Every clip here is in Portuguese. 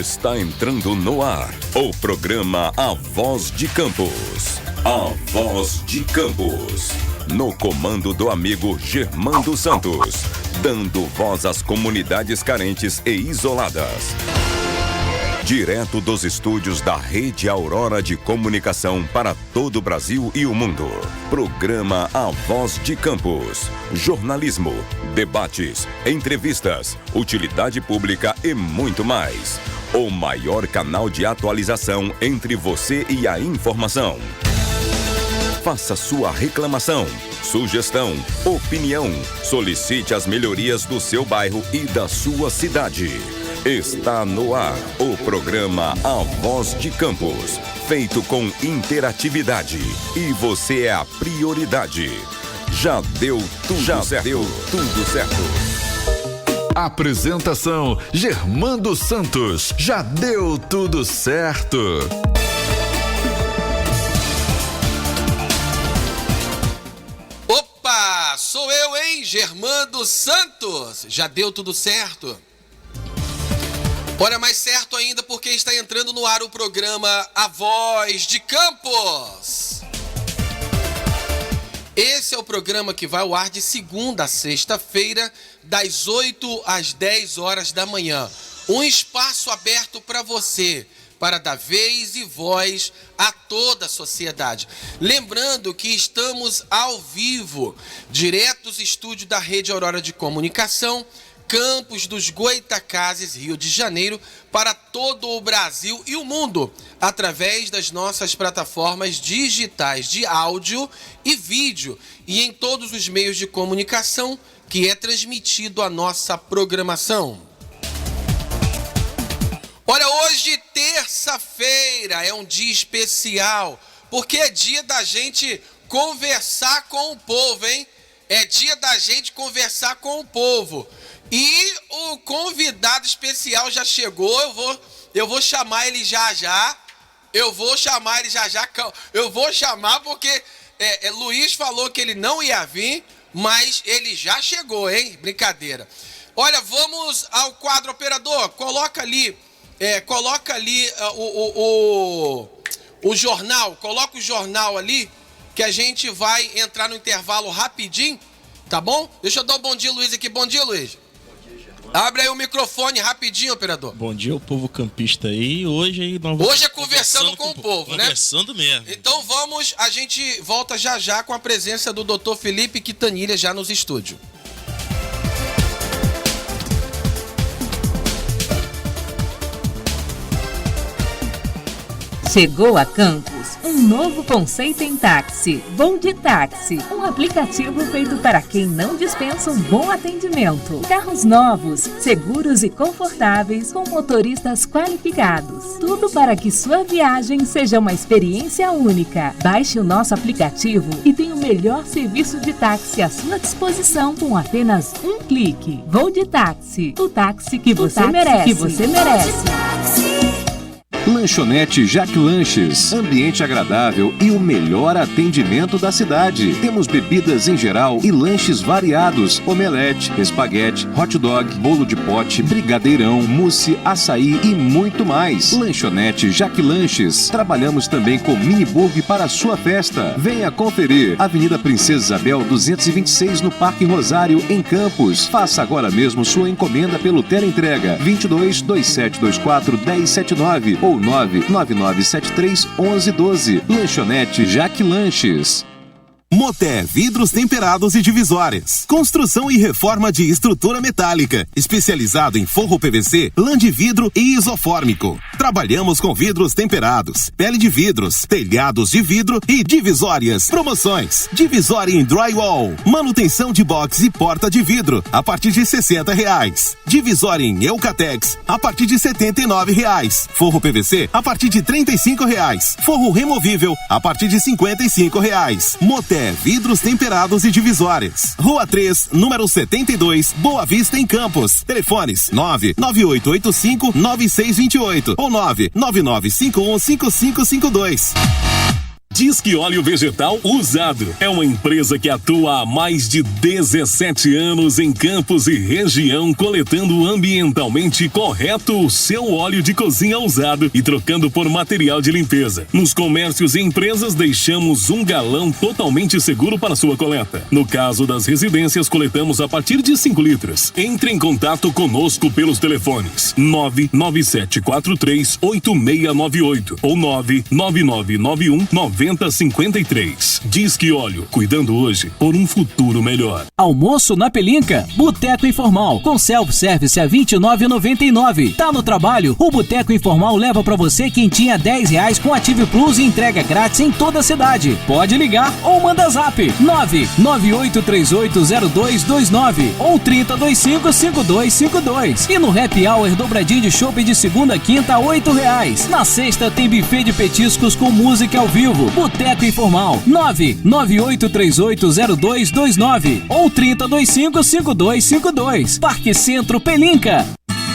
Está entrando no ar o programa A Voz de Campos. A Voz de Campos. No comando do amigo Germando Santos. Dando voz às comunidades carentes e isoladas. Direto dos estúdios da Rede Aurora de Comunicação para todo o Brasil e o mundo. Programa A Voz de Campos. Jornalismo, debates, entrevistas, utilidade pública e muito mais. O maior canal de atualização entre você e a informação. Faça sua reclamação, sugestão, opinião. Solicite as melhorias do seu bairro e da sua cidade. Está no ar o programa A Voz de Campos, feito com interatividade. E você é a prioridade. Já deu tudo certo. Apresentação: Germando Santos. Já deu tudo certo. Opa, sou eu, hein? Germando Santos. Já deu tudo certo. Olha, mais certo ainda porque está entrando no ar o programa A Voz de Campos. Esse é o programa que vai ao ar de segunda a sexta-feira, das 8 às 10 horas da manhã. Um espaço aberto para você, para dar vez e voz a toda a sociedade. Lembrando que estamos ao vivo, direto dos estúdios da Rede Aurora de Comunicação, Campos dos Goitacazes, Rio de Janeiro, para todo o Brasil e o mundo, através das nossas plataformas digitais de áudio e vídeo e em todos os meios de comunicação que é transmitido a nossa programação. Olha, hoje, terça-feira, é um dia especial, porque é dia da gente conversar com o povo, hein? É dia da gente conversar com o povo. E o convidado especial já chegou, eu vou chamar ele já já. Eu vou chamar porque Luiz falou que ele não ia vir, mas ele já chegou, hein? Brincadeira. Olha, vamos ao quadro, operador. Coloca ali o jornal. Coloca o jornal ali, que a gente vai entrar no intervalo rapidinho, tá bom? Deixa eu dar um bom dia, Luiz, aqui. Bom dia, Luiz. Abre aí o microfone rapidinho, operador. Bom dia ao povo campista aí. Hoje é conversando com o povo, né? Conversando mesmo. Então a gente volta já já com a presença do Dr. Felipe Quintanilha já nos estúdios. Chegou a Campos um novo conceito em táxi, Voo de Táxi, um aplicativo feito para quem não dispensa um bom atendimento. Carros novos, seguros e confortáveis com motoristas qualificados. Tudo para que sua viagem seja uma experiência única. Baixe o nosso aplicativo e tenha o melhor serviço de táxi à sua disposição com apenas um clique. Voo de Táxi, o táxi que você merece. Lanchonete Jaque Lanches, ambiente agradável e o melhor atendimento da cidade. Temos bebidas em geral e lanches variados, omelete, espaguete, hot dog, bolo de pote, brigadeirão, mousse, açaí e muito mais. Lanchonete Jaque Lanches. Trabalhamos também com mini burger para a sua festa. Venha conferir. Avenida Princesa Isabel 226 no Parque Rosário, em Campos. Faça agora mesmo sua encomenda pelo teleentrega 22 2724 1079 ou 99973 1112. Lanchonete Jaque Lanches. Moté Vidros Temperados e Divisórias. Construção e reforma de estrutura metálica. Especializado em forro PVC, lã de vidro e isofórmico. Trabalhamos com vidros temperados, pele de vidros, telhados de vidro e divisórias. Promoções: divisória em drywall, manutenção de box e porta de vidro a partir de R$60. Divisória em Eucatex a partir de R$79. Forro PVC a partir de R$35. Forro removível a partir de R$55. Moté Vidros Temperados e Divisórias. Rua 3, número 72, Boa Vista, em Campos. Telefones 99885-9628 ou 99951-5552. Disque Óleo Vegetal Usado é uma empresa que atua há mais de 17 anos em Campos e região, coletando ambientalmente correto o seu óleo de cozinha usado e trocando por material de limpeza. Nos comércios e empresas, deixamos um galão totalmente seguro para sua coleta. No caso das residências, coletamos a partir de 5 litros. Entre em contato conosco pelos telefones 997438698 ou 99991 9053. Disque Óleo, cuidando hoje por um futuro melhor. Almoço na Pelinca, Boteco Informal, com self-service a R$ 29,99. Tá no trabalho? O Boteco Informal leva pra você quentinha R$10 com Ative Plus e entrega grátis em toda a cidade. Pode ligar ou manda zap 998380229 ou 30255252. E no Happy Hour dobradinho de chopp de segunda a quinta a R$8. Na sexta tem buffet de petiscos com música ao vivo. Boteco Informal 998380229 ou 30255252. Parque Centro Pelinca.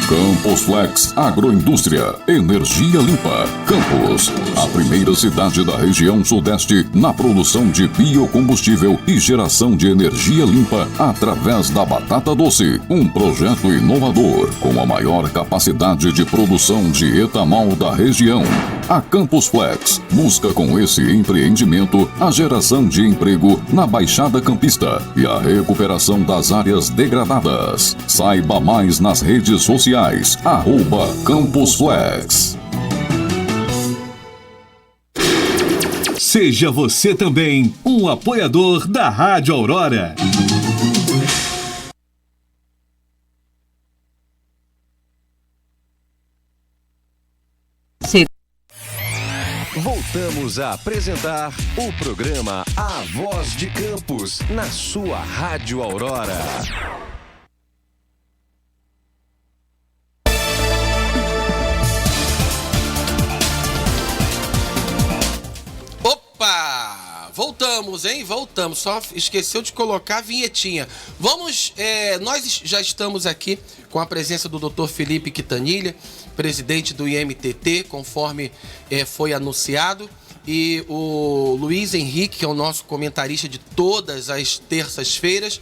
Campos Flex Agroindústria, energia limpa. Campos, a primeira cidade da região sudeste na produção de biocombustível e geração de energia limpa através da batata doce. Um projeto inovador com a maior capacidade de produção de etanol da região. A Campos Flex busca com esse empreendimento a geração de emprego na Baixada Campista e a recuperação das áreas degradadas. Saiba mais nas redes sociais. @Campos Flex. Seja você também um apoiador da Rádio Aurora. Voltamos a apresentar o programa A Voz de Campos, na sua Rádio Aurora. Opa! Voltamos, hein? Voltamos. Só esqueceu de colocar a vinhetinha. Vamos, nós já estamos aqui com a presença do Dr. Felipe Quintanilha, presidente do IMTT, conforme foi anunciado, e o Luiz Henrique, que é o nosso comentarista de todas as terças-feiras,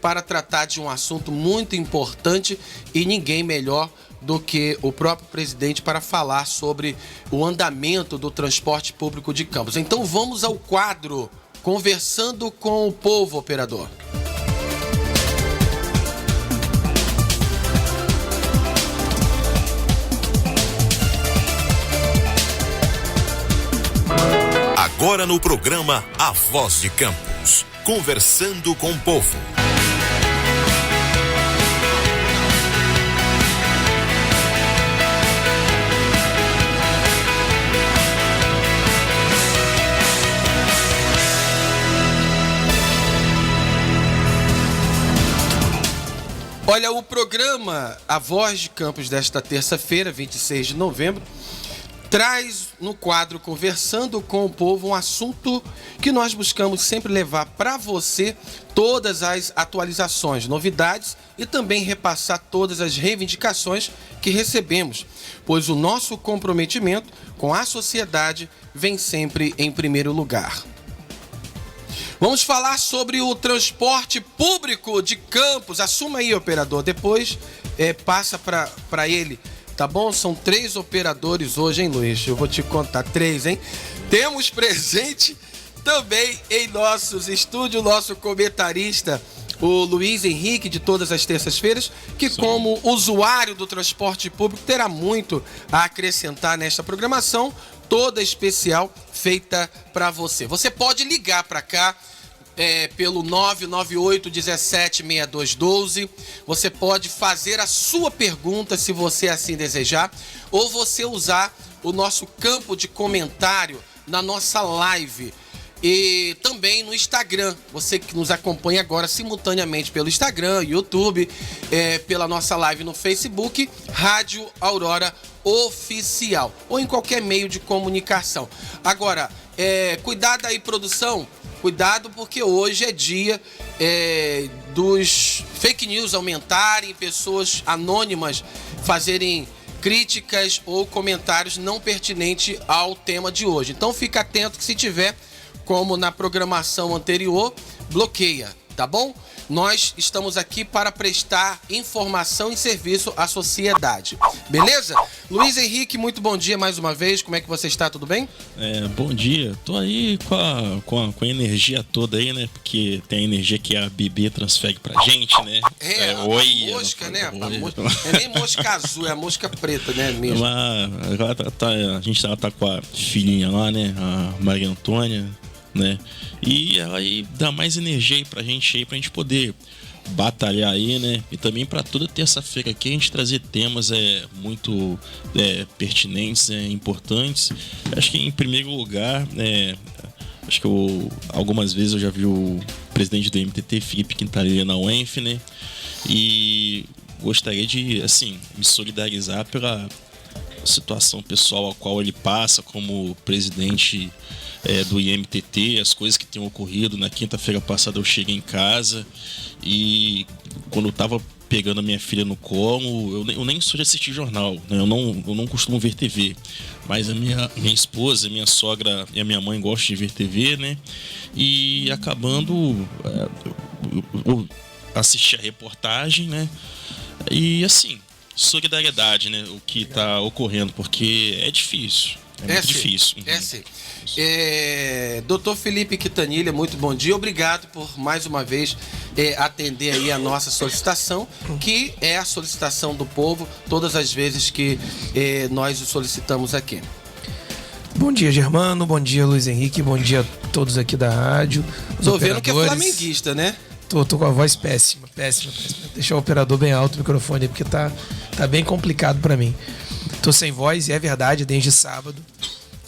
para tratar de um assunto muito importante, e ninguém melhor do que o próprio presidente para falar sobre o andamento do transporte público de Campos. Então vamos ao quadro Conversando com o Povo, operador. Agora no programa A Voz de Campos, Conversando com o Povo. Olha, o programa A Voz de Campos desta terça-feira, 26 de novembro, traz no quadro Conversando com o Povo um assunto que nós buscamos sempre levar para você todas as atualizações, novidades e também repassar todas as reivindicações que recebemos, pois o nosso comprometimento com a sociedade vem sempre em primeiro lugar. Vamos falar sobre o transporte público de Campos. Assuma aí, operador. Depois passa para ele, tá bom? São 3 operadores hoje, hein, Luiz? Eu vou te contar 3, hein? Temos presente também em nossos estúdios, nosso comentarista, o Luiz Henrique, de todas as terças-feiras, que como usuário do transporte público terá muito a acrescentar nesta programação, toda especial, feita para você. Você pode ligar para cá pelo 998-176212. Você pode fazer a sua pergunta, se você assim desejar, ou você usar o nosso campo de comentário na nossa live. E também no Instagram, você que nos acompanha agora simultaneamente pelo Instagram, YouTube, pela nossa live no Facebook, Rádio Aurora Oficial, ou em qualquer meio de comunicação. Agora, cuidado aí, produção, cuidado, porque hoje é dia dos fake news aumentarem, pessoas anônimas fazerem críticas ou comentários não pertinentes ao tema de hoje. Então fica atento que se tiver, como na programação anterior, bloqueia, tá bom? Nós estamos aqui para prestar informação e serviço à sociedade. Beleza? Luiz Henrique, muito bom dia mais uma vez. Como é que você está? Tudo bem? Bom dia. Tô aí com a energia toda aí, né? Porque tem a energia que a Bibi transfere pra gente, né? A mosca, né? É nem mosca azul, é a mosca preta, né? Mesmo. Agora a gente tá com a filhinha lá, né? A Maria Antônia, né? E aí dá mais energia aí pra gente poder batalhar aí, né? E também para toda terça-feira aqui a gente trazer temas muito pertinentes, importantes. Acho que em primeiro lugar, acho que algumas vezes eu já vi o presidente do MTT, Felipe Quintanilha, na UENF, né? E gostaria de, assim, me solidarizar pela situação pessoal a qual ele passa como presidente do IMTT, as coisas que têm ocorrido. Na quinta-feira passada eu cheguei em casa e quando eu tava pegando a minha filha no colo, eu nem sou de assistir jornal, né? Eu não costumo ver TV, mas a minha esposa, a minha sogra e a minha mãe gostam de ver TV, né? E acabando eu assisti a reportagem, né? E assim, solidariedade, né? O que tá ocorrendo, porque é difícil. É muito difícil. Sim. Doutor Felipe Quintanilha, muito bom dia. Obrigado por mais uma vez atender aí a nossa solicitação, que é a solicitação do povo todas as vezes que nós o solicitamos aqui. Bom dia, Germano. Bom dia, Luiz Henrique. Bom dia a todos aqui da rádio. Tô vendo que é flamenguista, né? Tô com a voz péssima. Deixa o operador bem alto o microfone, porque tá bem complicado pra mim. Tô sem voz e é verdade, desde sábado.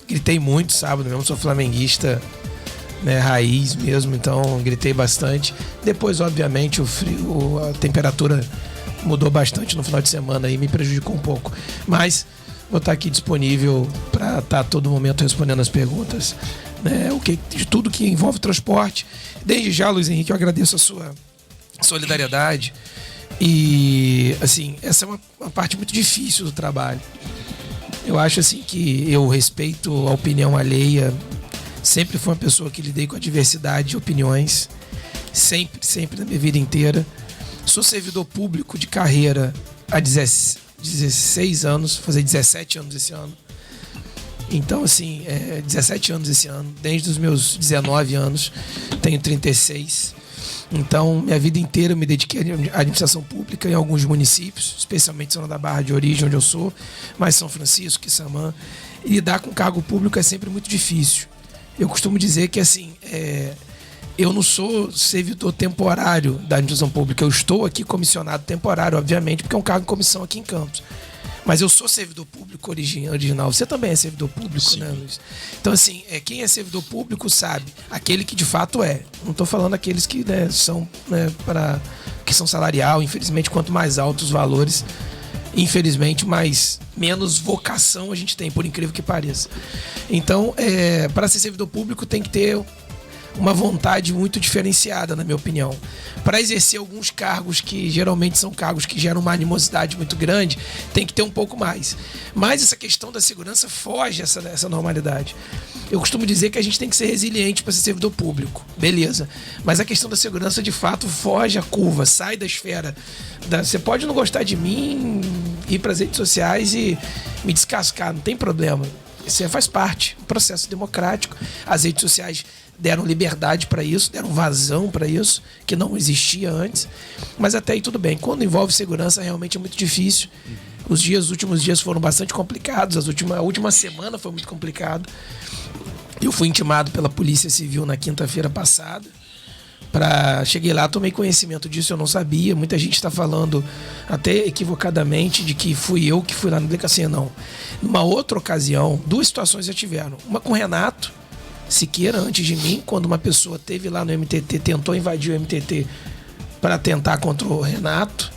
Gritei muito sábado mesmo, sou flamenguista, né, raiz mesmo, então gritei bastante. Depois, obviamente, o frio, a temperatura mudou bastante no final de semana e me prejudicou um pouco. Mas vou estar aqui disponível para estar a todo momento respondendo as perguntas, né, de tudo que envolve transporte. Desde já, Luiz Henrique, eu agradeço a sua solidariedade. E, assim, essa é uma parte muito difícil do trabalho. Eu acho, assim, que eu respeito a opinião alheia. Sempre fui uma pessoa que lidei com a diversidade de opiniões. Sempre na minha vida inteira. Sou servidor público de carreira há 16 anos, fazer 17 anos esse ano. Então, assim, 17 anos esse ano. Desde os meus 19 anos, tenho 36. Então, minha vida inteira eu me dediquei à administração pública em alguns municípios, especialmente São da Barra de origem, onde eu sou, mas São Francisco, Quissamã. E lidar com cargo público é sempre muito difícil. Eu costumo dizer que, assim, eu não sou servidor temporário da administração pública. Eu estou aqui comissionado temporário, obviamente, porque é um cargo de comissão aqui em Campos. Mas eu sou servidor público original. Você também é servidor público, sim, né, Luiz? Então, assim, quem é servidor público sabe. Aquele que de fato é. Não estou falando aqueles que, né, são, né, que são salarial. Infelizmente, quanto mais altos os valores, infelizmente, menos vocação a gente tem, por incrível que pareça. Então, para ser servidor público tem que ter uma vontade muito diferenciada, na minha opinião. Para exercer alguns cargos que geralmente são cargos que geram uma animosidade muito grande, tem que ter um pouco mais. Mas essa questão da segurança foge essa normalidade. Eu costumo dizer que a gente tem que ser resiliente para ser servidor público, beleza. Mas a questão da segurança, de fato, foge a curva, sai da esfera. Você pode não gostar de mim, ir para as redes sociais e me descascar, não tem problema. Isso faz parte do processo democrático. As redes sociais deram liberdade para isso, deram vazão para isso, que não existia antes. Mas até aí tudo bem. Quando envolve segurança, realmente é muito difícil. Os últimos dias foram bastante complicados. A última semana foi muito complicado. Eu fui intimado pela Polícia Civil na quinta-feira passada. Cheguei lá, tomei conhecimento disso, eu não sabia. Muita gente está falando, até equivocadamente, de que fui eu que fui lá na delegacia. Não. Numa outra ocasião, 2 situações já tiveram. Uma com o Renato Siqueira, antes de mim, quando uma pessoa teve lá no MTT, tentou invadir o MTT para tentar contra o Renato,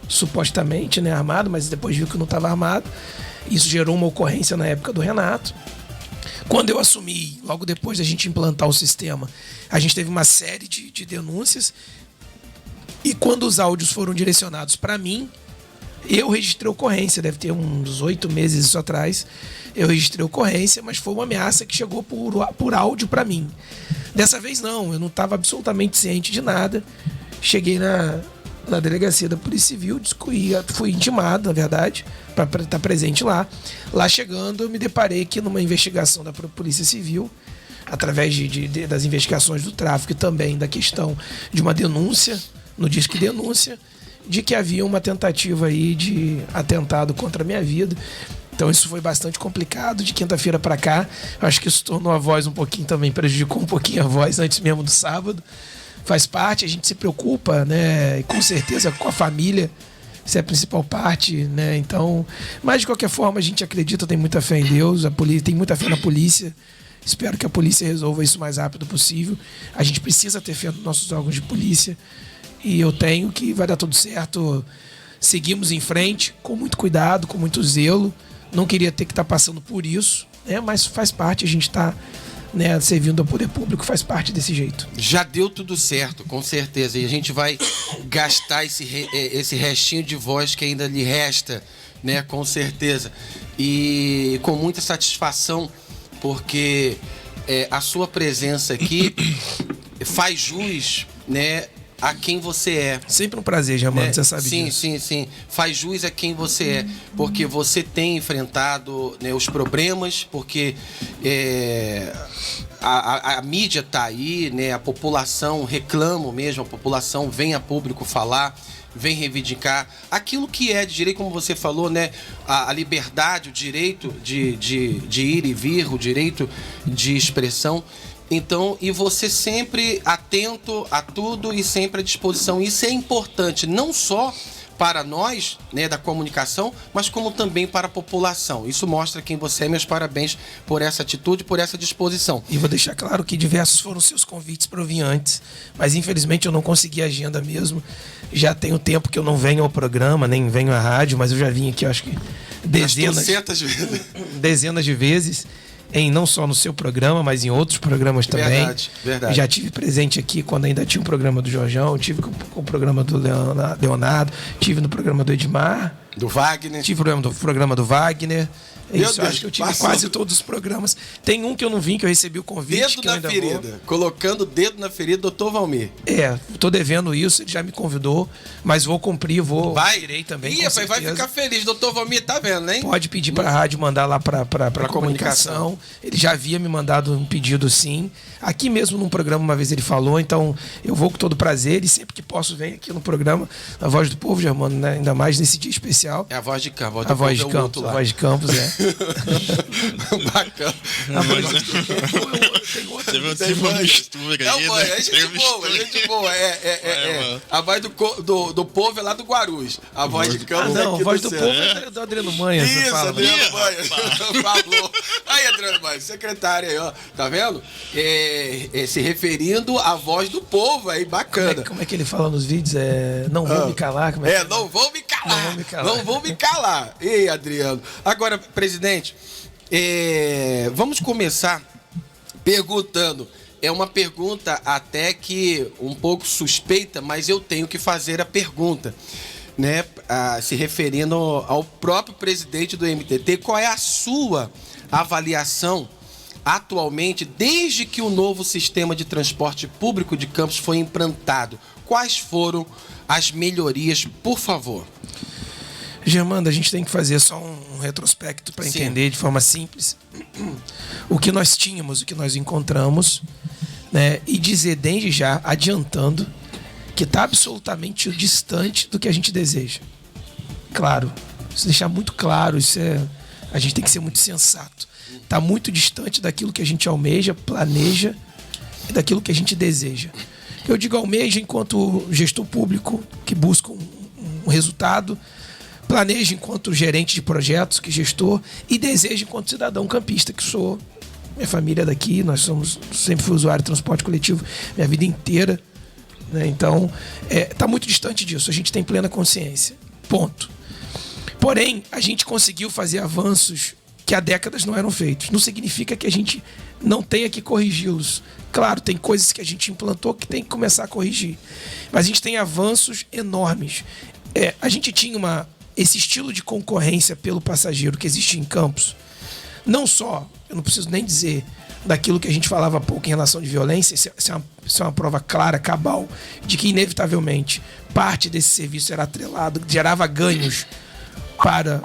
supostamente, né, armado, mas depois viu que não estava armado. Isso gerou uma ocorrência na época do Renato. Quando eu assumi, logo depois da gente implantar o sistema, a gente teve uma série de denúncias. E quando os áudios foram direcionados para mim, Eu registrei ocorrência, deve ter uns 8 meses isso atrás. Eu registrei ocorrência, mas foi uma ameaça que chegou por áudio para mim. Dessa vez não, eu não estava absolutamente ciente de nada. Cheguei na delegacia da Polícia Civil, fui intimado, na verdade, para estar presente lá. Lá chegando, eu me deparei que numa investigação da Polícia Civil, através das investigações do tráfico e também da questão de uma denúncia, no Disque Denúncia, de que havia uma tentativa aí de atentado contra a minha vida. Então isso foi bastante complicado. De quinta-feira para cá, acho que isso tornou a voz um pouquinho também, prejudicou um pouquinho a voz antes mesmo do sábado. Faz parte, a gente se preocupa, né? E com certeza com a família, isso é a principal parte, né? Então, mas de qualquer forma a gente acredita, tem muita fé em Deus, a polícia tem muita fé na polícia. Espero que a polícia resolva isso o mais rápido possível. A gente precisa ter fé nos nossos órgãos de polícia. E eu tenho que vai dar tudo certo. Seguimos em frente, com muito cuidado, com muito zelo. Não queria ter que estar passando por isso, né? Mas faz parte, a gente está, né, servindo ao poder público, faz parte desse jeito. Já deu tudo certo, com certeza. E a gente vai gastar esse restinho de voz que ainda lhe resta, né? Com certeza. E com muita satisfação, porque a sua presença aqui faz jus, né, a quem você é. Sempre um prazer, Germano, né? Você sabe disso. Sim. Faz jus a quem você é, porque você tem enfrentado, né, os problemas, porque a mídia tá aí, né, a população reclama mesmo, a população vem a público falar, vem reivindicar aquilo que é de direito, como você falou, né, a liberdade, o direito de ir e vir, o direito de expressão. Então, e você sempre atento a tudo e sempre à disposição. Isso é importante, não só para nós, né, da comunicação, mas como também para a população. Isso mostra quem você é. Meus parabéns por essa atitude, por essa disposição. E vou deixar claro que diversos foram seus convites para eu vir antes, mas infelizmente eu não consegui agenda mesmo. Já tem um tempo que eu não venho ao programa, nem venho à rádio, mas eu já vim aqui, eu acho que dezenas de vezes. Não só no seu programa, mas em outros programas também. Verdade. Já tive presente aqui quando ainda tinha um programa do Jorjão, tive com o programa do Leonardo, tive no programa do Edmar. Do Wagner. Tive no programa do Wagner. Isso, acho que eu tive quase todos os programas. Tem um que eu não vim, que eu recebi o convite. Dedo na ferida. Colocando o dedo na ferida, doutor Valmir. Tô devendo isso, ele já me convidou, mas vou cumprir, irei também. Vai ficar feliz, doutor Valmir, tá vendo, hein? Pode pedir pra rádio mandar lá pra comunicação. Ele já havia me mandado um pedido, sim. Aqui mesmo num programa, uma vez ele falou, então eu vou com todo prazer e sempre que posso venho aqui no programa, a Voz do Povo, Germano, né? Ainda mais nesse dia especial. É a Voz de Campos. A Voz de Campos, a Voz de Campos, Bacana. Tem uma mistura aí, né? É gente boa. A Voz do Povo é lá do Guarus. A Voz de Campos é aqui a Voz do Povo é do Adriano Manha. Isso, Adriano Manha. Falou. Aí, Adriano Manha, secretário aí, ó. Tá vendo? Se referindo à Voz do Povo aí, bacana. Como é que ele fala nos vídeos? Não vou me calar. Não vou me calar. Ei, Adriano. Agora, presidente, vamos começar perguntando. É uma pergunta até que um pouco suspeita, mas eu tenho que fazer a pergunta, né? Se referindo ao próprio presidente do MTT, qual é a sua avaliação atualmente, desde que o novo sistema de transporte público de Campos foi implantado? Quais foram as melhorias, por favor? Germando, a gente tem que fazer só um retrospecto para entender de forma simples o que nós tínhamos, o que nós encontramos, né? E dizer desde já, adiantando, que está absolutamente distante do que a gente deseja. Claro, isso deixar muito claro, a gente tem que ser muito sensato. Está muito distante daquilo que a gente almeja, planeja e daquilo que a gente deseja. Eu digo almeja enquanto gestor público que busca um resultado, planeja enquanto gerente de projetos, que gestor, e deseja enquanto cidadão campista, que sou. Minha família é daqui, sempre fui usuário de transporte coletivo minha vida inteira, né? Então, está muito distante disso, a gente tem plena consciência. Ponto. Porém, a gente conseguiu fazer avanços que há décadas não eram feitos. Não significa que a gente não tenha que corrigi-los. Claro, tem coisas que a gente implantou que tem que começar a corrigir. Mas a gente tem avanços enormes. A gente tinha esse estilo de concorrência pelo passageiro que existe em Campos, não só, eu não preciso nem dizer daquilo que a gente falava há pouco em relação de violência, isso é uma prova clara, cabal, de que inevitavelmente parte desse serviço era atrelado, gerava ganhos para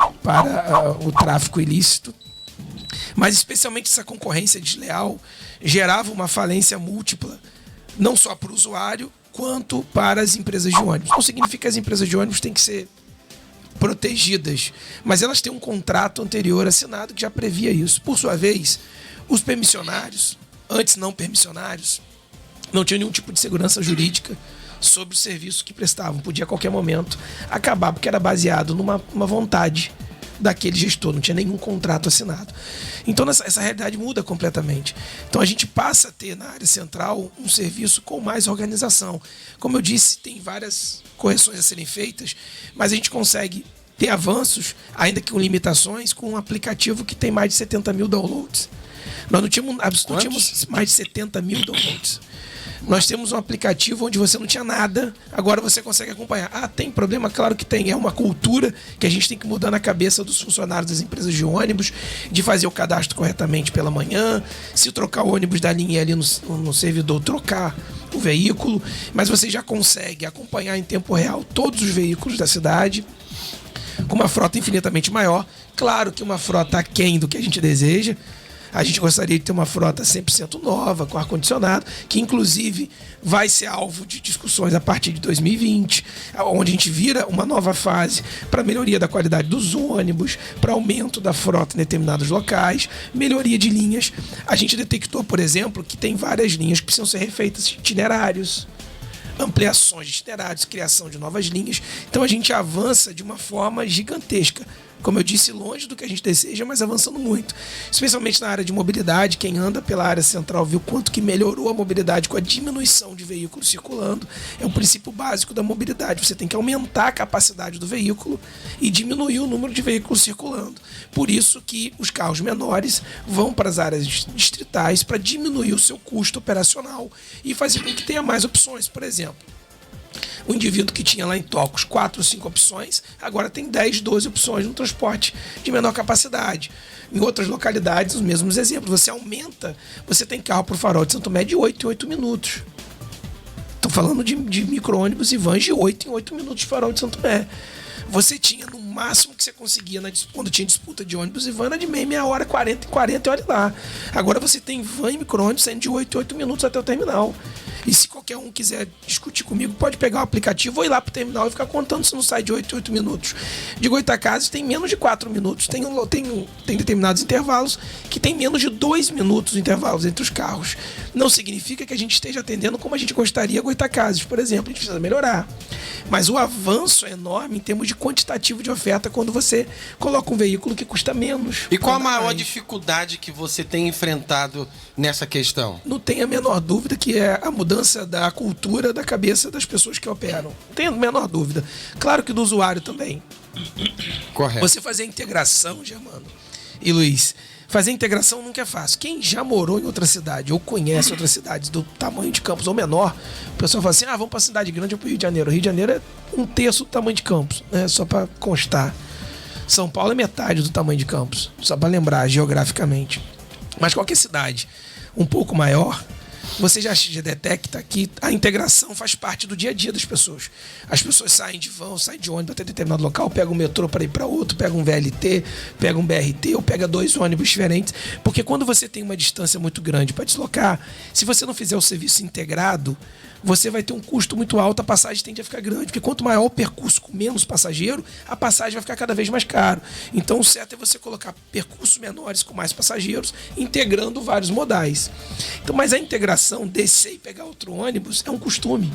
o tráfico ilícito, mas especialmente essa concorrência desleal gerava uma falência múltipla, não só para o usuário, quanto para as empresas de ônibus. Não significa que as empresas de ônibus têm que ser protegidas, mas elas têm um contrato anterior assinado que já previa isso. Por sua vez, os permissionários, antes não permissionários, não tinham nenhum tipo de segurança jurídica sobre o serviço que prestavam. Podia a qualquer momento acabar, porque era baseado numa vontade daquele gestor, não tinha nenhum contrato assinado. Então essa realidade muda completamente. Então a gente passa a ter na área central um serviço com mais organização. Como eu disse, tem várias correções a serem feitas, mas a gente consegue ter avanços, ainda que com limitações, com um aplicativo que tem mais de 70 mil downloads. Nós não tínhamos mais de 70 mil downloads. Nós temos um aplicativo onde você não tinha nada, agora você consegue acompanhar. Ah, tem problema? Claro que tem. É uma cultura que a gente tem que mudar na cabeça dos funcionários das empresas de ônibus, de fazer o cadastro corretamente pela manhã, se trocar o ônibus da linha ali no servidor, trocar o veículo, mas você já consegue acompanhar em tempo real todos os veículos da cidade, com uma frota infinitamente maior. Claro que uma frota aquém do que a gente deseja. A gente gostaria de ter uma frota 100% nova, com ar-condicionado, que inclusive vai ser alvo de discussões a partir de 2020, onde a gente vira uma nova fase para melhoria da qualidade dos ônibus, para aumento da frota em determinados locais, melhoria de linhas. A gente detectou, por exemplo, que tem várias linhas que precisam ser refeitas, itinerários, ampliações de itinerários, criação de novas linhas. Então a gente avança de uma forma gigantesca. Como eu disse, longe do que a gente deseja, mas avançando muito. Especialmente na área de mobilidade, quem anda pela área central viu quanto que melhorou a mobilidade com a diminuição de veículos circulando. É um princípio básico da mobilidade. Você tem que aumentar a capacidade do veículo e diminuir o número de veículos circulando. Por isso que os carros menores vão para as áreas distritais para diminuir o seu custo operacional e fazer com que tenha mais opções. Por exemplo, o indivíduo que tinha lá em Tocos 4 ou 5 opções, agora tem 10, 12 opções no transporte de menor capacidade. Em outras localidades, os mesmos exemplos. Você aumenta, você tem carro para o Farol de Santo Tomé de 8 em 8 minutos. Estou falando de micro-ônibus e vans de 8 em 8 minutos de Farol de Santo Tomé. Você tinha, no máximo que você conseguia, quando tinha disputa de ônibus e van, era de meia hora, 40 em 40, e olha lá. Agora você tem van e micro-ônibus saindo de 8 em 8 minutos até o terminal. E se qualquer um quiser discutir comigo, pode pegar o aplicativo ou ir lá pro terminal e ficar contando se não sai de 8 em 8 minutos. De Goitacazes tem menos de 4 minutos. Tem determinados intervalos que tem menos de 2 minutos de intervalos entre os carros. Não significa que a gente esteja atendendo como a gente gostaria Goitacazes, por exemplo. A gente precisa melhorar. Mas o avanço é enorme em termos de quantitativo de oferta quando você coloca um veículo que custa menos. E qual a maior dificuldade que você tem enfrentado nessa questão? Não tem a menor dúvida que é a mudança da cultura da cabeça das pessoas que operam. Não tem a menor dúvida. Claro que do usuário também. Correto. Você fazer a integração, Germano e Luiz, fazer a integração nunca é fácil. Quem já morou em outra cidade ou conhece outras cidades do tamanho de Campos ou menor, o pessoal fala assim, vamos para a cidade grande ou para o Rio de Janeiro. O Rio de Janeiro é 1/3 do tamanho de Campos, né? Só para constar. São Paulo é metade do tamanho de Campos, só para lembrar geograficamente. Mas qualquer cidade um pouco maior, você já detecta que a integração faz parte do dia a dia das pessoas. As pessoas saem de van, saem de ônibus até determinado local, pegam um metrô para ir para outro, pegam um VLT, pegam um BRT ou pega 2 ônibus diferentes. Porque quando você tem uma distância muito grande para deslocar, se você não fizer o serviço integrado, você vai ter um custo muito alto, a passagem tende a ficar grande, porque quanto maior o percurso com menos passageiro, a passagem vai ficar cada vez mais caro. Então o certo é você colocar percursos menores com mais passageiros, integrando vários modais. Então, mas a integração, descer e pegar outro ônibus, é um costume.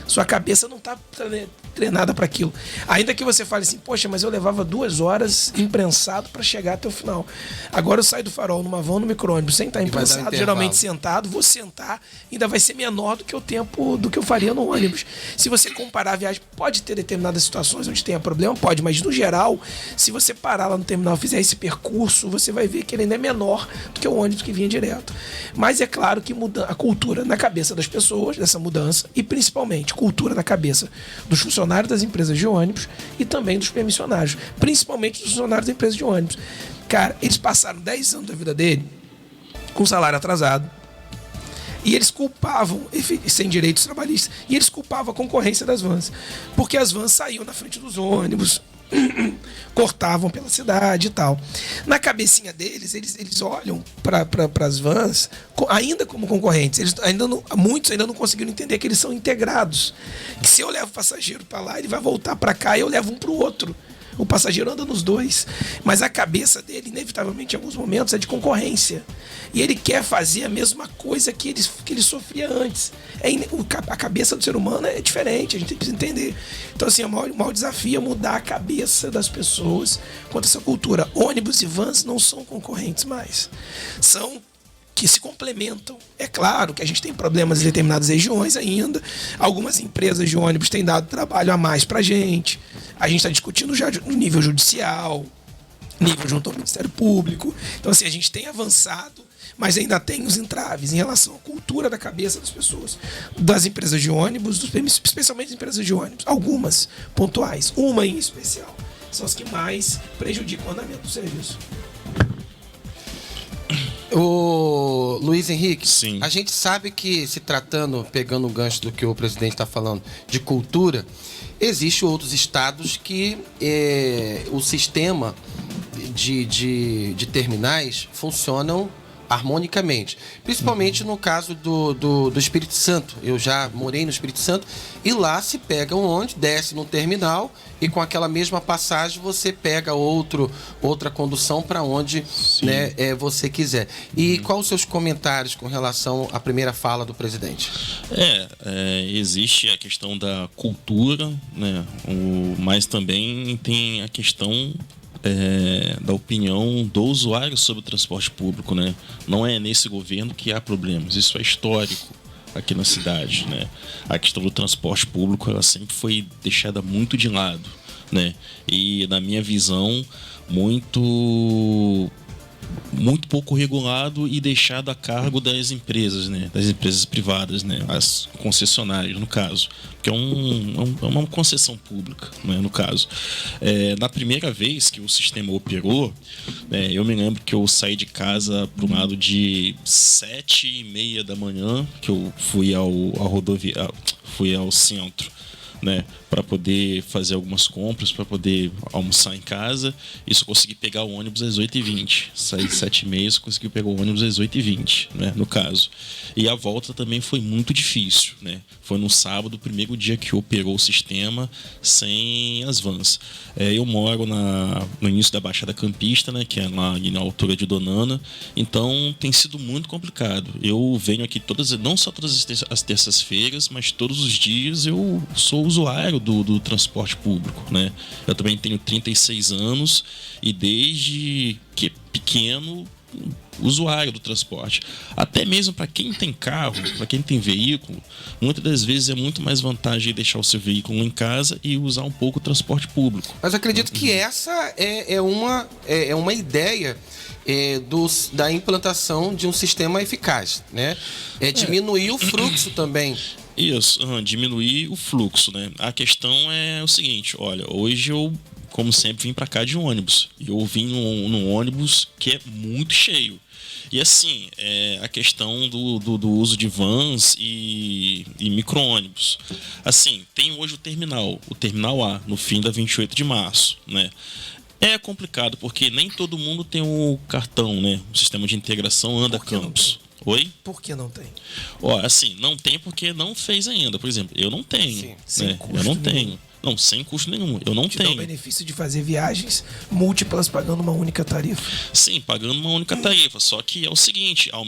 Sua cabeça não está treinada para aquilo. Ainda que você fale assim, poxa, mas eu levava 2 horas imprensado para chegar até o final. Agora eu saio do Farol numa van no micro-ônibus sem estar imprensado, geralmente sentado, vou sentar, ainda vai ser menor do que o tempo do que eu faria no ônibus. Se você comparar a viagem, pode ter determinadas situações onde tenha problema, pode, mas no geral, se você parar lá no terminal e fizer esse percurso, você vai ver que ele ainda é menor do que o ônibus que vinha direto. Mas é claro que muda a cultura na cabeça das pessoas, dessa mudança, e principalmente cultura na cabeça dos funcionários das empresas de ônibus e também dos permissionários, principalmente dos funcionários da empresa de ônibus. Cara, eles passaram 10 anos da vida dele com salário atrasado e eles culpavam, sem direitos trabalhistas, e eles culpavam a concorrência das vans, porque as vans saíam na frente dos ônibus, cortavam pela cidade e tal. Na cabecinha deles, eles olham para as vans ainda como concorrentes. Muitos ainda não conseguiram entender que eles são integrados. Que se eu levo o passageiro para lá, ele vai voltar para cá e eu levo um para o outro. O passageiro anda nos dois. Mas a cabeça dele, inevitavelmente, em alguns momentos, é de concorrência. E ele quer fazer a mesma coisa que ele sofria antes. A cabeça do ser humano é diferente, a gente precisa entender. Então, assim, o maior desafio é mudar a cabeça das pessoas quanto a essa cultura. Ônibus e vans não são concorrentes mais. São que se complementam. É claro que a gente tem problemas em determinadas regiões ainda. Algumas empresas de ônibus têm dado trabalho a mais pra gente. A gente está discutindo já no nível judicial, nível junto ao Ministério Público. Então, assim, a gente tem avançado, mas ainda tem os entraves em relação à cultura da cabeça das pessoas, das empresas de ônibus, especialmente das empresas de ônibus. Algumas pontuais, uma em especial, são as que mais prejudicam o andamento do serviço. O Luiz Henrique, sim, a gente sabe que, se tratando, pegando o gancho do que o presidente está falando, de cultura, existem outros estados que o sistema de terminais funcionam harmonicamente. Principalmente no caso do Espírito Santo. Eu já morei no Espírito Santo e lá se pega um ônibus, desce no terminal e com aquela mesma passagem você pega outra condução para onde, né, você quiser. E quais os seus comentários com relação à primeira fala do presidente? Existe a questão da cultura, né, mas também tem a questão da opinião do usuário sobre o transporte público, né? Não é nesse governo que há problemas, isso é histórico aqui na cidade, né? A questão do transporte público, ela sempre foi deixada muito de lado, né? E na minha visão, muito pouco regulado e deixado a cargo das empresas, né? Das empresas privadas, né? As concessionárias, no caso, que é uma concessão pública, né? No caso, na primeira vez que o sistema operou, eu me lembro que eu saí de casa para um lado de 7h30 da manhã, que eu fui fui ao centro, né, para poder fazer algumas compras, para poder almoçar em casa. Isso eu consegui pegar o ônibus às 8h20. Saí de 7h30, consegui pegar o ônibus às 8h20, né, no caso. E a volta também foi muito difícil, né? Foi no sábado, o primeiro dia que operou o sistema sem as vans. Eu moro no início da Baixada Campista, né, que é lá na altura de Donana. Então tem sido muito complicado. Eu venho aqui não só todas as terças-feiras, mas todos os dias eu sou usuário do transporte público, né? Eu também tenho 36 anos e desde que pequeno usuário do transporte. Até mesmo para quem tem carro, para quem tem veículo, muitas das vezes é muito mais vantagem deixar o seu veículo em casa e usar um pouco o transporte público. Mas acredito que essa é uma ideia da implantação de um sistema eficaz, né? Diminuir o fluxo também. Isso, diminuir o fluxo, né? A questão é o seguinte, olha, hoje eu, como sempre, vim para cá de ônibus. Eu vim num ônibus que é muito cheio. E assim, a questão do uso de vans e micro-ônibus. Assim, tem hoje o terminal A, no fim da 28 de março, né? É complicado, porque nem todo mundo tem o cartão, né? O sistema de integração Anda Campos. Oi? Por que não tem? Assim, não tem porque não fez ainda. Por exemplo, eu não tenho. Sim, sem custo eu não nenhum. tenho. Não, sem custo nenhum. Eu não tenho. Dá o benefício de fazer viagens múltiplas pagando uma única tarifa. Sim, pagando uma única tarifa. Só que é o seguinte, eu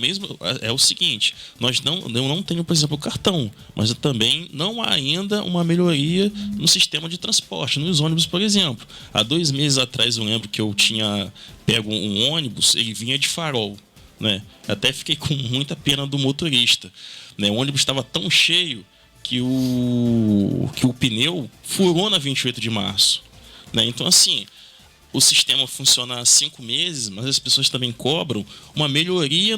não tenho, por exemplo, o cartão, mas também não há ainda uma melhoria no sistema de transporte, nos ônibus, por exemplo. Há 2 meses atrás eu lembro que eu tinha pego um ônibus, ele vinha de farol, né? Até fiquei com muita pena do motorista, né? O ônibus estava tão cheio que o pneu furou na 28 de março, né? Então, assim, o sistema funciona há 5 meses, mas as pessoas também cobram uma melhoria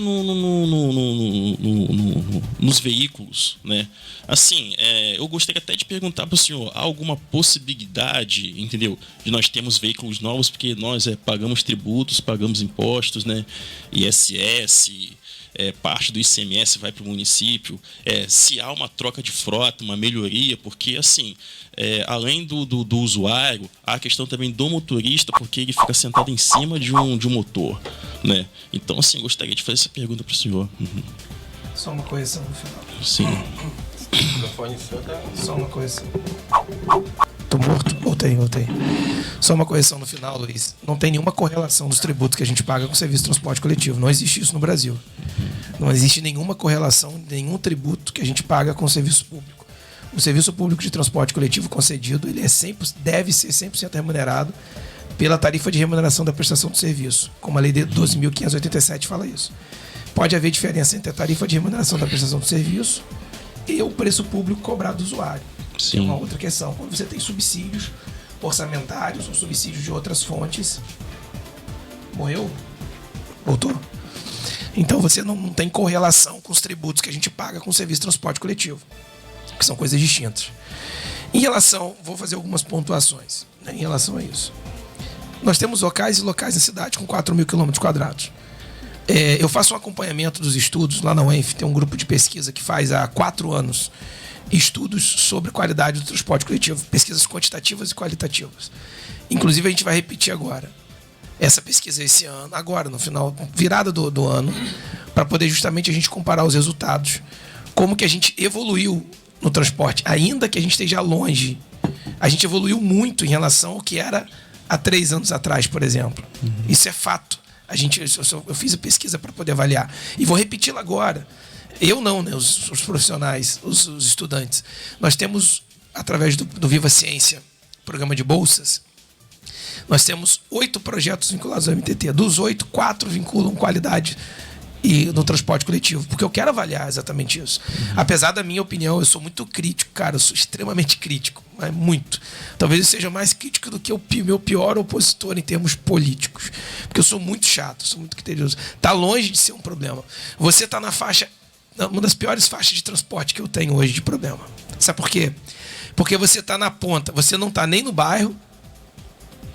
nos veículos, né? Assim, eu gostaria até de perguntar para o senhor, há alguma possibilidade, entendeu, de nós termos veículos novos, porque nós pagamos tributos, pagamos impostos, né? ISS, parte do ICMS vai para o município, se há uma troca de frota, uma melhoria, porque assim, além do usuário, há a questão também do motorista, porque ele fica sentado em cima de um motor, né? Então, assim, gostaria de fazer essa pergunta para o senhor. Só uma correção no final. Sim. Só uma correção. Tô morto? Voltei. Só uma correção no final, Luiz. Não tem nenhuma correlação dos tributos que a gente paga com o serviço de transporte coletivo. Não existe isso no Brasil. Não existe nenhuma correlação, nenhum tributo que a gente paga com o serviço público. O serviço público de transporte coletivo concedido, ele deve ser 100% remunerado pela tarifa de remuneração da prestação de serviço, como a lei de 12.587 fala isso. Pode haver diferença entre a tarifa de remuneração da prestação de serviço e o preço público cobrado do usuário. Sim. É uma outra questão. Quando você tem subsídios orçamentários ou subsídios de outras fontes... Morreu? Voltou? Então você não tem correlação com os tributos que a gente paga com o serviço de transporte coletivo, que são coisas distintas. Em relação... Vou fazer algumas pontuações, né, em relação a isso. Nós temos locais e locais na cidade com 4.000 km². Eu faço um acompanhamento dos estudos lá na UENF, tem um grupo de pesquisa que faz há 4 anos estudos sobre qualidade do transporte coletivo, pesquisas quantitativas e qualitativas. Inclusive a gente vai repetir agora essa pesquisa esse ano, agora no final, virada do ano, para poder justamente a gente comparar os resultados, como que a gente evoluiu no transporte, ainda que a gente esteja longe. A gente evoluiu muito em relação ao que era há 3 anos atrás, por exemplo. Isso é fato. Eu fiz a pesquisa para poder avaliar. E vou repeti-la agora. Eu não, né? Os profissionais, os estudantes. Nós temos, através do Viva Ciência, programa de bolsas, nós temos 8 projetos vinculados ao MTT. Dos 8, 4 vinculam qualidade no transporte coletivo, porque eu quero avaliar exatamente isso. Apesar da minha opinião, eu sou muito crítico, cara, eu sou extremamente crítico, mas muito. Talvez eu seja mais crítico do que o meu pior opositor em termos políticos, porque eu sou muito chato, sou muito criterioso. Tá longe de ser um problema. Você tá na faixa, uma das piores faixas de transporte que eu tenho hoje de problema. Sabe por quê? Porque você tá na ponta, você não tá nem no bairro,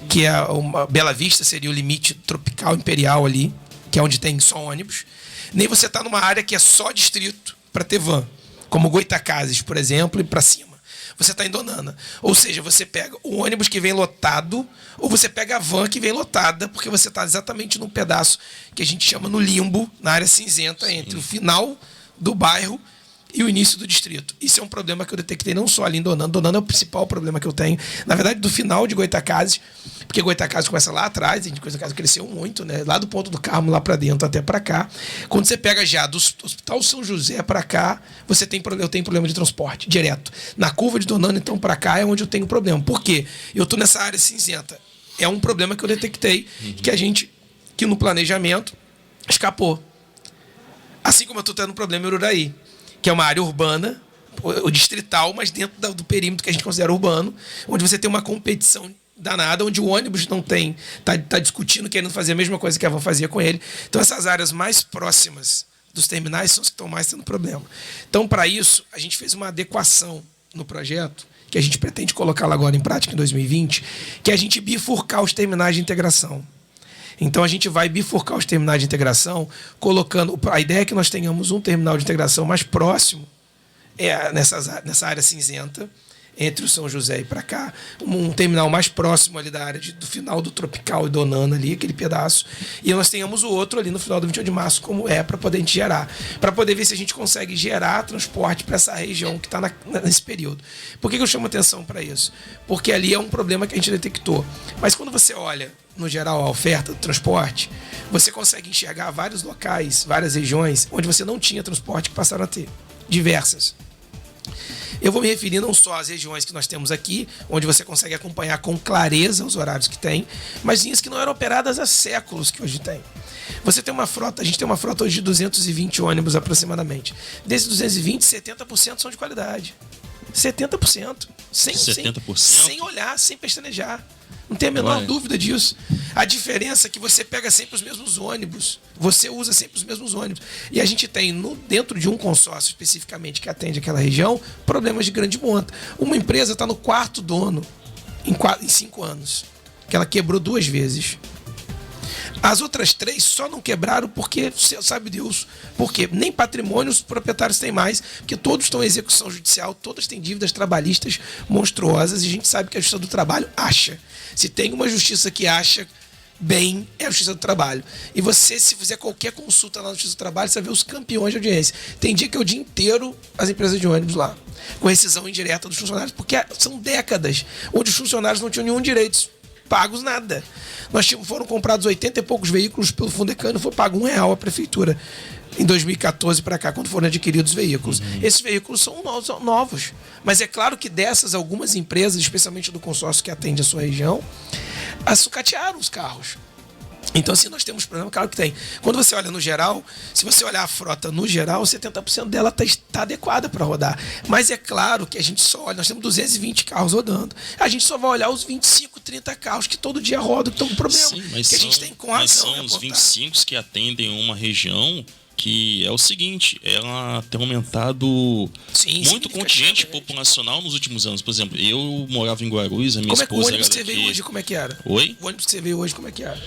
que é uma Bela Vista, seria o limite tropical imperial ali, que é onde tem só ônibus, nem você está numa área que é só distrito para ter van, como Goitacazes, por exemplo, e para cima. Você está em Donana. Ou seja, você pega o ônibus que vem lotado, ou você pega a van que vem lotada, porque você está exatamente num pedaço que a gente chama no limbo, na área cinzenta, sim, entre o final do bairro e o início do distrito. Isso é um problema que eu detectei não só ali em Donana. Donana é o principal problema que eu tenho. Na verdade, do final de Goitacazes, porque Goitacazes começa lá atrás, e Goitacazes cresceu muito, né? Lá do Ponto do Carmo, lá para dentro, até para cá. Quando você pega já do Hospital São José para cá, eu tenho problema de transporte, direto. Na curva de Donana, então, para cá, é onde eu tenho problema. Por quê? Eu estou nessa área cinzenta. É um problema que eu detectei, que no planejamento escapou. Assim como eu estou tendo um problema em Ururaí, que é uma área urbana, o distrital, mas dentro do perímetro que a gente considera urbano, onde você tem uma competição danada, onde o ônibus não tem, tá discutindo, querendo fazer a mesma coisa que a van fazia com ele. Então essas áreas mais próximas dos terminais são as que estão mais tendo problema. Então, para isso, a gente fez uma adequação no projeto, que a gente pretende colocá-la agora em prática em 2020, que é a gente bifurcar os terminais de integração. Então a gente vai bifurcar os terminais de integração, colocando... A ideia é que nós tenhamos um terminal de integração mais próximo, nessa área cinzenta, entre o São José e para cá, um terminal mais próximo ali da área do final do Tropical e Donana ali, aquele pedaço, e nós tenhamos o outro ali no final do 28 de março, como para poder a gente gerar, para poder ver se a gente consegue gerar transporte para essa região que está nesse período. Por que eu chamo atenção para isso? Porque ali é um problema que a gente detectou. Mas quando você olha, no geral, a oferta do transporte, você consegue enxergar vários locais, várias regiões, onde você não tinha transporte que passaram a ter. Diversas. Eu vou me referir não só às regiões que nós temos aqui, onde você consegue acompanhar com clareza os horários que tem, mas linhas que não eram operadas há séculos que hoje tem. Você tem uma frota, a gente tem uma frota hoje de 220 ônibus aproximadamente. Desses 220, 70% são de qualidade. 70%. 70%? Sem olhar, sem pestanejar. Não tem a menor dúvida disso. A diferença é que você pega sempre os mesmos ônibus. Você usa sempre os mesmos ônibus. E a gente tem, dentro de um consórcio especificamente que atende aquela região, problemas de grande monta. Uma empresa está no quarto dono em 5 anos. Que ela quebrou 2 vezes. As outras 3 só não quebraram porque, sabe Deus, porque nem patrimônio os proprietários têm mais, porque todos estão em execução judicial, todas têm dívidas trabalhistas monstruosas e a gente sabe que a Justiça do Trabalho acha. Se tem uma justiça que acha bem, é a Justiça do Trabalho. E você, se fizer qualquer consulta lá na Justiça do Trabalho, você vai ver os campeões de audiência. Tem dia que é o dia inteiro as empresas de ônibus lá, com rescisão indireta dos funcionários, porque são décadas onde os funcionários não tinham nenhum direito pagos nada. Foram comprados 80 e poucos veículos pelo Fundecano, foi pago R$1 à prefeitura em 2014 para cá, quando foram adquiridos os veículos. Esses veículos são novos. Mas é claro que dessas, algumas empresas, especialmente do consórcio que atende a sua região, sucatearam os carros. Então, assim, nós temos problema, claro que tem. Quando você olha no geral, se você olhar a frota no geral, 70% dela está adequada para rodar. Mas é claro que a gente só olha, nós temos 220 carros rodando. A gente só vai olhar os 25, 30 carros que todo dia rodam, que estão com problema. Sim, mas que a gente tem com razão. Mas são os 25 que atendem uma região que é o seguinte, ela tem aumentado muito contingente populacional nos últimos anos. Por exemplo, eu morava em Guarulhos, a minha esposa era daqui. O ônibus que você veio hoje, como é que era? Oi? O ônibus que você veio hoje, como é que era?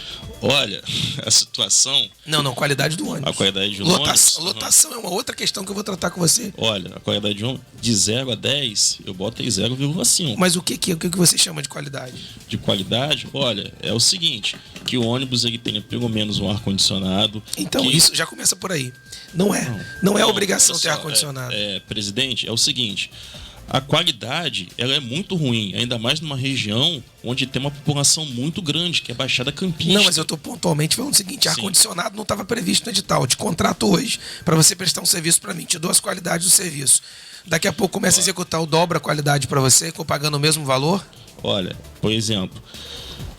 Olha, a situação... Não, qualidade do ônibus. A qualidade do ônibus... Lotação é uma outra questão que eu vou tratar com você. Olha, a qualidade de ônibus, de 0 a 10, eu boto aí 0,5. Mas o que você chama de qualidade? De qualidade? Olha, é o seguinte, que o ônibus ele tenha pelo menos um ar-condicionado. Então, isso já começa por aí. Não é obrigação ter ar-condicionado. Presidente, é o seguinte, a qualidade ela é muito ruim, ainda mais numa região onde tem uma população muito grande, que é Baixada Campista. Não, mas eu estou pontualmente falando o seguinte, ar-condicionado não estava previsto no edital, eu te contrato hoje para você prestar um serviço para mim, te dou as qualidades do serviço. Daqui a pouco começa a executar o dobra a qualidade para você, pagando o mesmo valor? Olha, por exemplo,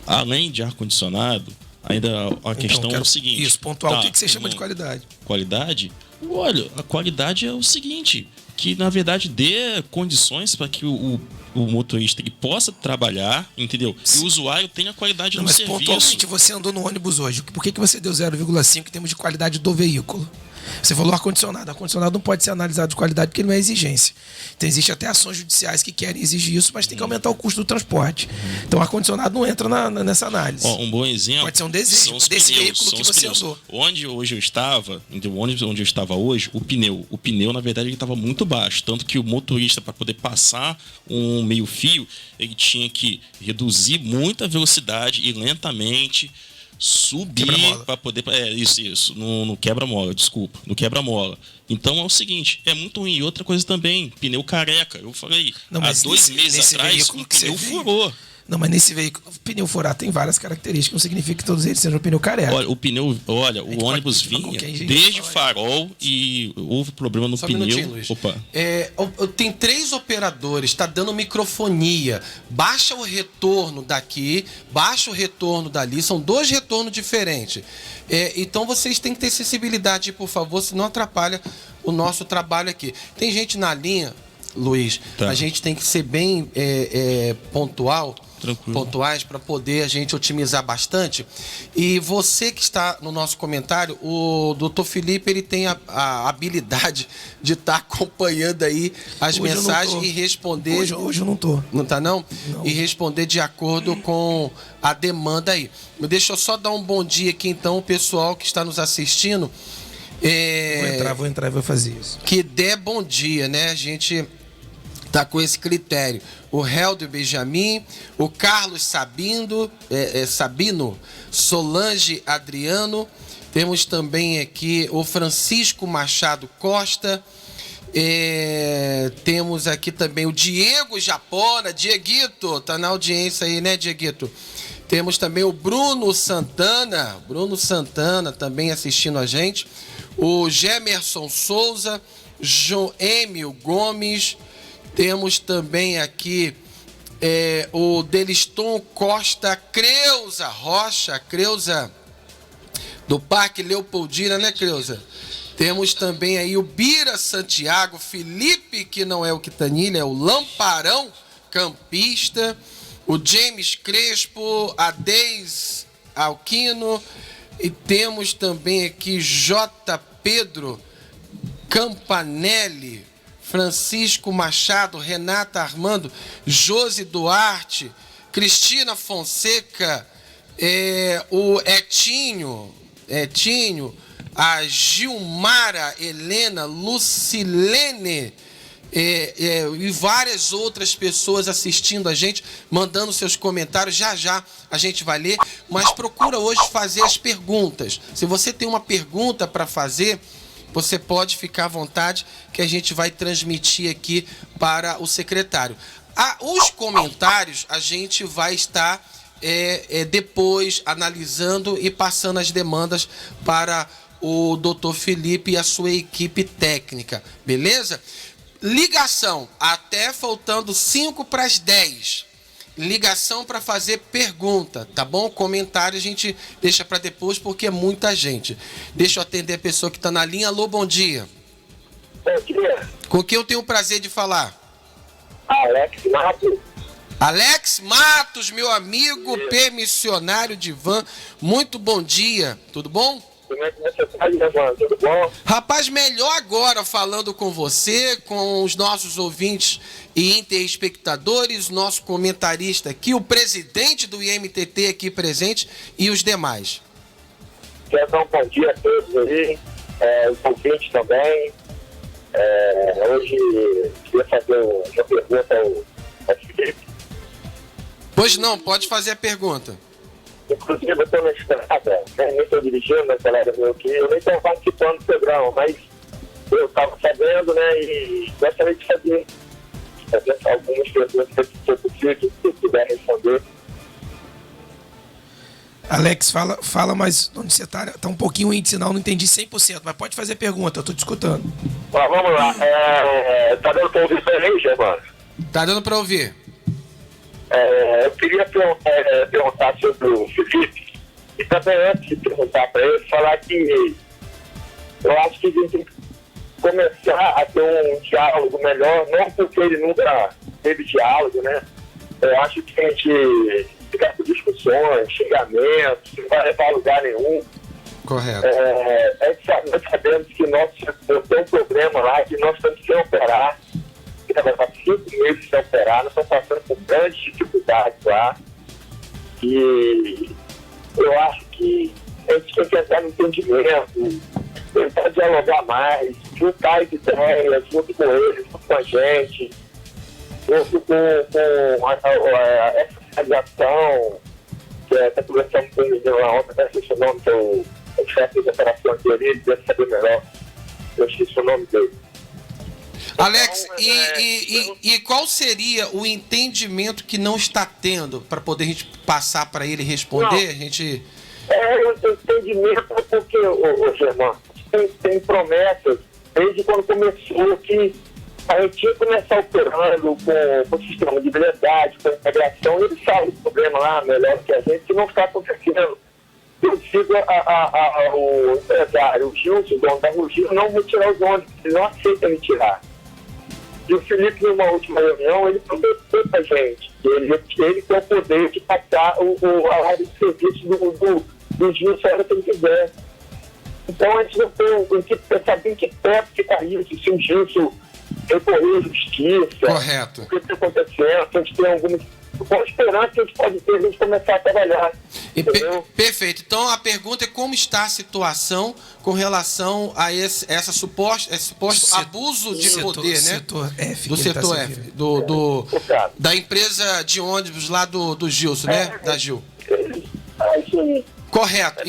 além de ar-condicionado, ainda a questão é o seguinte... Isso, pontual, o que você chama de qualidade? Qualidade? Olha, a qualidade é o seguinte, que na verdade dê condições para que o motorista ele possa trabalhar, entendeu? E o usuário tenha qualidade no serviço. Mas pontualmente você andou no ônibus hoje, por que você deu 0,5 em termos de qualidade do veículo? Você falou ar-condicionado. Ar-condicionado não pode ser analisado de qualidade porque ele não é exigência. Então, existem até ações judiciais que querem exigir isso, mas tem que aumentar o custo do transporte. Então, ar-condicionado não entra nessa análise. Um bom exemplo... Pode ser um desejo desse veículo que você andou. Onde hoje eu estava, o ônibus onde eu estava hoje, o pneu, na verdade, ele estava muito baixo. Tanto que o motorista, para poder passar um meio-fio, ele tinha que reduzir muita velocidade e lentamente... subir para poder... Isso. No quebra-mola, desculpa. No quebra-mola. Então é o seguinte, é muito ruim. E outra coisa também, pneu careca. Eu falei, há 2 meses atrás, o pneu furou. Não, mas nesse veículo, o pneu furado tem várias características, não significa que todos eles sejam pneu careca. Olha, o ônibus vinha desde farol e houve problema no pneu. Luiz. Tem 3 operadores, está dando microfonia. Baixa o retorno daqui, baixa o retorno dali, são 2 retornos diferentes. Então vocês têm que ter sensibilidade, por favor, senão atrapalha o nosso trabalho aqui. Tem gente na linha, Luiz, a gente tem que ser bem pontuais para poder a gente otimizar bastante. E você que está no nosso comentário, o Dr. Felipe, ele tem a habilidade de estar acompanhando aí as mensagens e responder. Hoje eu não tô. Não tá não? E responder de acordo com a demanda aí. Deixa eu só dar um bom dia aqui então, o pessoal que está nos assistindo. Vou entrar e vou fazer isso. Que dê bom dia, né? A gente tá com esse critério. O Helder Benjamin, o Carlos Sabino, Solange Adriano, temos também aqui o Francisco Machado Costa, temos aqui também o Diego Japona, Dieguito, tá na audiência aí, né, Dieguito? Temos também o Bruno Santana também assistindo a gente, o Gemerson Souza, Joêmio Gomes. Temos também aqui o Deliston Costa, Creuza Rocha, Creuza do Parque Leopoldina, né, Creuza? Temos também aí o Bira Santiago, Felipe, que não é o Quitanilha, é o Lamparão, campista, o James Crespo, a Deis Alquino, e temos também aqui J. Pedro Campanelli, Francisco Machado, Renata Armando, Josi Duarte, Cristina Fonseca, o Etinho, a Gilmara Helena, Lucilene, e várias outras pessoas assistindo a gente, mandando seus comentários. Já a gente vai ler, mas procura hoje fazer as perguntas. Se você tem uma pergunta para fazer, você pode ficar à vontade, que a gente vai transmitir aqui para o secretário. Os comentários a gente vai estar depois analisando e passando as demandas para o doutor Felipe e a sua equipe técnica, beleza? Ligação, até faltando 5:10. Ligação para fazer pergunta, tá bom? Comentário a gente deixa para depois, porque é muita gente. Deixa eu atender a pessoa que está na linha. Alô, bom dia. Bom dia. Com quem eu tenho o prazer de falar? Alex Matos. Alex Matos, meu amigo permissionário de van. Muito bom dia, tudo bom? Como é que você está, Ivan? Tudo bom? Rapaz, melhor agora falando com você, com os nossos ouvintes e interespectadores, nosso comentarista aqui, o presidente do IMTT aqui presente e os demais. Quero dar um bom dia a todos aí, os ouvintes também. Hoje queria fazer uma pergunta ao Felipe. Pois não, pode fazer a pergunta. Inclusive, eu estou na estrada, nem estou dirigindo, meu colega meu aqui, eu nem estou participando do programa, mas eu estava sabendo, né, e gostaria de fazer algumas perguntas, se for possível, se puder responder. Alex, fala, mas onde você está um pouquinho ruim de sinal, não entendi 100%, mas pode fazer pergunta, eu estou te escutando. Vamos lá, tá dando para ouvir bem, Germano? Tá dando para ouvir. Eu queria perguntar sobre o Felipe, e também antes de perguntar para ele, falar que eu acho que a gente tem que começar a ter um diálogo melhor, não porque ele nunca teve diálogo, né? Eu acho que a gente ficar com discussões, xingamentos, não vai levar a lugar nenhum. Correto. Nós sabemos que nosso setor tem um problema lá, que nós estamos sem operar. Que vai estar 5 meses sem operar, nós estamos passando por grandes dificuldades lá. E eu acho que a gente tem que entrar no entendimento, tentar dialogar mais, juntar as ideias, junto com eles, junto com a gente, junto com essa realização, que está conversando com o menino lá ontem, até esqueci o nome, que é o chefe de operação dele, ele deve saber melhor. Eu esqueci o nome dele. Alex, e qual seria o entendimento que não está tendo para poder a gente passar para ele responder? O entendimento é porque, Germano, tem promessas desde quando começou que a gente tinha que começar operando com o sistema de blindagem, com a integração, e ele sabe o problema lá melhor que a gente, que não está acontecendo. Eu digo ao empresário, o Gilson, o dono da Rugir, não retirar os ônibus, ele não aceita retirar. E o Felipe, numa última reunião, ele prometeu pra gente que ele tem o poder de passar a área de serviço do Gilson a hora que ele quiser. Então a gente não tem que pensar bem que perto fica isso, se o Gilson recorrer à justiça. Correto. O que está acontecendo, se a gente tem alguma esperança que a gente pode ter, a gente começar a trabalhar. Perfeito. Então a pergunta é como está a situação com relação a esse suposto abuso de poder, né? Do setor F, da empresa de ônibus lá do Gilson, né? Da Gil. Correto.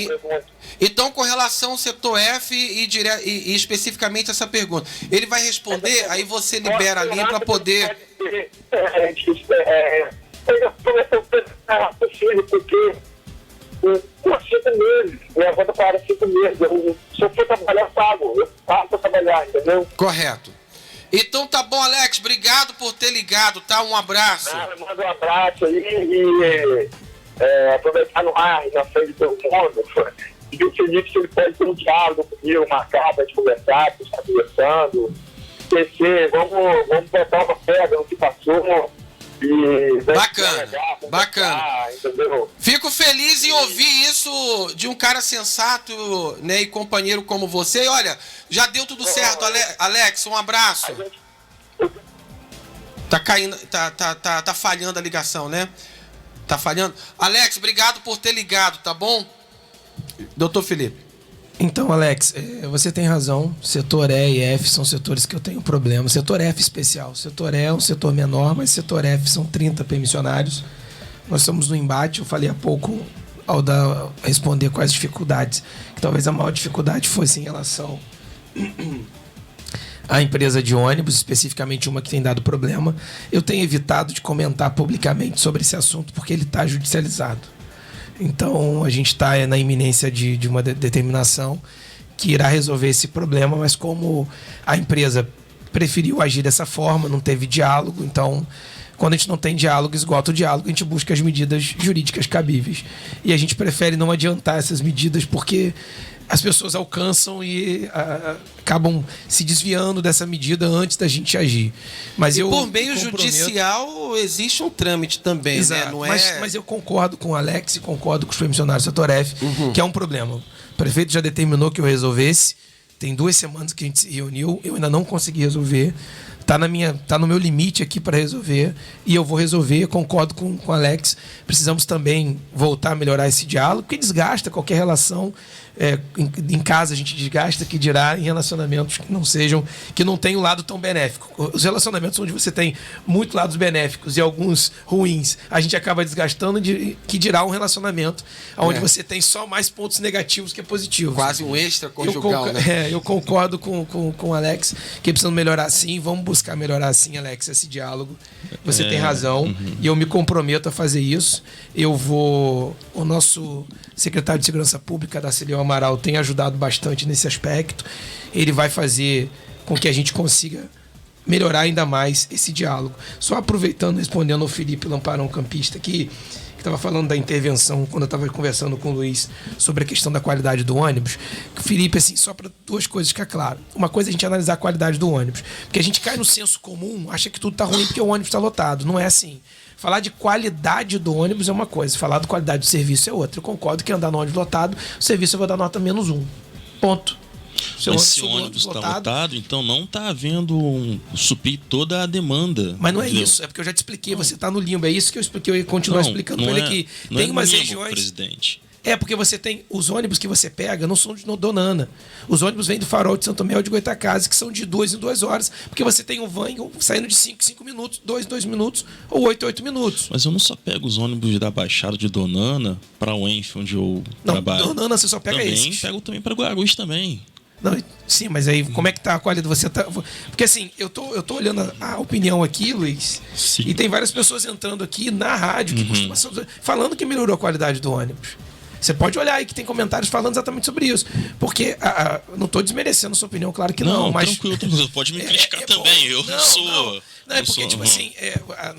Então, com relação ao setor F e especificamente essa pergunta, ele vai responder, aí você libera a linha para poder... Porque por 5 meses, minha volta para 5 meses, se eu for trabalhar, eu pago para trabalhar, entendeu? Correto. Então tá bom, Alex, obrigado por ter ligado, tá? Um abraço. Manda um abraço aí e aproveitar no ar, na frente de todo mundo, pedir o Felipe se ele pode ter um diálogo comigo, marcar pra gente conversar, pra gente estar conversando. Esquecer, vamos botar uma pedra no que passou. Bacana. Entendeu? Fico feliz em ouvir isso de um cara sensato, né, e companheiro como você. E olha, já deu tudo certo, Alex, um abraço. Tá caindo, tá falhando a ligação, né? Tá falhando. Alex, obrigado por ter ligado, tá bom? Doutor Felipe. Então, Alex, você tem razão. Setor E e F são setores que eu tenho problema. Setor F especial. Setor E é um setor menor, mas setor F são 30 permissionários. Nós estamos no embate. Eu falei há pouco, ao responder quais dificuldades, que talvez a maior dificuldade fosse em relação à empresa de ônibus, especificamente uma que tem dado problema. Eu tenho evitado de comentar publicamente sobre esse assunto porque ele está judicializado. Então, a gente está na iminência de uma determinação que irá resolver esse problema, mas como a empresa preferiu agir dessa forma, não teve diálogo, então, quando a gente não tem diálogo, esgota o diálogo, a gente busca as medidas jurídicas cabíveis. E a gente prefere não adiantar essas medidas porque as pessoas alcançam e acabam se desviando dessa medida antes da gente agir. Mas por meio judicial existe um trâmite também, exato, né? Não mas eu concordo com o Alex e concordo com os permissionários do setor F, que é um problema. O prefeito já determinou que eu resolvesse. Tem 2 semanas que a gente se reuniu, eu ainda não consegui resolver. Tá no meu limite aqui para resolver e eu vou resolver. Concordo com o Alex. Precisamos também voltar a melhorar esse diálogo, porque desgasta qualquer relação. Em casa a gente desgasta, que dirá em relacionamentos que não tem um lado tão benéfico. Os relacionamentos onde você tem muitos lados benéficos e alguns ruins, a gente acaba desgastando, que dirá um relacionamento onde você tem só mais pontos negativos que positivos. Quase um extra conjugal, né? Eu concordo com o Alex que precisamos melhorar sim. Vamos buscar melhorar sim, Alex, esse diálogo. Você tem razão e eu me comprometo a fazer isso. O nosso secretário de Segurança Pública, Darcílio Amaral, tem ajudado bastante nesse aspecto. Ele vai fazer com que a gente consiga melhorar ainda mais esse diálogo. Só aproveitando, respondendo ao Felipe Lamparão, campista, que estava falando da intervenção, quando eu estava conversando com o Luiz sobre a questão da qualidade do ônibus. Felipe, assim, só para 2 coisas ficar claro. Uma coisa é a gente analisar a qualidade do ônibus, porque a gente cai no senso comum, acha que tudo está ruim porque o ônibus está lotado. Não é assim. Falar de qualidade do ônibus é uma coisa, falar de qualidade do serviço é outra. Eu concordo que andar no ônibus lotado, o serviço eu vou dar nota -1. Ponto. Mas se o ônibus está lotado, então não está havendo suprir toda a demanda. Mas não é isso, é porque eu já te expliquei, você está no limbo. É isso que eu expliquei, eu ia continuar explicando para ele aqui. Tem umas regiões. Presidente. Porque você tem os ônibus que você pega, não são de Donana. Os ônibus vêm do Farol de Santo Mel de Goitacazes, que são de 2 em 2 horas, porque você tem um van saindo de 5 minutos, 2 minutos, ou 8 minutos. Mas eu não só pego os ônibus da Baixada de Donana para o Enf, onde eu trabalho. Donana você só pega esses. Pego também para Guarulhos também. Não, sim, mas aí como é que tá a qualidade? Você tá, porque assim, eu tô olhando a opinião aqui, Luiz, sim, e tem várias pessoas entrando aqui na rádio que falando que melhorou a qualidade do ônibus. Você pode olhar aí que tem comentários falando exatamente sobre isso. Porque não estou desmerecendo a sua opinião, claro que não. Mas tranquilo, pode me criticar também. Eu não sou. Não, é porque, tipo assim,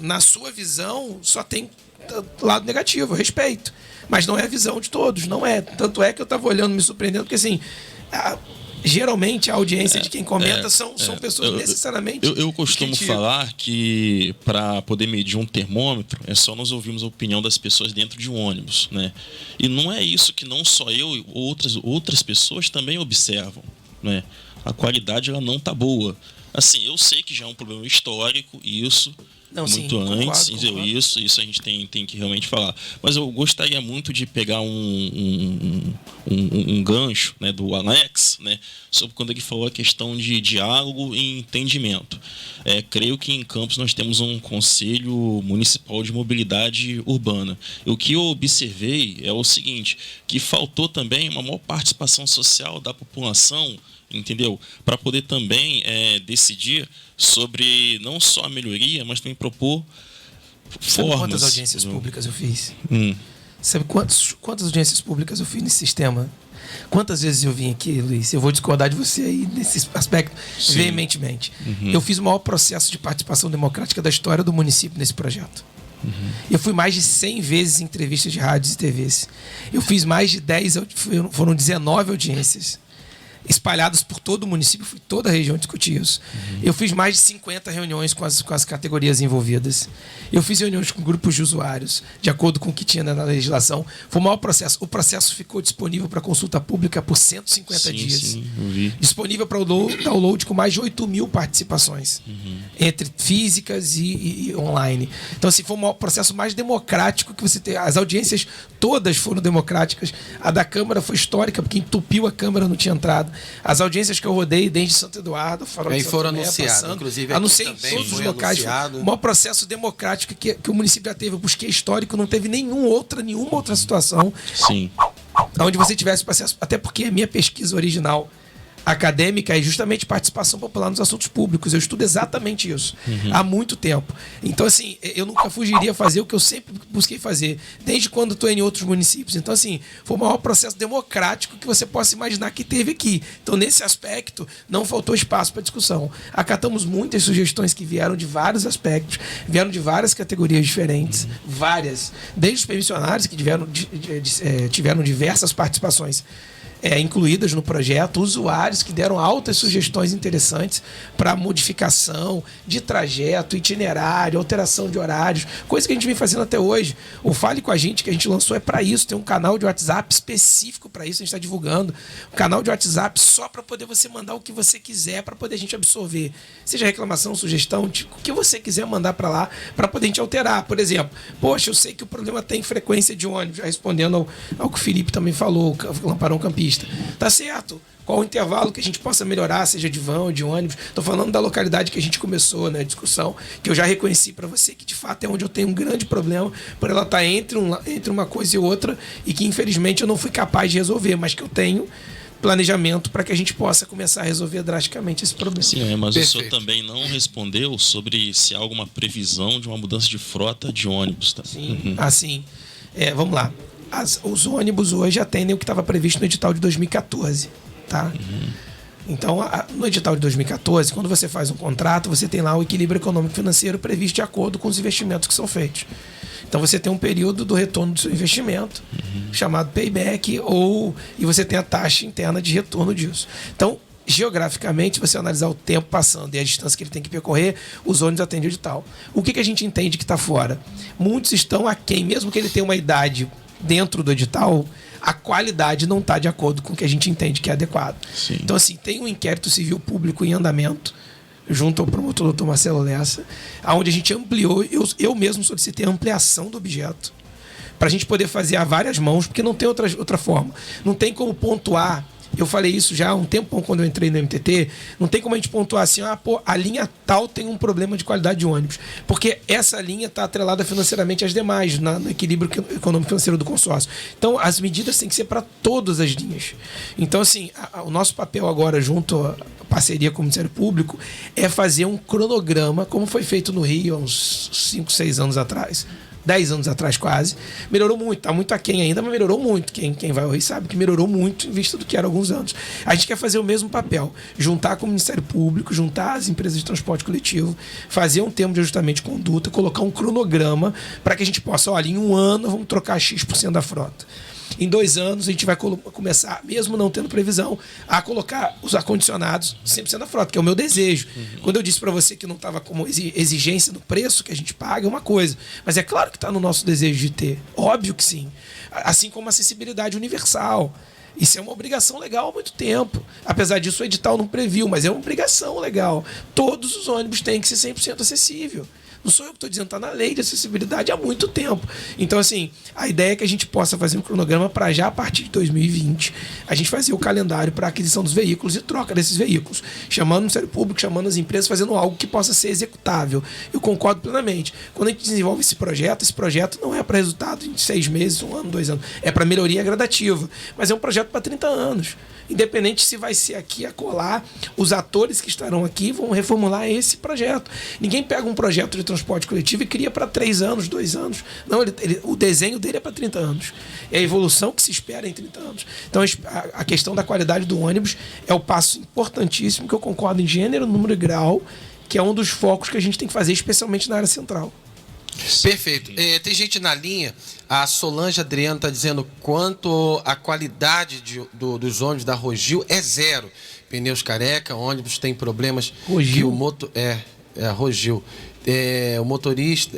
na sua visão só tem lado negativo, eu respeito. Mas não é a visão de todos, não é. Tanto é que eu estava olhando, me surpreendendo, porque assim. Geralmente a audiência de quem comenta são pessoas necessariamente. Eu costumo falar que para poder medir um termômetro é só nós ouvirmos a opinião das pessoas dentro de um ônibus, né? E não é isso que não só eu, outras pessoas também observam, né? A qualidade ela não tá boa. Assim, eu sei que já é um problema histórico isso. Não, muito sim, antes, concordo. Isso a gente tem que realmente falar. Mas eu gostaria muito de pegar um gancho, né, do Alex, né, sobre quando ele falou a questão de diálogo e entendimento. Creio que em Campos nós temos um Conselho Municipal de Mobilidade Urbana. O que eu observei é o seguinte, que faltou também uma maior participação social da população, entendeu? Para poder também decidir sobre não só a melhoria, mas também propor formas. Sabe quantas audiências públicas eu fiz? Sabe quantas audiências públicas eu fiz nesse sistema? Quantas vezes eu vim aqui, Luiz? Eu vou discordar de você aí nesse aspecto veementemente. Eu fiz o maior processo de participação democrática da história do município nesse projeto. Eu fui mais de 100 vezes em entrevistas de rádios e TVs. Eu fiz mais de 10, foram 19 audiências espalhadas por todo o município, fui toda a região discutir isso. Eu fiz mais de 50 reuniões com as categorias envolvidas. Eu fiz reuniões com grupos de usuários, de acordo com o que tinha na legislação. Foi o maior processo. O processo ficou disponível para consulta pública por 150 dias. Sim, eu vi. Disponível para o download com mais de 8 mil participações, entre físicas e online. Então, assim, foi o processo mais democrático que você tem. As audiências todas foram democráticas. A da Câmara foi histórica, porque entupiu a Câmara, não tinha entrado. As audiências que eu rodei desde Santo Eduardo, aí foram anunciadas, inclusive anunciei em todos os locais. O maior processo democrático que o município já teve. Eu busquei histórico, não teve nenhuma outra situação onde você tivesse processo, até porque a minha pesquisa original acadêmica é justamente participação popular nos assuntos públicos. Eu estudo exatamente isso há muito tempo. Então, assim, eu nunca fugiria a fazer o que eu sempre busquei fazer, desde quando estou em outros municípios. Então, assim, foi o maior processo democrático que você possa imaginar que teve aqui. Então, nesse aspecto, não faltou espaço para discussão. Acatamos muitas sugestões que vieram de vários aspectos, vieram de várias categorias diferentes, várias. Desde os permissionários, que tiveram diversas participações incluídas no projeto, usuários que deram altas sugestões interessantes para modificação de trajeto, itinerário, alteração de horários, coisa que a gente vem fazendo até hoje. O Fale com a Gente, que a gente lançou, é para isso. Tem um canal de WhatsApp específico para isso, a gente está divulgando. Um canal de WhatsApp só para poder você mandar o que você quiser, para poder a gente absorver. Seja reclamação, sugestão, o que você quiser mandar para lá, para poder a gente alterar. Por exemplo, poxa, eu sei que o problema tem frequência de ônibus, já respondendo ao que o Felipe também falou, o Lamparão Campista. Tá certo. Qual o intervalo que a gente possa melhorar, seja de van ou de ônibus? Estou falando da localidade que a gente começou, né, a discussão, que eu já reconheci para você que de fato é onde eu tenho um grande problema, por ela estar entre uma coisa e outra, e que infelizmente eu não fui capaz de resolver, mas que eu tenho planejamento para que a gente possa começar a resolver drasticamente esse problema. Sim, mas o senhor também não respondeu sobre se há alguma previsão de uma mudança de frota de ônibus. Tá? Sim, assim, vamos lá. Os ônibus hoje atendem o que estava previsto no edital de 2014, tá? Então, no edital de 2014, quando você faz um contrato, você tem lá o equilíbrio econômico e financeiro previsto de acordo com os investimentos que são feitos. Então, você tem um período do retorno do seu investimento, chamado payback, e você tem a taxa interna de retorno disso. Então, geograficamente, você analisar o tempo passando e a distância que ele tem que percorrer, os ônibus atendem o edital. O que a gente entende que está fora? Muitos estão aquém, mesmo que ele tenha uma idade dentro do edital, a qualidade não está de acordo com o que a gente entende que é adequado. Sim. Então, assim, tem um inquérito civil público em andamento, junto ao promotor Dr. Marcelo Lessa, onde a gente ampliou, eu mesmo solicitei a ampliação do objeto, para a gente poder fazer a várias mãos, porque não tem outra forma. Não tem como pontuar. Eu falei isso já há um tempo quando eu entrei no MTT. Não tem como a gente pontuar assim, a linha tal tem um problema de qualidade de ônibus. Porque essa linha está atrelada financeiramente às demais, no equilíbrio econômico financeiro do consórcio. Então, as medidas têm que ser para todas as linhas. Então, assim, o nosso papel agora, junto à parceria com o Ministério Público, é fazer um cronograma, como foi feito no Rio há uns 5, 6 anos atrás. 10 anos atrás quase, melhorou muito, está muito aquém ainda, mas melhorou muito. Quem vai ao Rio sabe que melhorou muito em vista do que era há alguns anos. A gente quer fazer o mesmo papel, juntar com o Ministério Público, juntar as empresas de transporte coletivo, fazer um termo de ajustamento de conduta, colocar um cronograma para que a gente possa, olha, em um ano vamos trocar X% da frota. Em 2 anos a gente vai começar, mesmo não tendo previsão, a colocar os ar-condicionados 100% da frota, que é o meu desejo. Quando eu disse para você que não estava como exigência no preço que a gente paga, é uma coisa. Mas é claro que está no nosso desejo de ter. Óbvio que sim. Assim como a acessibilidade universal. Isso é uma obrigação legal há muito tempo. Apesar disso, o edital não previu, mas é uma obrigação legal. Todos os ônibus têm que ser 100% acessível. Não sou eu que estou dizendo, está na lei de acessibilidade há muito tempo. Então, assim, a ideia é que a gente possa fazer um cronograma para já a partir de 2020 a gente fazer o calendário para aquisição dos veículos e troca desses veículos, chamando o Ministério Público, chamando as empresas, fazendo algo que possa ser executável. Eu concordo plenamente. Quando a gente desenvolve esse projeto não é para resultado em 6 meses, 1 ano, 2 anos. É para melhoria gradativa. Mas é um projeto para 30 anos. Independente se vai ser aqui, acolá, os atores que estarão aqui vão reformular esse projeto. Ninguém pega um projeto de transporte coletivo e cria para 3 anos, 2 anos. Não, o desenho dele é para 30 anos. É a evolução que se espera em 30 anos. Então, a questão da qualidade do ônibus é o passo importantíssimo, que eu concordo em gênero, número e grau, que é um dos focos que a gente tem que fazer, especialmente na área central. Perfeito. Tem gente na linha, a Solange Adriano está dizendo quanto a qualidade dos ônibus da Rogil é zero. Pneus careca, ônibus tem problemas. Rogil? Rogil. O motorista,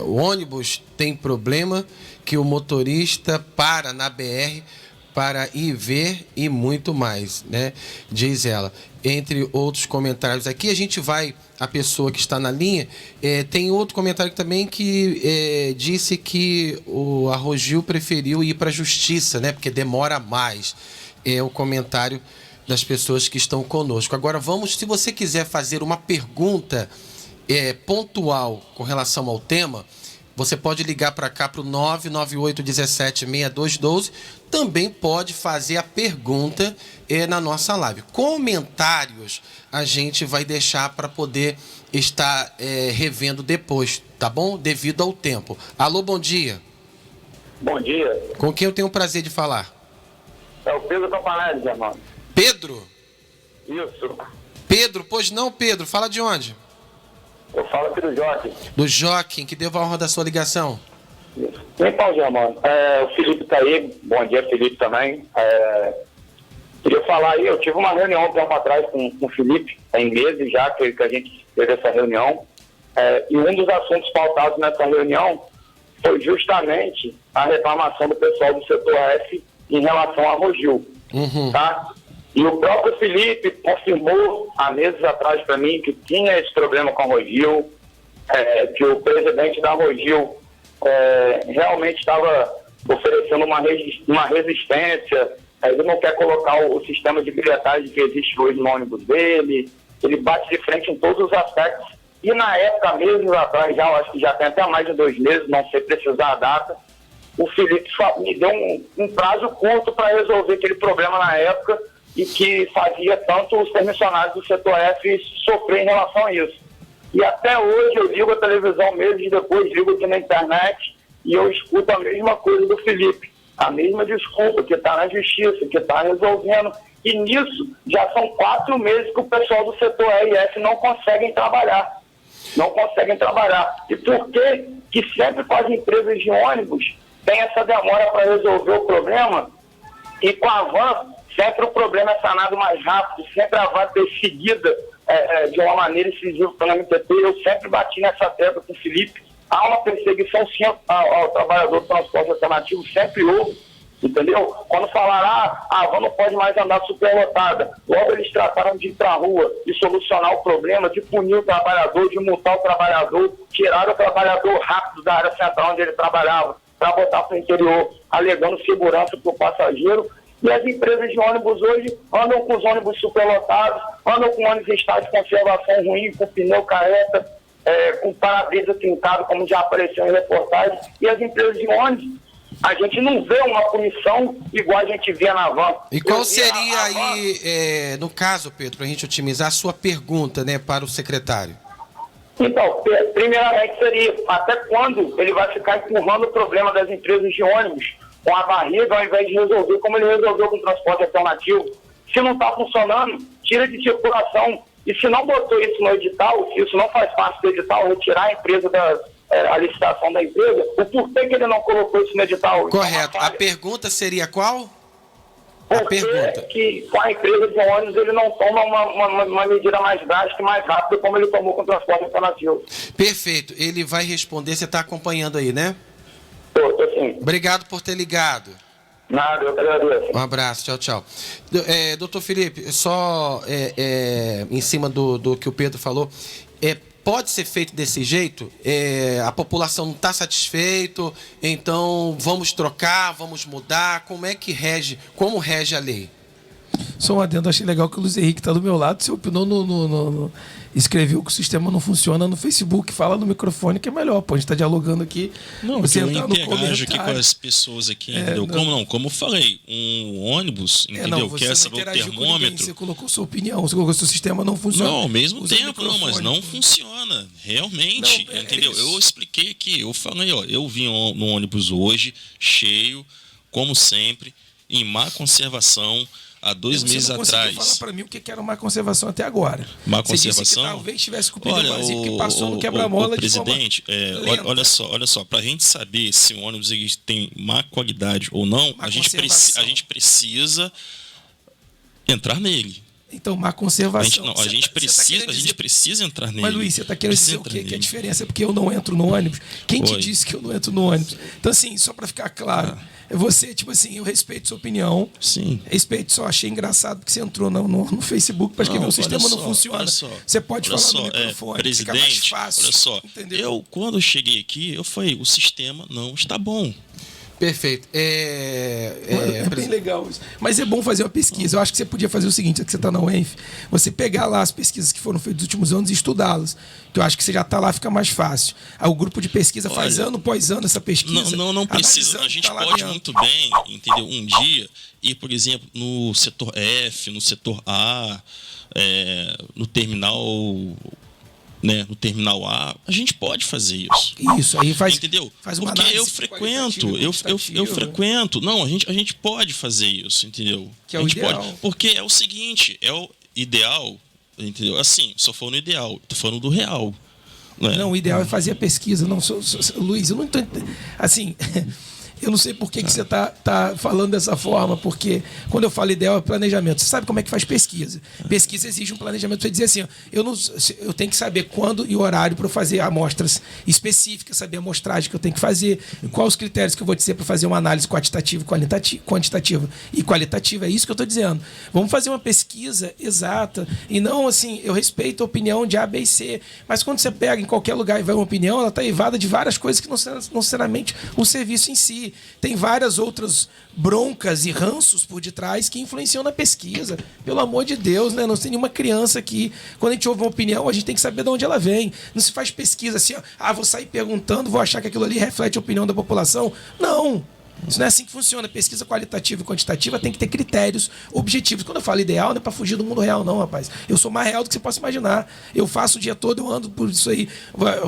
o ônibus tem problema que o motorista para na BR para ir ver e muito mais, né? Diz ela. Entre outros comentários aqui, a gente vai, a pessoa que está na linha, tem outro comentário também que disse que a Rogil preferiu ir para a justiça, né? Porque demora mais. É o comentário das pessoas que estão conosco. Agora vamos, se você quiser fazer uma pergunta pontual com relação ao tema, você pode ligar para cá para o 998176212. Também pode fazer a pergunta na nossa live. Comentários a gente vai deixar para poder estar revendo depois, tá bom? Devido ao tempo. Alô, bom dia. Bom dia. Com quem eu tenho o prazer de falar? É o Pedro Campanelli, irmão. Pedro? Isso. Pedro, pois não, Pedro. Fala de onde? Eu falo aqui do Joaquim. Do Joaquim, que devo a honra da sua ligação. Então, Germano, o Felipe tá aí. Bom dia, Felipe, também. Queria falar aí, eu tive uma reunião um tempo atrás com o Felipe, tem meses já que a gente teve essa reunião, e um dos assuntos pautados nessa reunião foi justamente a reclamação do pessoal do setor F em relação a Rogil, tá? E o próprio Felipe confirmou há meses atrás para mim que tinha esse problema com a Rogil, que o presidente da Rogil realmente estava oferecendo uma resistência. Ele não quer colocar o sistema de bilhetagem que existe hoje no ônibus dele. Ele bate de frente em todos os aspectos. E na época, meses atrás, já, eu acho que já tem até mais de 2 meses, não sei precisar a data, o Felipe me deu um prazo curto para resolver aquele problema na época e que fazia tanto os permissionários do setor F sofrer em relação a isso. E até hoje eu ligo a televisão meses depois, ligo aqui na internet e eu escuto a mesma coisa do Felipe, a mesma desculpa, que está na justiça, que está resolvendo. E nisso já são 4 meses que o pessoal do setor E e F não conseguem trabalhar. Não conseguem trabalhar. E por que sempre com as empresas de ônibus tem essa demora para resolver o problema e com a van sempre o problema é sanado mais rápido, sempre a van é perseguida de uma maneira incisiva pela MTT. Eu sempre bati nessa tecla com o Felipe. Há uma perseguição sim ao trabalhador do transporte alternativo, sempre houve, entendeu? Quando falaram, a van não pode mais andar superlotada, logo eles trataram de ir para a rua, de solucionar o problema, de punir o trabalhador, de multar o trabalhador, tirar o trabalhador rápido da área central onde ele trabalhava, para botar para o interior, alegando segurança para o passageiro. E as empresas de ônibus hoje andam com os ônibus superlotados, andam com ônibus em estado de conservação ruim, com pneu careca, com para-brisa trincado, como já apareceu em reportagem. E as empresas de ônibus, a gente não vê uma punição igual a gente vê na van. E qual seria aí, no caso, Pedro, para a gente otimizar, a sua pergunta, né, para o secretário? Então, primeiramente seria, até quando ele vai ficar empurrando o problema das empresas de ônibus com a barriga, ao invés de resolver como ele resolveu com o transporte alternativo? Se não está funcionando, tira de circulação. E se não botou isso no edital, se isso não faz parte do edital, retirar a empresa a licitação da empresa, o porquê que ele não colocou isso no edital? Correto. A pergunta seria qual? Por que com a empresa de ônibus ele não toma uma medida mais drástica e mais rápida como ele tomou com o transporte alternativo? Perfeito. Ele vai responder, você está acompanhando aí, né? Tô sim. Obrigado por ter ligado. Nada, eu agradeço. Um abraço, tchau, tchau. Doutor Felipe, só em cima do que o Pedro falou, pode ser feito desse jeito? A população não está satisfeita, então vamos trocar, vamos mudar. Como rege a lei? Só um adendo, achei legal que o Luiz Henrique está do meu lado, você opinou escreveu que o sistema não funciona no Facebook, fala no microfone que é melhor, pô, a gente está dialogando aqui. Não, você eu interajo aqui com as pessoas aqui, entendeu? Como eu falei, um ônibus, entendeu? Quer saber o termômetro. Você colocou sua opinião, você colocou que o seu sistema não funciona. Não, ao mesmo tempo, não, mas não funciona, realmente, entendeu? Eu expliquei aqui, eu falei, eu vim no ônibus hoje, cheio, como sempre, em má conservação. há 2 meses atrás... Você não conseguiu falar para mim o que era má conservação até agora. Má conservação? Você disse que talvez tivesse com o pneu vazio, porque passou no quebra-mola de forma presidente, olha só, para a gente saber se um ônibus tem má qualidade ou não, a gente precisa entrar nele. Então, má conservação. A gente precisa entrar nele. Mas, Luiz, você está querendo dizer o quê? Que a diferença é porque eu não entro no ônibus? Quem te disse que eu não entro no ônibus? Então, assim, só para ficar claro, você, tipo assim, eu respeito sua opinião. Sim. Respeito, só achei engraçado porque você entrou no Facebook para escrever, o sistema não funciona. Você pode falar no microfone, presidente, fica mais fácil. Olha só, quando eu cheguei aqui, eu falei, o sistema não está bom. Perfeito. É bem legal isso. Mas é bom fazer uma pesquisa. Eu acho que você podia fazer o seguinte, já que você está na UENF, você pegar lá as pesquisas que foram feitas nos últimos anos e estudá-las. Que eu acho que você já está lá, fica mais fácil. Aí o grupo de pesquisa faz ano após ano essa pesquisa. Não precisa. A gente pode muito bem, entendeu? Um dia ir, por exemplo, no setor F, no setor A, no terminal... Né, no terminal A, a gente pode fazer isso. Isso, aí faz, entendeu? Faz uma porque eu frequento. Não, a gente pode fazer isso, entendeu? Que é o ideal. Pode, porque é o seguinte, é o ideal, entendeu? Assim, só falando ideal, tô falando do real. Né? Não, o ideal é fazer a pesquisa. Não, Luiz, eu não tô assim. Eu não sei por que você tá falando dessa forma, porque quando eu falo ideal é planejamento. Você sabe como é que faz pesquisa. Pesquisa exige um planejamento. Você dizer assim, ó, eu tenho que saber quando e o horário para fazer amostras específicas, saber a amostragem que eu tenho que fazer, quais os critérios que eu vou dizer para fazer uma análise quantitativa, quantitativa e qualitativa. É isso que eu estou dizendo. Vamos fazer uma pesquisa exata e não assim, eu respeito a opinião de A, B e C, mas quando você pega em qualquer lugar e vai uma opinião, ela está eivada de várias coisas que não necessariamente o serviço em si. Tem várias outras broncas e ranços por detrás que influenciam na pesquisa. Pelo amor de Deus, né? Não tem nenhuma criança aqui. Quando a gente ouve uma opinião, a gente tem que saber de onde ela vem. Não se faz pesquisa assim, ó, vou sair perguntando, vou achar que aquilo ali reflete a opinião da população. Não! Isso não é assim que funciona. Pesquisa qualitativa e quantitativa tem que ter critérios objetivos. Quando eu falo ideal, não é para fugir do mundo real, não, rapaz. Eu sou mais real do que você possa imaginar. Eu faço o dia todo, eu ando por isso aí.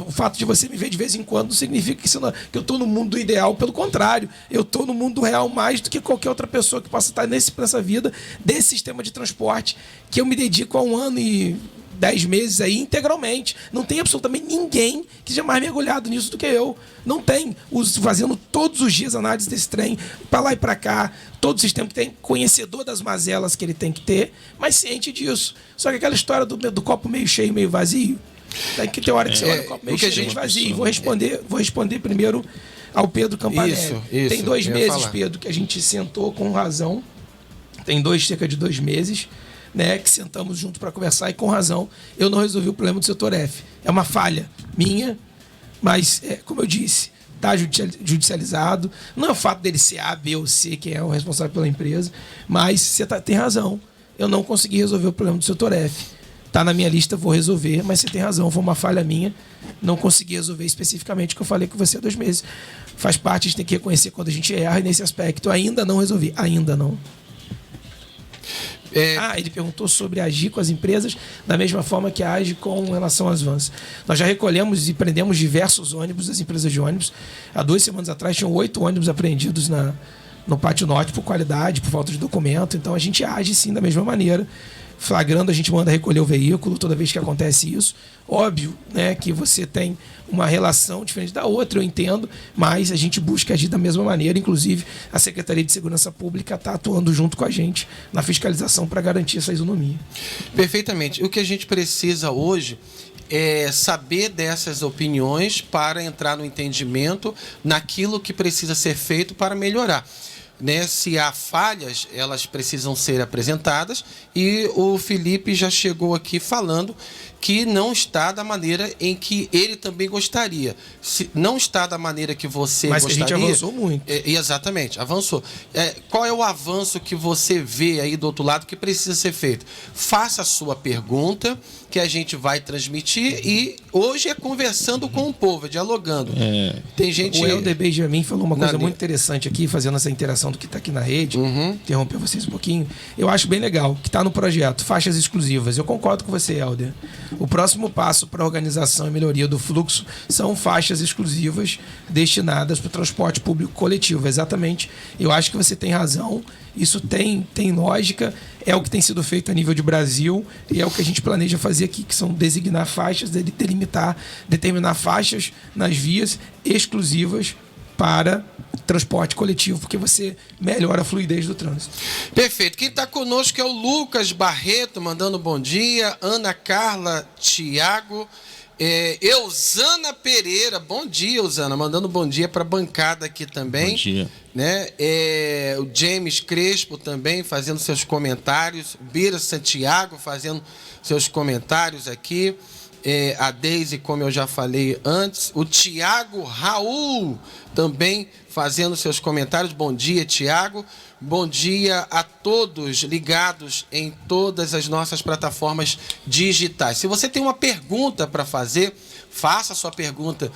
O fato de você me ver de vez em quando não significa que eu estou no mundo do ideal. Pelo contrário, eu estou no mundo real mais do que qualquer outra pessoa que possa estar nessa vida, desse sistema de transporte, que eu me dedico a 1 ano e 10 meses aí integralmente. Não tem absolutamente ninguém que seja mais mergulhado nisso do que eu. Não tem. Fazendo todos os dias análise desse trem, para lá e para cá, todo o sistema que tem, conhecedor das mazelas que ele tem que ter, mas ciente disso. Só que aquela história do copo meio cheio, meio vazio, tem que ter hora que você olha o copo meio cheio, meio vazio. Vou responder primeiro ao Pedro Campanelli. Isso, tem 2 meses, Pedro, que a gente sentou com razão. Tem cerca de 2 meses, né, que sentamos junto para conversar e com razão eu não resolvi o problema do setor F. É uma falha minha, mas, como eu disse, está judicializado. Não é o fato dele ser A, B ou C, quem é o responsável pela empresa, mas você tem razão. Eu não consegui resolver o problema do setor F. Está na minha lista, vou resolver, mas você tem razão, foi uma falha minha. Não consegui resolver especificamente o que eu falei com você há 2 meses. Faz parte, a gente tem que reconhecer quando a gente erra, e nesse aspecto ainda não resolvi. Ainda não. Ele perguntou sobre agir com as empresas da mesma forma que age com relação às vans. Nós já recolhemos e prendemos diversos ônibus das empresas de ônibus. Há 2 semanas atrás tinham 8 ônibus apreendidos no Pátio Norte por qualidade, por falta de documento. Então a gente age sim da mesma maneira. Flagrando, a gente manda recolher o veículo toda vez que acontece isso. Óbvio, né, que você tem uma relação diferente da outra, eu entendo, mas a gente busca agir da mesma maneira. Inclusive, a Secretaria de Segurança Pública está atuando junto com a gente na fiscalização para garantir essa isonomia. Perfeitamente. O que a gente precisa hoje é saber dessas opiniões para entrar no entendimento naquilo que precisa ser feito para melhorar. Né, se há falhas, elas precisam ser apresentadas, e o Felipe já chegou aqui falando que não está da maneira em que ele também gostaria. Se não está da maneira que você gostaria... Mas a gente avançou muito. Exatamente, avançou. Qual é o avanço que você vê aí do outro lado que precisa ser feito? Faça a sua pergunta, que a gente vai transmitir, e hoje é conversando com o povo, dialogando. Tem gente... O Helder Benjamin falou uma coisa muito interessante aqui, fazendo essa interação do que está aqui na rede. Interromper vocês um pouquinho. Eu acho bem legal, que está no projeto, faixas exclusivas. Eu concordo com você, Helder. O próximo passo para a organização e melhoria do fluxo são faixas exclusivas destinadas para o transporte público coletivo. Exatamente, eu acho que você tem razão, isso tem lógica, é o que tem sido feito a nível de Brasil e é o que a gente planeja fazer aqui, que são designar faixas, determinar faixas nas vias exclusivas para transporte coletivo, porque você melhora a fluidez do trânsito. Perfeito. Quem está conosco é o Lucas Barreto, mandando bom dia. Ana Carla Thiago. Eusana Pereira, bom dia, Eusana, mandando bom dia para a bancada aqui também. Bom dia. Né? O James Crespo também fazendo seus comentários. Bira Santiago fazendo seus comentários aqui. A Deise, como eu já falei antes. O Tiago Raul também fazendo seus comentários. Bom dia, Tiago. Bom dia a todos ligados em todas as nossas plataformas digitais. Se você tem uma pergunta para fazer, faça a sua pergunta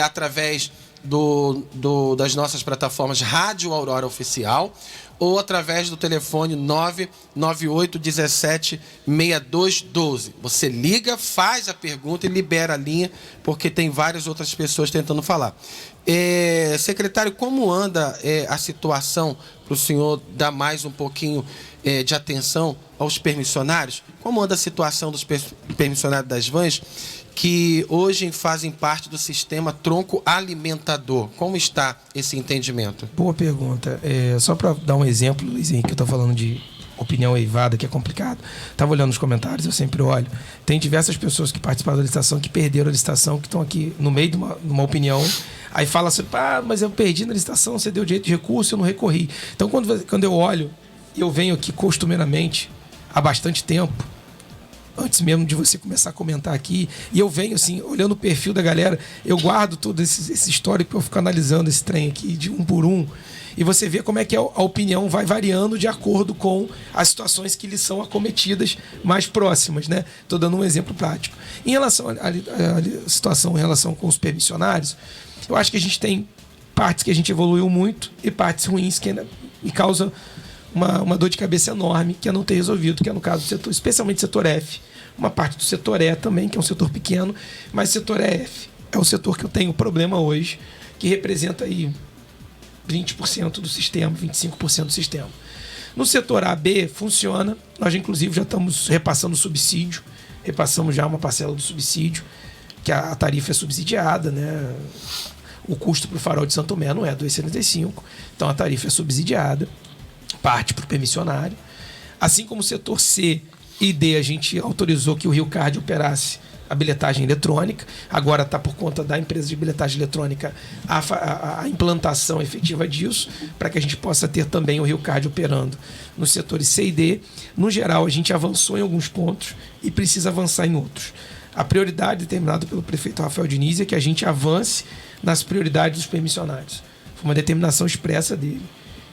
através das nossas plataformas Rádio Aurora Oficial ou através do telefone 998176212. Você liga, faz a pergunta e libera a linha, porque tem várias outras pessoas tentando falar. Secretário, como anda a situação, para o senhor dar mais um pouquinho de atenção aos permissionários? Como anda a situação dos permissionários das vans que hoje fazem parte do sistema tronco alimentador? Como está esse entendimento? Boa pergunta. Só para dar um exemplo, Luizinho, que eu estou falando de opinião eivada, que é complicado. Estava olhando os comentários, eu sempre olho. Tem diversas pessoas que participaram da licitação, que perderam a licitação, que estão aqui no meio de uma opinião. Aí fala assim, mas eu perdi na licitação, você deu direito de recurso, eu não recorri. Então, quando eu olho, eu venho aqui costumeiramente há bastante tempo, antes mesmo de você começar a comentar aqui, e eu venho assim, olhando o perfil da galera, eu guardo todo esse histórico, eu fico analisando esse trem aqui de um por um, e você vê como é que a opinião vai variando de acordo com as situações que lhes são acometidas mais próximas, né? Estou dando um exemplo prático. Em relação à situação em relação com os permissionários, eu acho que a gente tem partes que a gente evoluiu muito e partes ruins que me causam uma dor de cabeça enorme que é não ter resolvido, que é no caso do setor, especialmente setor F, uma parte do setor E também, que é um setor pequeno, mas o setor F é o setor que eu tenho problema hoje, que representa aí 20% do sistema, 25% do sistema. No setor A, B, funciona, nós inclusive já estamos repassando o subsídio, repassamos já uma parcela do subsídio, que a tarifa é subsidiada, né? O custo para o farol de Santo Tomé não é 2,75, então a tarifa é subsidiada, parte para o permissionário. Assim como o setor C e D, a gente autorizou que o Rio Card operasse a bilhetagem eletrônica. Agora está por conta da empresa de bilhetagem eletrônica a implantação efetiva disso, para que a gente possa ter também o Rio Card operando nos setores C e D. No geral, a gente avançou em alguns pontos e precisa avançar em outros. A prioridade determinada pelo prefeito Rafael Diniz é que a gente avance nas prioridades dos permissionários. Foi uma determinação expressa dele,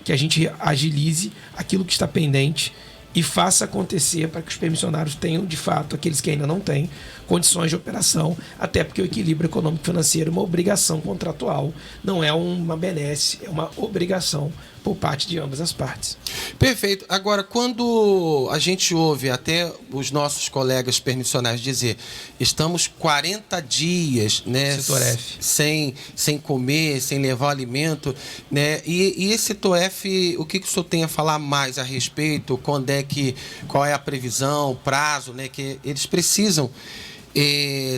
que a gente agilize aquilo que está pendente e faça acontecer para que os permissionários tenham, de fato, aqueles que ainda não têm, condições de operação, até porque o equilíbrio econômico-financeiro é uma obrigação contratual, não é uma benesse, é uma obrigação por parte de ambas as partes. Perfeito. Agora, quando a gente ouve até os nossos colegas permissionários dizer estamos 40 dias, né, setor F, sem comer, sem levar alimento, né, e esse setor F, o que o senhor tem a falar mais a respeito? Qual é a previsão, prazo, né, que eles precisam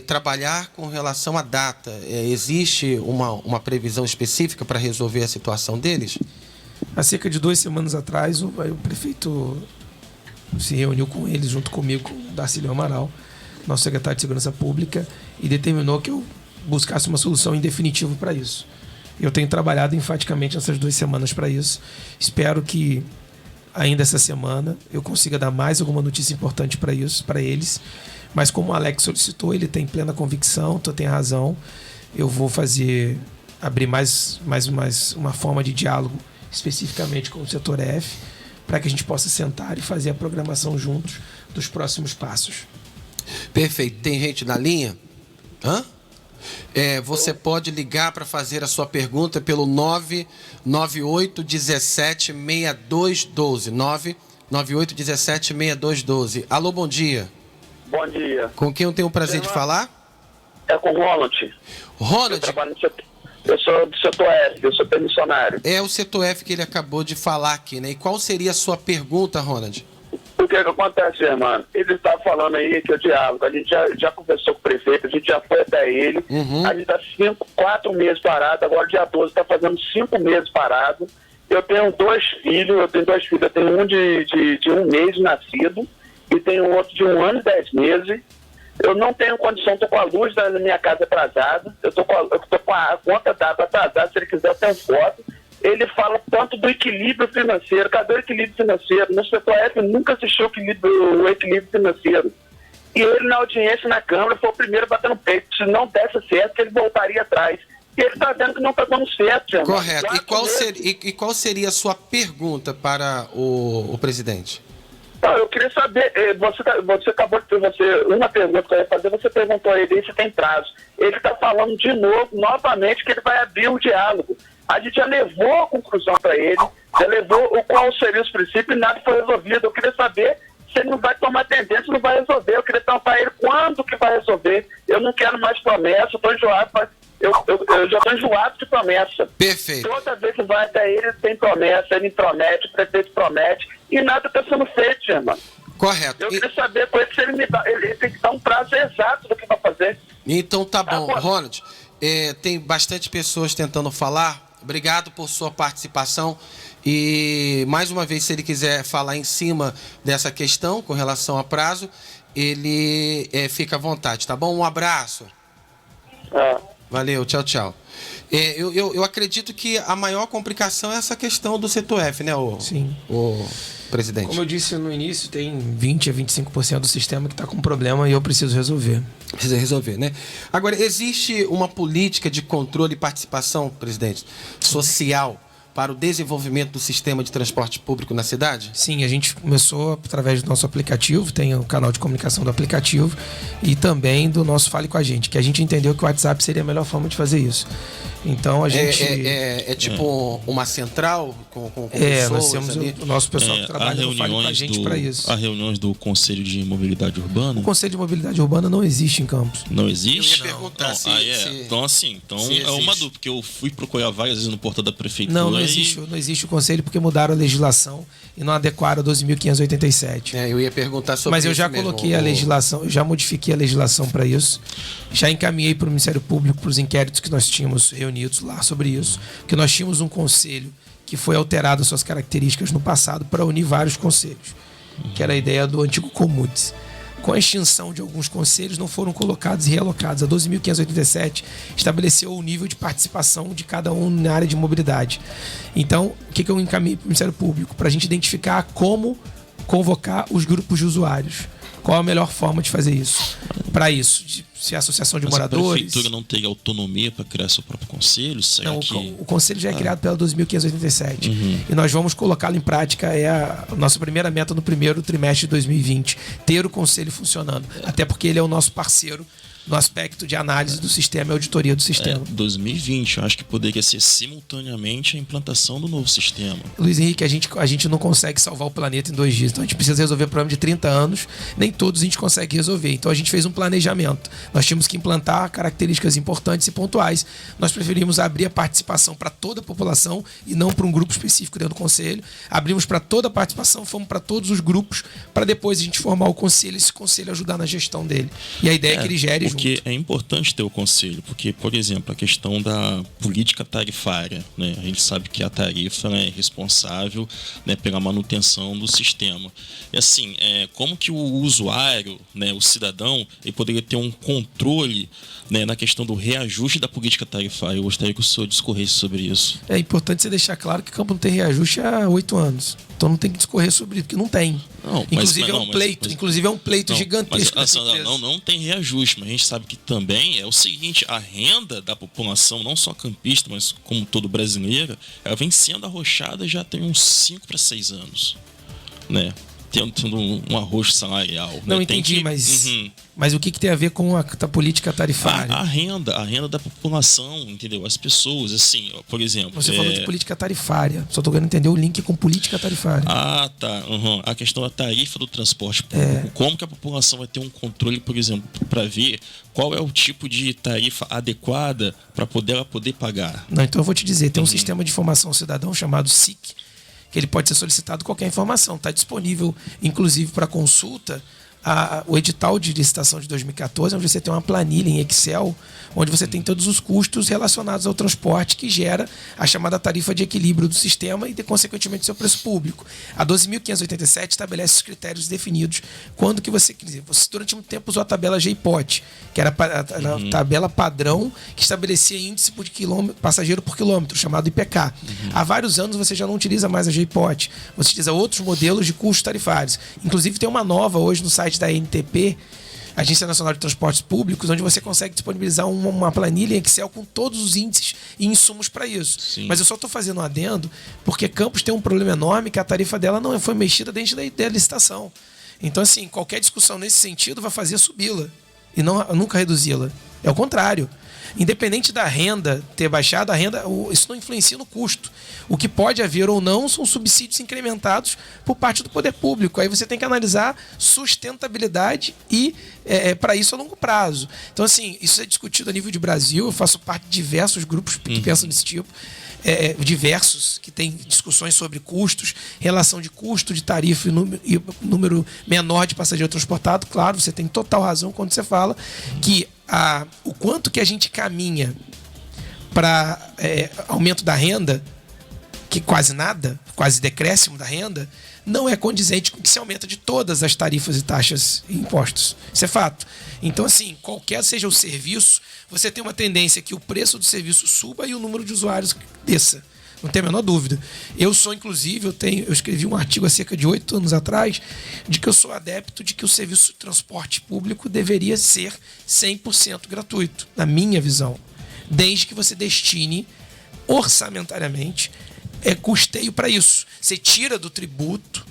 trabalhar com relação à data? Existe uma previsão específica para resolver a situação deles? Há cerca de 2 semanas atrás, o prefeito se reuniu com eles, junto comigo, com o Darcílio Amaral, nosso secretário de Segurança Pública, e determinou que eu buscasse uma solução em definitivo para isso. Eu tenho trabalhado enfaticamente nessas 2 semanas para isso. Espero que ainda essa semana eu consiga dar mais alguma notícia importante para isso, para eles. Mas como o Alex solicitou, ele tem plena convicção, tu tem razão. Eu vou abrir mais uma forma de diálogo especificamente com o setor F, para que a gente possa sentar e fazer a programação juntos dos próximos passos. Perfeito. Tem gente na linha? Você pode ligar para fazer a sua pergunta pelo 998176212. 998176212. Alô, bom dia. Bom dia. Com quem eu tenho o prazer de falar? É com o Ronald. Ronald? Eu sou do setor F, eu sou permissionário. É o setor F que ele acabou de falar aqui, né? E qual seria a sua pergunta, Ronald? O que acontece, Germano? Ele está falando aí que o diálogo, a gente já conversou com o prefeito, a gente já foi até ele, a gente está 4 meses parado, agora dia 12 está fazendo 5 meses parado. Eu tenho 2 filhos, eu tenho um de 1 mês nascido e tenho outro de 1 ano e 10 meses. Eu não tenho condição, estou com a luz da minha casa atrasada, eu estou com a conta d'água atrasada, se ele quiser eu tenho foto. Ele fala tanto do equilíbrio financeiro. Cadê o equilíbrio financeiro? No setor F nunca assistiu o equilíbrio financeiro. E ele, na audiência na Câmara, foi o primeiro a bater no peito. Se não desse certo, ele voltaria atrás. E ele está dizendo que não está dando certo, Germano. Correto. E qual seria a sua pergunta para o presidente? Não, eu queria saber, você acabou de ter uma pergunta que eu ia fazer, você perguntou a ele se tem prazo. Ele está falando de novo, novamente, que ele vai abrir o diálogo. A gente já levou a conclusão para ele, já levou qual seria os princípios e nada foi resolvido. Eu queria saber se ele não vai tomar tendência, não vai resolver. Eu queria perguntar para ele quando que vai resolver. Eu não quero mais promessa, eu estou enjoado, eu já estou enjoado de promessa. Perfeito. Toda vez que vai até ele tem promessa, ele promete, o prefeito promete, e nada está sendo feito, irmão. Correto. Eu queria saber com ele se ele tem que dar um prazo exato do que vai fazer. Então tá bom. Ronald, tem bastante pessoas tentando falar. Obrigado por sua participação e, mais uma vez, se ele quiser falar em cima dessa questão com relação a prazo, ele fica à vontade, tá bom? Um abraço. Valeu, tchau, tchau. Eu acredito que a maior complicação é essa questão do setor F, né, Sim. O presidente? Como eu disse no início, tem 20 a 25% do sistema que está com problema e eu preciso resolver. Precisa resolver, né? Agora, existe uma política de controle e participação, presidente, social para o desenvolvimento do sistema de transporte público na cidade? Sim, a gente começou através do nosso aplicativo, tem o canal de comunicação do aplicativo e também do nosso Fale com a Gente, que a gente entendeu que o WhatsApp seria a melhor forma de fazer isso. Então a gente... É tipo uma central com pessoas nós temos ali. o nosso pessoal que trabalha no Fale com a Gente para isso. Há reuniões do Conselho de Mobilidade Urbana? O Conselho de Mobilidade Urbana não existe em Campos. Não existe? Eu ia perguntar se Então é uma dúvida, porque eu fui procurar várias vezes no portal da prefeitura. Não existe o conselho porque mudaram a legislação e não adequaram a 12.587. Eu ia perguntar sobre Mas eu já coloquei a legislação, eu já modifiquei a legislação para isso, já encaminhei para o Ministério Público, para os inquéritos que nós tínhamos reunidos lá sobre isso, porque nós tínhamos um conselho que foi alterado as suas características no passado para unir vários conselhos, que era a ideia do antigo Comutes. Com a extinção de alguns conselhos, não foram colocados e realocados. A 12.587 estabeleceu o nível de participação de cada um na área de mobilidade. Então, o que eu encaminhei para o Ministério Público? Para a gente identificar como convocar os grupos de usuários. Qual a melhor forma de fazer isso? Para isso, se a associação de moradores... a prefeitura não tem autonomia para criar seu próprio conselho? Será não, que... o conselho já é criado pela 12.587. E nós vamos colocá-lo em prática, a nossa primeira meta no primeiro trimestre de 2020, ter o conselho funcionando. Até porque ele é o nosso parceiro no aspecto de análise do sistema e auditoria do sistema. 2020, eu acho que poderia ser simultaneamente a implantação do novo sistema. Luiz Henrique, a gente não consegue salvar o planeta em 2 dias, então a gente precisa resolver um problema de 30 anos, nem todos a gente consegue resolver, então a gente fez um planejamento, nós tínhamos que implantar características importantes e pontuais, nós preferimos abrir a participação para toda a população e não para um grupo específico dentro do conselho, abrimos para toda a participação, fomos para todos os grupos, para depois a gente formar o conselho e esse conselho ajudar na gestão dele, e a ideia é que ele gere junto. Porque é importante ter o conselho, porque, por exemplo, a questão da política tarifária, né? A gente sabe que a tarifa é responsável, né, pela manutenção do sistema. E assim, como que o usuário, né, o cidadão, ele poderia ter um controle, né, na questão do reajuste da política tarifária? Eu gostaria que o senhor discorresse sobre isso. É importante você deixar claro que Campo não tem reajuste há 8 anos. Então não tem que discorrer sobre isso, porque não tem. Inclusive é um pleito gigantesco. Não tem reajuste, mas a gente sabe que também é o seguinte: a renda da população, não só campista, mas como todo brasileira, ela vem sendo arrochada já tem uns 5 para 6 anos, né? tendo um arrojo salarial. Não, né? entendi, mas o que tem a ver com a política tarifária? A renda da população, entendeu? As pessoas, assim, ó, por exemplo... Você falou de política tarifária, só tô querendo entender o link com política tarifária. Ah, tá. A questão da tarifa do transporte público. Como que a população vai ter um controle, por exemplo, para ver qual é o tipo de tarifa adequada para ela poder pagar? Não, então eu vou te dizer, tem um sistema de informação ao cidadão chamado SIC, que ele pode ser solicitado qualquer informação. Está disponível, inclusive, para consulta, o edital de licitação de 2014, onde você tem uma planilha em Excel, onde você tem todos os custos relacionados ao transporte, que gera a chamada tarifa de equilíbrio do sistema e, consequentemente, seu preço público. A 12.587 estabelece os critérios definidos quando que você durante muito tempo usou a tabela GPOT, que era a tabela padrão que estabelecia índice por passageiro por quilômetro, chamado IPK. Há vários anos você já não utiliza mais a GPOT, você utiliza outros modelos de custos tarifários. Inclusive tem uma nova hoje no site da ANTP, Agência Nacional de Transportes Públicos, onde você consegue disponibilizar uma planilha em Excel com todos os índices e insumos para isso. Sim. Mas eu só estou fazendo um adendo porque Campos tem um problema enorme, que a tarifa dela não foi mexida desde a licitação. Então, assim, qualquer discussão nesse sentido vai fazer subi-la e nunca reduzi-la. É o contrário. Independente da renda ter baixado, isso não influencia no custo. O que pode haver ou não são subsídios incrementados por parte do poder público. Aí você tem que analisar sustentabilidade e, para isso, a longo prazo. Então, assim, isso é discutido a nível de Brasil. Eu faço parte de diversos grupos que pensam desse tipo. Diversos, que têm discussões sobre custos, relação de custo de tarifa e número menor de passageiro transportado. Claro, você tem total razão quando você fala que o quanto que a gente caminha para aumento da renda, que quase nada, quase decréscimo da renda, não é condizente com que se aumenta de todas as tarifas e taxas e impostos. Isso é fato. Então, assim, qualquer seja o serviço, você tem uma tendência que o preço do serviço suba e o número de usuários desça. Não tem a menor dúvida. Eu sou, inclusive, eu escrevi um artigo há cerca de 8 anos atrás, de que eu sou adepto de que o serviço de transporte público deveria ser 100% gratuito, na minha visão. Desde que você destine orçamentariamente custeio para isso. Você tira do tributo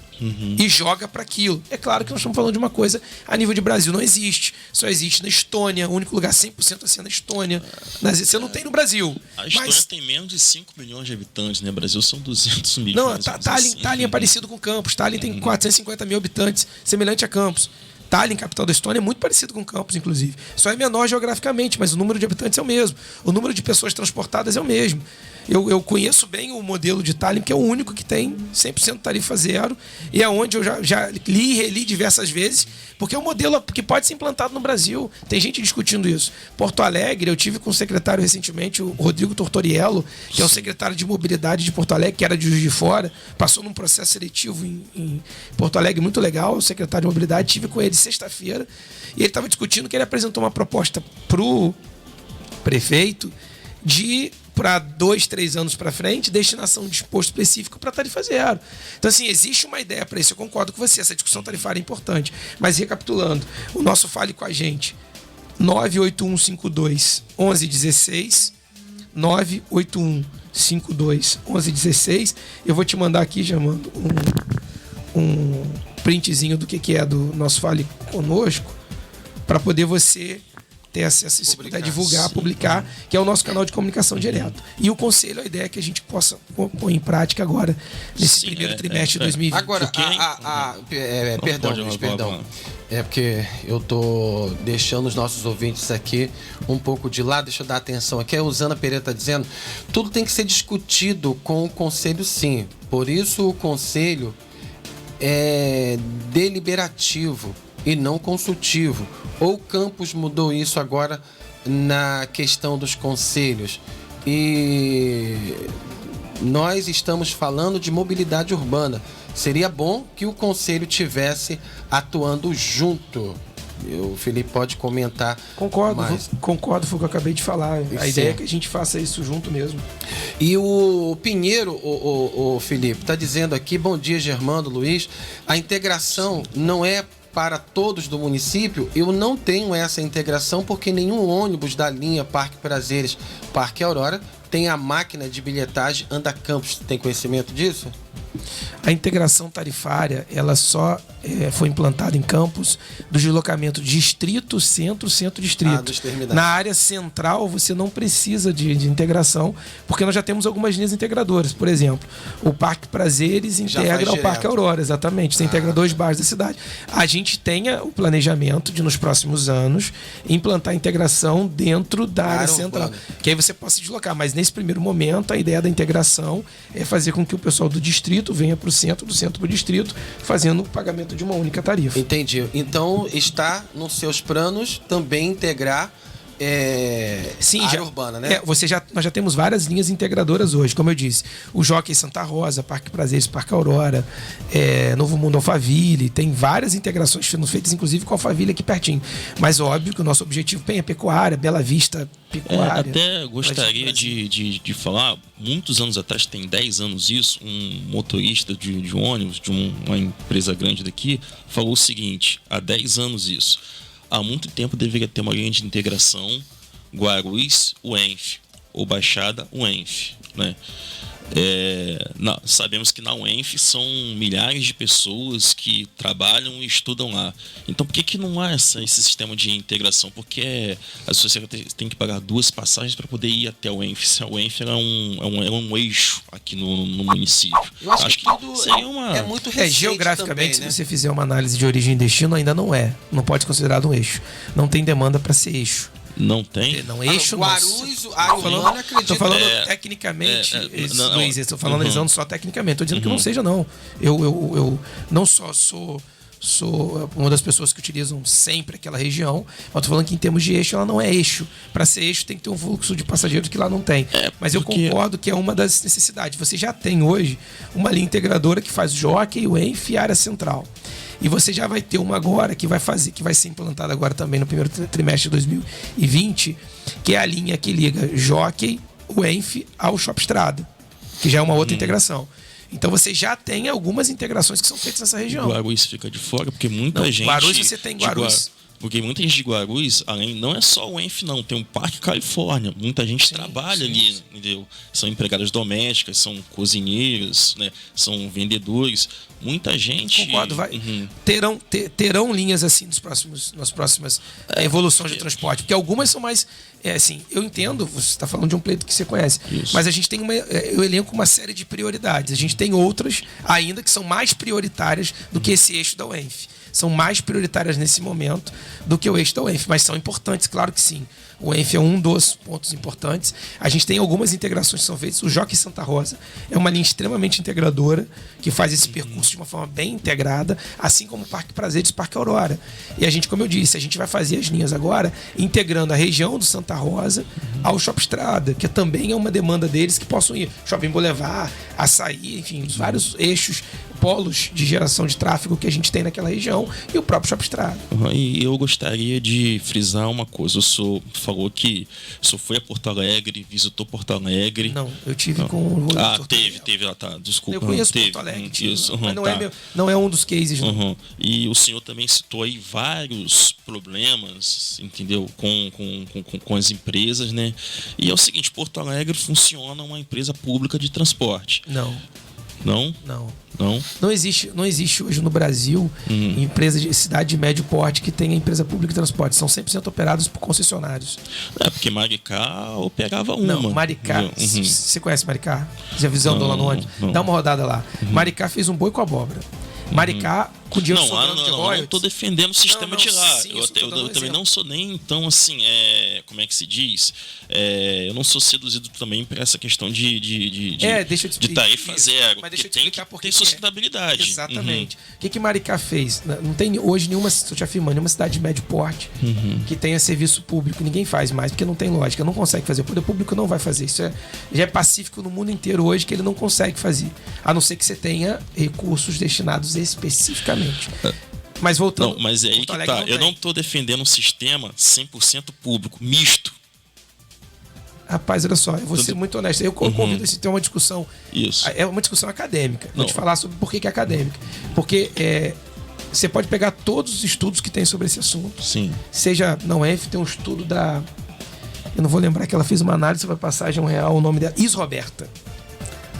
e joga para aquilo. É claro que nós estamos falando de uma coisa a nível de Brasil, não existe. Só existe na Estônia, o único lugar 100% assim é na Estônia. Você não tem no Brasil. A Estônia tem menos de 5 milhões de habitantes, né? O Brasil são 200 milhões. Não, Tallinn é parecido com Campos. Tallinn tem 450 mil habitantes, semelhante a Campos. Tallinn, capital da Estônia, é muito parecido com Campos, inclusive. Só é menor geograficamente, mas o número de habitantes é o mesmo. O número de pessoas transportadas é o mesmo. Eu conheço bem o modelo de Tallinn, que é o único que tem 100% tarifa zero, e é onde eu já li e reli diversas vezes, porque é um modelo que pode ser implantado no Brasil. Tem gente discutindo isso. Porto Alegre, eu tive com o secretário recentemente, o Rodrigo Tortoriello, que é o secretário de mobilidade de Porto Alegre, que era de Juiz de Fora, passou num processo seletivo em Porto Alegre muito legal, o secretário de mobilidade, tive com ele sexta-feira, e ele estava discutindo que ele apresentou uma proposta para o prefeito para 2, 3 anos para frente, destinação de imposto específico para tarifa zero. Então, assim, existe uma ideia para isso, eu concordo com você, essa discussão tarifária é importante. Mas, recapitulando, o nosso Fale com a Gente, 98152-1116, 98152-1116. Eu vou te mandar aqui, já mando um printzinho do que é do nosso Fale Conosco, para poder você ter acesso, se puder divulgar, publicar, que é o nosso canal de comunicação direto. E o conselho, a ideia é que a gente possa pôr em prática agora, nesse primeiro trimestre de 2020. Agora, perdão. É porque eu tô deixando os nossos ouvintes aqui um pouco de lado, deixa eu dar atenção aqui. A Usana Pereira está dizendo, tudo tem que ser discutido com o conselho, sim. Por isso o conselho é deliberativo e não consultivo. Ou Campos mudou isso agora na questão dos conselhos? E nós estamos falando de mobilidade urbana. Seria bom que o conselho tivesse atuando junto. O Felipe pode comentar. Concordo, foi o que eu acabei de falar. A ideia é que a gente faça isso junto mesmo. E o Pinheiro, o Felipe, está dizendo aqui, bom dia, Germando, Luiz, a integração não é para todos do município. Eu não tenho essa integração porque nenhum ônibus da linha Parque Prazeres, Parque Aurora tem a máquina de bilhetagem Anda Campos. Tem conhecimento disso? A integração tarifária, ela só foi implantada em Campos do deslocamento distrito, centro, centro-distrito. Na área central, você não precisa de integração, porque nós já temos algumas linhas integradoras. Por exemplo, o Parque Prazeres integra o Parque Aurora, exatamente. Você integra 2 bairros da cidade. A gente tem o planejamento de, nos próximos anos, implantar a integração dentro da área central. Que aí você possa deslocar. Mas nesse primeiro momento, a ideia da integração é fazer com que o pessoal do distrito venha para o centro, do centro para o distrito, fazendo o pagamento de uma única tarifa. Entendi. Então está nos seus planos também integrar Sim, área urbana, né? Nós já temos várias linhas integradoras hoje, como eu disse. O Jockey Santa Rosa, Parque Prazeres, Parque Aurora, Novo Mundo Alphaville, tem várias integrações feitas, inclusive com a Alphaville aqui pertinho. Mas óbvio que o nosso objetivo é pecuária, Bela Vista, pecuária. Até gostaria de falar, muitos anos atrás, tem 10 anos isso, um motorista de ônibus de uma empresa grande daqui falou o seguinte, há 10 anos isso: há muito tempo deveria ter uma linha de integração Guarulhos-UENF ou Baixada-UENF, né? Sabemos que na UENF são milhares de pessoas que trabalham e estudam lá. Então por que não há esse sistema de integração? Porque as pessoas têm que pagar 2 passagens para poder ir até a UENF. Se a UENF era um eixo aqui no município. Eu acho que tudo seria é muito recente geograficamente, também, né? se você fizer uma análise de origem e destino, ainda não é. Não pode ser considerado um eixo. Não tem demanda para ser eixo. Não tem? Não, eixo Guarulhos, área urbana, acredito. Estou falando tecnicamente, Luiz, estou falando analisando só tecnicamente. Estou dizendo que não seja, não. Eu não só sou uma das pessoas que utilizam sempre aquela região, mas estou falando que em termos de eixo, ela não é eixo. Para ser eixo, tem que ter um fluxo de passageiros que lá não tem. Mas eu concordo que é uma das necessidades. Você já tem hoje uma linha integradora que faz o Jockey, o ENF e a área central. E você já vai ter uma agora que vai ser implantada agora também no primeiro trimestre de 2020, que é a linha que liga Jockey, o ENF ao Shopping Estrada, que já é uma outra integração. Então você já tem algumas integrações que são feitas nessa região. Guarulhos fica de fora, porque muita gente... Guarulhos você tem Guarulhos... Porque muita gente de Guarulhos, além, não é só o ENF não, tem o Parque Califórnia, muita gente trabalha ali, entendeu? São empregadas domésticas, são cozinheiras, né? São vendedores, muita gente... Concordo, terão linhas assim nas próximas evoluções de transporte, porque algumas são mais... eu entendo, você está falando de um pleito que você conhece, mas a gente tem eu elenco uma série de prioridades, a gente tem outras ainda que são mais prioritárias do que esse eixo da UENF. São mais prioritárias nesse momento do que o eixo da UENF, mas são importantes, claro que sim. O ENF é um dos pontos importantes. A gente tem algumas integrações que são feitas. O Jockey Santa Rosa é uma linha extremamente integradora, que faz esse percurso de uma forma bem integrada, assim como o Parque Prazeres e o Parque Aurora. E a gente, como eu disse, a gente vai fazer as linhas agora integrando a região do Santa Rosa ao Shopping Estrada, que também é uma demanda deles que possam ir. Shopping Boulevard, Açaí, enfim, os vários eixos, polos de geração de tráfego que a gente tem naquela região e o próprio Shopping Estrada. E eu gostaria de frisar uma coisa. Falou que o senhor foi a Porto Alegre, visitou Porto Alegre. Não, eu tive com o... teve, tá, desculpa. Eu conheço Porto Alegre, mas não é um dos cases, não. E o senhor também citou aí vários problemas, entendeu, com as empresas, né? E é o seguinte, Porto Alegre funciona uma empresa pública de transporte. Não? Não existe hoje no Brasil empresa de cidade de médio porte que tenha empresa pública de transporte. São 100% operados por concessionários. Porque Maricá operava uma. Não, Maricá. Você conhece Maricá? Já visão lá no ônibus? Dá uma rodada lá. Maricá fez um boi com abóbora. Maricá, com dinheiro sobrando de royalties. Não estou defendendo o sistema de lá. Eu também não sou nem, então, assim, como é que se diz? Eu não sou seduzido também por essa questão de tarifa zero. Mas deixa eu te explicar por que tem sustentabilidade. Exatamente. O que Maricá fez? Não tem hoje nenhuma, estou te afirmando, nenhuma cidade de médio porte que tenha serviço público. Ninguém faz mais, porque não tem lógica, não consegue fazer. O poder público não vai fazer. Isso já é pacífico no mundo inteiro hoje que ele não consegue fazer. A não ser que você tenha recursos destinados especificamente. Mas voltando... Não, mas é aí que tá. Eu não estou defendendo um sistema 100% público, misto. Rapaz, olha só, eu vou ser muito honesto. Eu convido a ter uma discussão. Isso. É uma discussão acadêmica. Vou te falar sobre por que é acadêmica. Porque você pode pegar todos os estudos que tem sobre esse assunto. Sim. Seja na UENF, tem um estudo da... Eu não vou lembrar que ela fez uma análise sobre a passagem real, o nome dela, Roberta.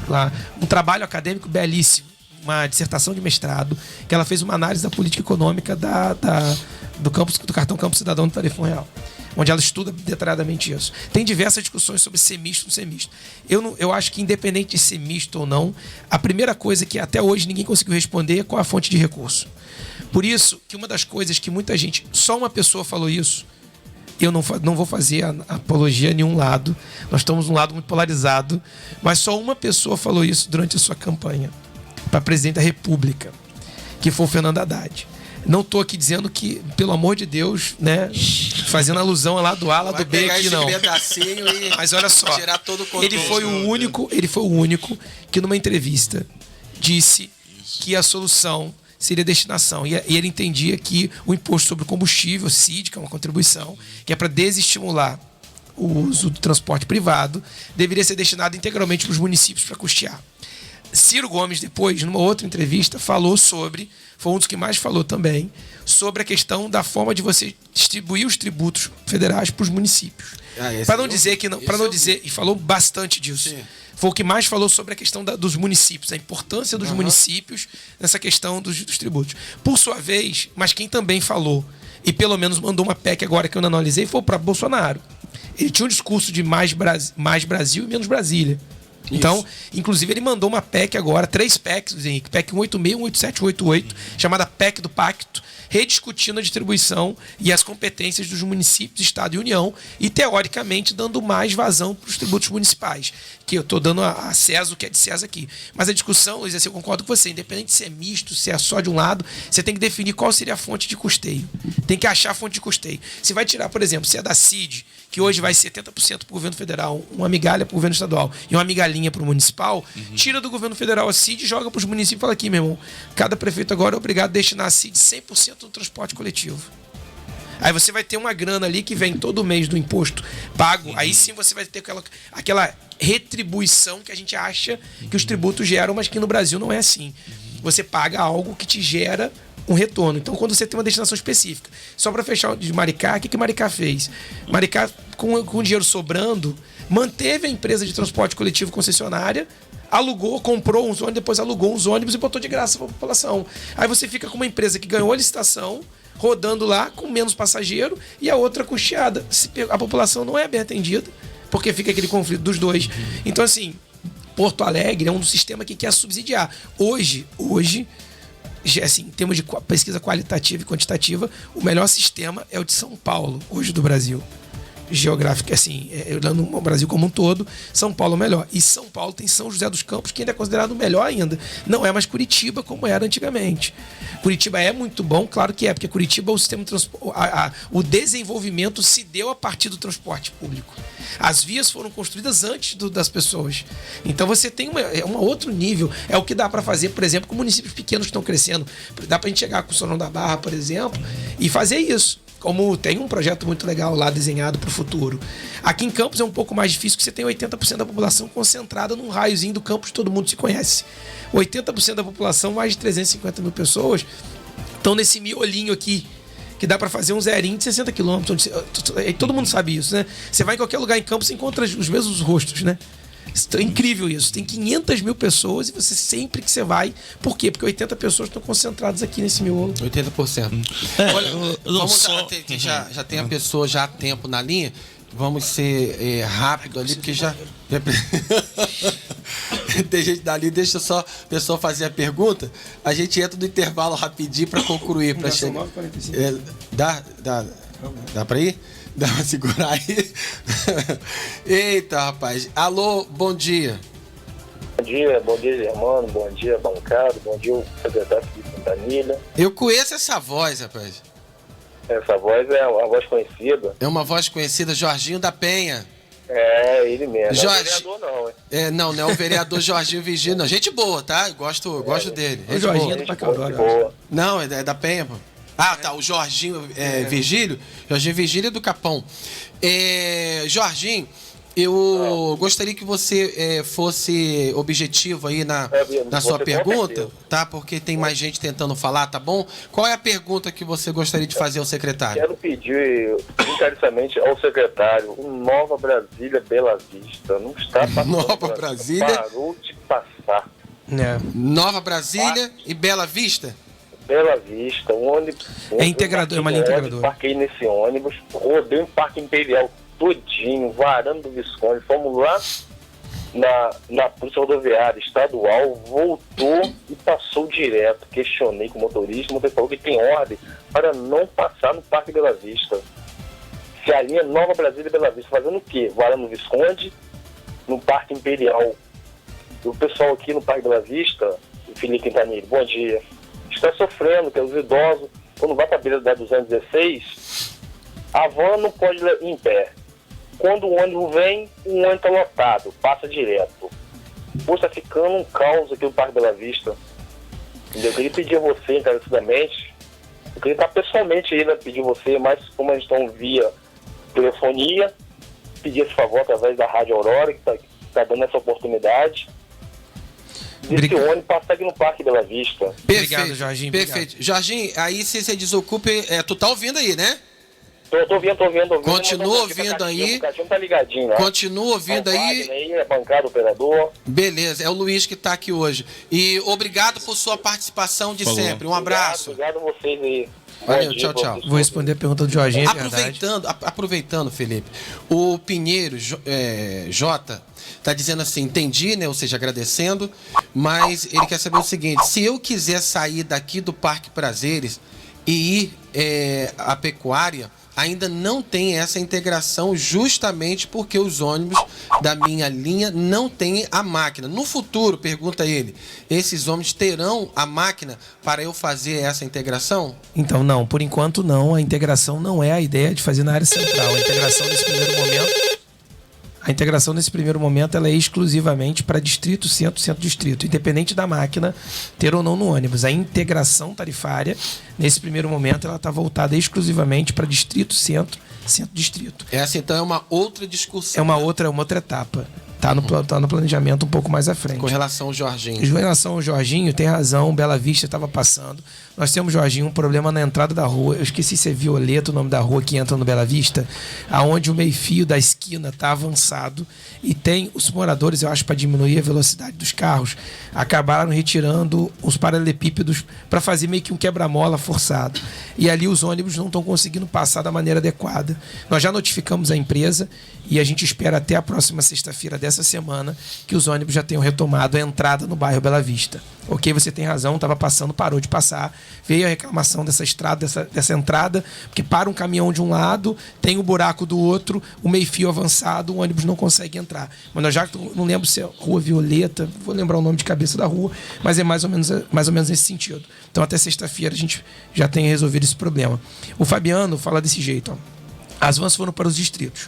Lá, um trabalho acadêmico belíssimo. uma dissertação de mestrado, que ela fez uma análise da política econômica do cartão Campo Cidadão do Tarifão Real, onde ela estuda detalhadamente isso. Tem diversas discussões sobre ser misto ou não ser misto. Eu acho que, independente de ser misto ou não, a primeira coisa que até hoje ninguém conseguiu responder é qual a fonte de recurso. Por isso que uma das coisas que muita gente... Só uma pessoa falou isso. Eu não vou fazer apologia a nenhum lado. Nós estamos num lado muito polarizado. Mas só uma pessoa falou isso durante a sua campanha para presidente da República, que foi o Fernando Haddad. Não estou aqui dizendo que, pelo amor de Deus, né, fazendo alusão a lá do A, lá do B aqui, não. Mas olha só, ele foi o único que numa entrevista disse que a solução seria destinação. E ele entendia que o imposto sobre o combustível, CID, que é uma contribuição, que é para desestimular o uso do transporte privado, deveria ser destinado integralmente para os municípios para custear. Ciro Gomes, depois, numa outra entrevista, falou sobre, foi um dos que mais falou também, sobre a questão da forma de você distribuir os tributos federais para os municípios. Para não dizer que não, para não dizer, e falou bastante disso. Sim. Foi o que mais falou sobre a questão dos municípios, a importância dos municípios nessa questão dos tributos. Por sua vez, mas quem também falou, e pelo menos mandou uma PEC agora que eu não analisei, foi para Bolsonaro. Ele tinha um discurso de mais Brasil e menos Brasília. Então, inclusive, ele mandou uma PEC agora, 3 PECs, Henrique, PEC 186, 187, 188, chamada PEC do Pacto, rediscutindo a distribuição e as competências dos municípios, Estado e União, e, teoricamente, dando mais vazão para os tributos municipais, que eu estou dando a César o que é de César aqui. Mas a discussão, Luiz, eu concordo com você, independente de ser misto, se é só de um lado, você tem que definir qual seria a fonte de custeio. Tem que achar a fonte de custeio. Você vai tirar, por exemplo, se é da CID, que hoje vai 70% para o governo federal, uma migalha para o governo estadual e uma migalhinha para o municipal, tira do governo federal a CID e joga para os municípios e fala aqui, meu irmão, cada prefeito agora é obrigado a destinar a CID 100% no transporte coletivo. Aí você vai ter uma grana ali que vem todo mês do imposto pago, aí sim você vai ter aquela retribuição que a gente acha que os tributos geram, mas que no Brasil não é assim. Você paga algo que te gera um retorno. Então, quando você tem uma destinação específica, só para fechar de Maricá, o que Maricá fez? Maricá, com o dinheiro sobrando, manteve a empresa de transporte coletivo concessionária, alugou, comprou uns ônibus, depois alugou uns ônibus e botou de graça para a população. Aí você fica com uma empresa que ganhou a licitação, rodando lá com menos passageiro, e a outra custeada. A população não é bem atendida, porque fica aquele conflito dos dois. Então, assim, Porto Alegre é um sistema que quer subsidiar. Hoje, assim, em termos de pesquisa qualitativa e quantitativa, o melhor sistema é o de São Paulo, hoje do Brasil. Geográfico, assim, no Brasil como um todo, São Paulo é o melhor. E São Paulo tem São José dos Campos, que ainda é considerado o melhor ainda. Não é mais Curitiba como era antigamente. Curitiba é muito bom, claro que é, porque Curitiba, o sistema de transporte, o desenvolvimento se deu a partir do transporte público. As vias foram construídas antes das pessoas. Então você tem um outro nível. É o que dá para fazer, por exemplo, com municípios pequenos que estão crescendo. Dá para a gente chegar com o São João da Barra, por exemplo, e fazer isso. Como tem um projeto muito legal lá desenhado para o futuro. Aqui em Campos é um pouco mais difícil, porque você tem 80% da população concentrada num raiozinho do campus que todo mundo se conhece. 80% da população, mais de 350 mil pessoas, estão nesse miolinho aqui, que dá para fazer um zerinho de 60 quilômetros. Todo mundo sabe isso, né? Você vai em qualquer lugar em Campos, você encontra os mesmos rostos, né? É incrível isso. Tem 500 mil pessoas e você sempre que você vai... Por quê? Porque 80 pessoas estão concentradas aqui nesse miolo. 80%. Olha, vamos já tem a pessoa já há tempo na linha. Vamos ser rápido ali, porque já tem gente dali. Deixa só a pessoa fazer a pergunta. A gente entra no intervalo rapidinho para concluir. Para chegar. Dá para ir? Dá pra segurar aí. Eita, rapaz. Alô, bom dia. Bom dia, Germano. Bom dia, bancado. Bom dia, o secretário de Quintanilha. Eu conheço essa voz, rapaz. Essa voz é uma voz conhecida. É uma voz conhecida, Jorginho da Penha. É, ele mesmo. Jorge... Não é o vereador, não, hein? Não é o vereador Jorginho Virgílio, não. Gente boa, tá? Gosto dele. O Jorginho é do Pacalhau. Não, é da Penha, pô. Tá, o Jorginho Virgílio. Jorginho Virgílio é do Capão. Jorginho, eu gostaria que você fosse objetivo aí na sua pergunta, tá? Porque tem mais gente tentando falar, tá bom? Qual é a pergunta que você gostaria de fazer ao secretário? Quero pedir encarecidamente ao secretário Nova Brasília Bela Vista. Não está passando. Nova Brasília? Parou de passar. Nova Brasília e Bela Vista? Bela Vista, um ônibus. É integrador, é uma linha integradora. Parquei nesse ônibus, rodei um Parque Imperial todinho, varando do Visconde, fomos lá na Polícia Rodoviária Estadual, voltou e passou direto. Questionei com o motorista falou que tem ordem para não passar no Parque Bela Vista. Se a linha Nova Brasília e Bela Vista, fazendo o quê? Varando do Visconde, no Parque Imperial. O pessoal aqui no Parque Bela Vista, o Felipe Quintanilha, bom dia, está sofrendo, que é os idosos, quando vai para a beira da 216, a van não pode ir em pé. Quando o ônibus vem, o ônibus está lotado, passa direto. Pô, está ficando um caos aqui no Parque Bela Vista. Eu queria pedir a você, encarecidamente, eu queria estar pessoalmente aí, né, pedir a você, mas como a gente está via telefonia, pedir esse favor através da Rádio Aurora, que está dando essa oportunidade. Esse ônibus passa aqui no Parque Bela Vista. Obrigado, Jorginho. Perfeito. Obrigado. Jorginho, aí se você desocupe, tu tá ouvindo aí, né? Tô ouvindo. Continua ouvindo aí. Tá ligadinho, né? Continua ouvindo aí. É bancada, operador. Beleza, é o Luiz que tá aqui hoje. E obrigado por sua participação de sempre. Um abraço. Obrigado a vocês aí. Valeu, tchau. Vou responder a pergunta do Jorginho. Aproveitando, Felipe, o Pinheiro J tá dizendo assim, entendi, né? Ou seja, agradecendo, mas ele quer saber o seguinte: se eu quiser sair daqui do Parque Prazeres e ir à Pecuária, ainda não tem essa integração, justamente porque os ônibus da minha linha não têm a máquina. No futuro, pergunta ele, esses ônibus terão a máquina para eu fazer essa integração? Então, não. Por enquanto, não. A integração não é a ideia de fazer na área central. A integração nesse primeiro momento ela é exclusivamente para distrito, centro-distrito, independente da máquina ter ou não no ônibus. A integração tarifária, nesse primeiro momento, ela está voltada exclusivamente para distrito, centro-distrito. Essa, então, é uma outra discussão. É uma outra etapa. Tá no planejamento um pouco mais à frente. Com relação ao Jorginho. Com relação ao Jorginho, tem razão, Bela Vista estava passando. Nós temos, Jorginho, um problema na entrada da rua. Eu esqueci se é Violeta o nome da rua que entra no Bela Vista, aonde o meio-fio da esquina está avançado e tem os moradores, eu acho, para diminuir a velocidade dos carros, acabaram retirando os paralelepípedos para fazer meio que um quebra-mola forçado. E ali os ônibus não estão conseguindo passar da maneira adequada. Nós já notificamos a empresa e a gente espera até a próxima sexta-feira dessa semana que os ônibus já tenham retomado a entrada no bairro Bela Vista. Ok, você tem razão, estava passando, parou de passar. Veio a reclamação dessa estrada, dessa entrada, porque para um caminhão de um lado, tem o buraco do outro, o meio-fio avançado, o ônibus não consegue entrar. Mas nós já não lembro se é Rua Violeta, vou lembrar o nome de cabeça da rua, mas é mais ou menos nesse sentido. Então até sexta-feira a gente já tem resolvido esse problema. O Fabiano fala desse jeito, ó. As vans foram para os distritos.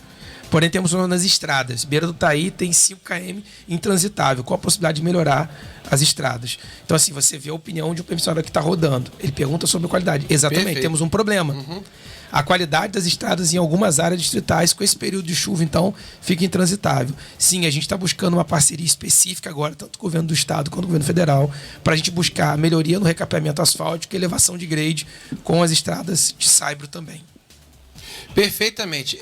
Porém, temos nas estradas. Beira do Taí tem 5 km intransitável. Qual a possibilidade de melhorar as estradas? Então, assim, você vê a opinião de um profissional que está rodando. Ele pergunta sobre a qualidade. Exatamente, perfeito. Temos um problema. A qualidade das estradas em algumas áreas distritais, com esse período de chuva, então, fica intransitável. Sim, a gente está buscando uma parceria específica agora, tanto o governo do estado quanto o governo federal, para a gente buscar melhoria no recapeamento asfáltico e elevação de grade com as estradas de Saibro também. Perfeitamente.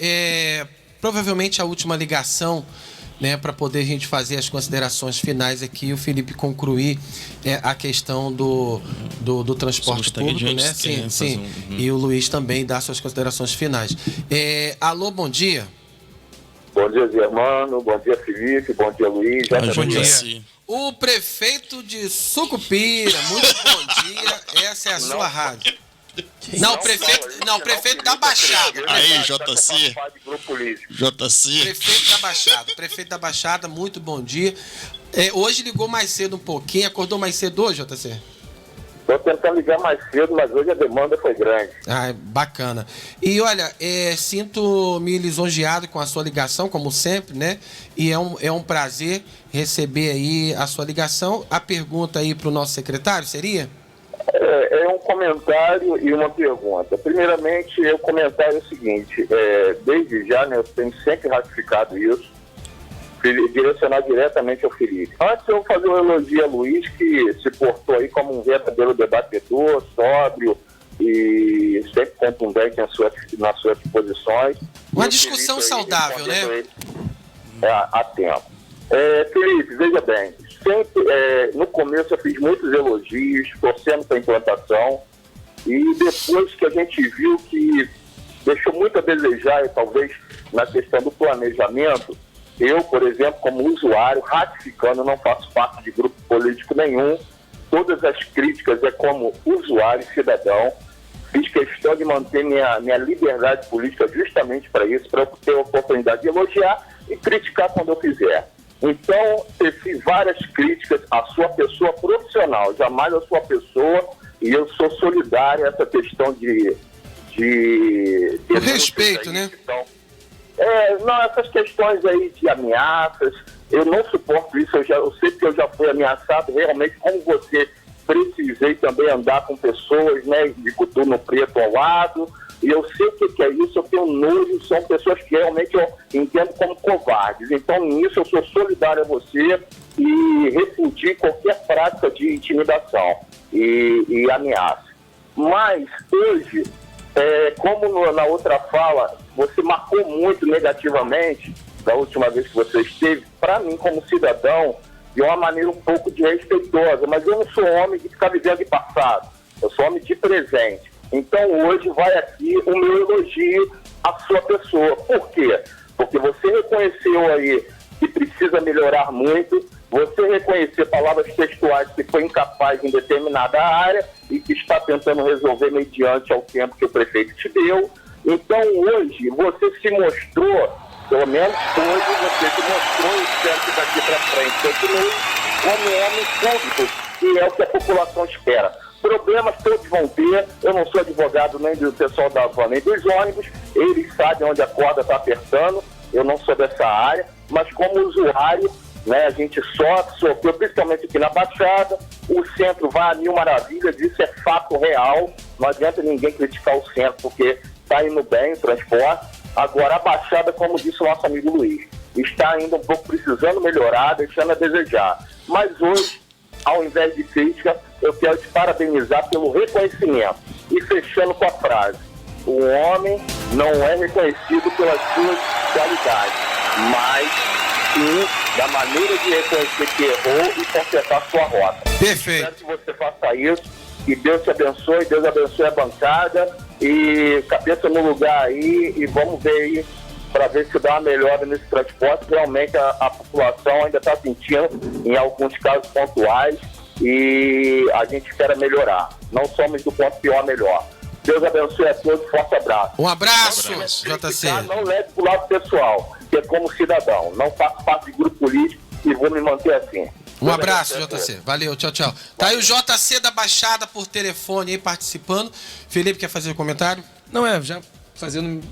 Provavelmente a última ligação, né, para poder a gente fazer as considerações finais aqui, o Felipe concluir a questão do transporte público, né? Sim. E o Luiz também dá suas considerações finais. Alô, bom dia. Bom dia, Germano. Bom dia, Felipe. Bom dia, Luiz. Bom dia. O prefeito de Sucupira, muito bom dia. Essa é a sua rádio. Não, prefeito da Baixada. Aí, JC. Prefeito da Baixada, muito bom dia. Hoje ligou mais cedo um pouquinho, acordou mais cedo hoje, JC? Estou tentando ligar mais cedo, mas hoje a demanda foi grande. Bacana. E olha, sinto-me lisonjeado com a sua ligação, como sempre, né? E é um prazer receber aí a sua ligação. A pergunta aí para o nosso secretário seria? É um comentário e uma pergunta. Primeiramente, o comentário é o seguinte, desde já, né, eu tenho sempre ratificado isso, direcionar diretamente ao Felipe. Antes eu fazer um elogio a Luiz, que se portou aí como um verdadeiro debatedor, sóbrio e sempre contundente nas suas posições. Uma discussão saudável, né? A tempo. Felipe, veja bem, sempre, no começo eu fiz muitos elogios, torcendo para a implantação, e depois que a gente viu que deixou muito a desejar, e talvez na questão do planejamento, eu, por exemplo, como usuário, ratificando, não faço parte de grupo político nenhum, todas as críticas é como usuário e cidadão, fiz questão de manter minha liberdade política justamente para isso, para eu ter a oportunidade de elogiar e criticar quando eu quiser. Então, eu fiz várias críticas à sua pessoa profissional, jamais à sua pessoa, e eu sou solidário a essa questão de o respeito, né? Então, não, essas questões aí de ameaças, eu não suporto isso, eu sei que eu já fui ameaçado, realmente, como você, precisei também andar com pessoas, né, de coturno preto ao lado, e eu sei o que é isso, eu tenho nojo, são pessoas que realmente eu entendo como covardes. Então, nisso, eu sou solidário a você e repudio qualquer prática de intimidação e ameaça. Mas, hoje, como na outra fala, você marcou muito negativamente, da última vez que você esteve, para mim, como cidadão, de uma maneira um pouco desrespeitosa, mas eu não sou homem de ficar vivendo de passado, eu sou homem de presente. Então hoje vai aqui o meu elogio à sua pessoa. Por quê? Porque você reconheceu aí que precisa melhorar muito, você reconhecer palavras textuais que foi incapaz em determinada área e que está tentando resolver mediante ao tempo que o prefeito te deu. Então hoje você se mostrou, pelo menos hoje você se mostrou, e espero que daqui para frente continue, como homem público, que é o que a população espera. Problemas todos vão ter, eu não sou advogado nem do pessoal da van, nem dos ônibus, eles sabem onde a corda está apertando, eu não sou dessa área, mas como usuário, né, a gente sofreu, principalmente aqui na Baixada, o centro vai a mil maravilhas, isso é fato real, não adianta ninguém criticar o centro, porque está indo bem o transporte. Agora a Baixada, como disse o nosso amigo Luiz, está ainda um pouco precisando melhorar, deixando a desejar. Mas hoje, ao invés de crítica, eu quero te parabenizar pelo reconhecimento. E fechando com a frase, o homem não é reconhecido pelas suas qualidades, mas sim da maneira de reconhecer que errou e consertar sua rota. Perfeito. Espero que você faça isso, que Deus te abençoe, Deus abençoe a bancada e cabeça no lugar aí e vamos ver aí para ver se dá uma melhora nesse transporte. Realmente a população ainda está sentindo em alguns casos pontuais e a gente espera melhorar. Não somos do ponto pior melhor. Deus abençoe a todos, forte abraço. Um abraço, JC. Não leve pro lado pessoal, que é como cidadão. Não faço parte de grupo político e vou me manter assim. Um abraço, JC. Valeu, tchau, tchau. Tá aí o JC da Baixada por telefone aí participando. Felipe, quer fazer um comentário? Não, já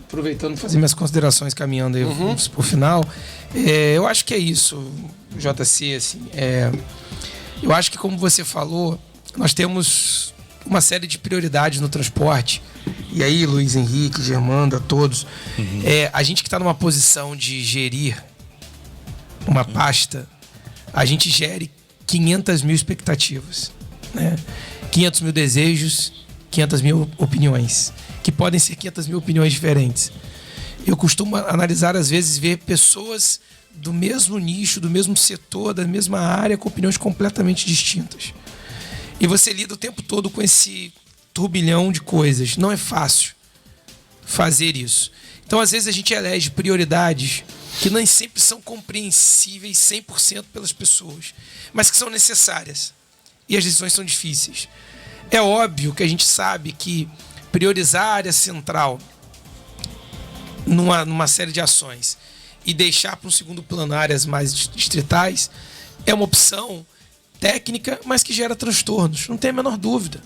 aproveitando, fazer minhas considerações, caminhando aí pro final. Eu acho que é isso, JC, assim. Eu acho que, como você falou, nós temos uma série de prioridades no transporte. E aí, Luiz Henrique, Germando, a todos. A gente que está numa posição de gerir uma pasta, a gente gere 500 mil expectativas, né? 500 mil desejos, 500 mil opiniões, que podem ser 500 mil opiniões diferentes. Eu costumo analisar, às vezes, ver pessoas do mesmo nicho, do mesmo setor, da mesma área, com opiniões completamente distintas. E você lida o tempo todo com esse turbilhão de coisas. Não é fácil fazer isso. Então, às vezes, a gente elege prioridades que nem sempre são compreensíveis 100% pelas pessoas, mas que são necessárias. E as decisões são difíceis. É óbvio que a gente sabe que priorizar a área central numa série de ações e deixar para um segundo plano áreas mais distritais é uma opção técnica, mas que gera transtornos. Não tem a menor dúvida.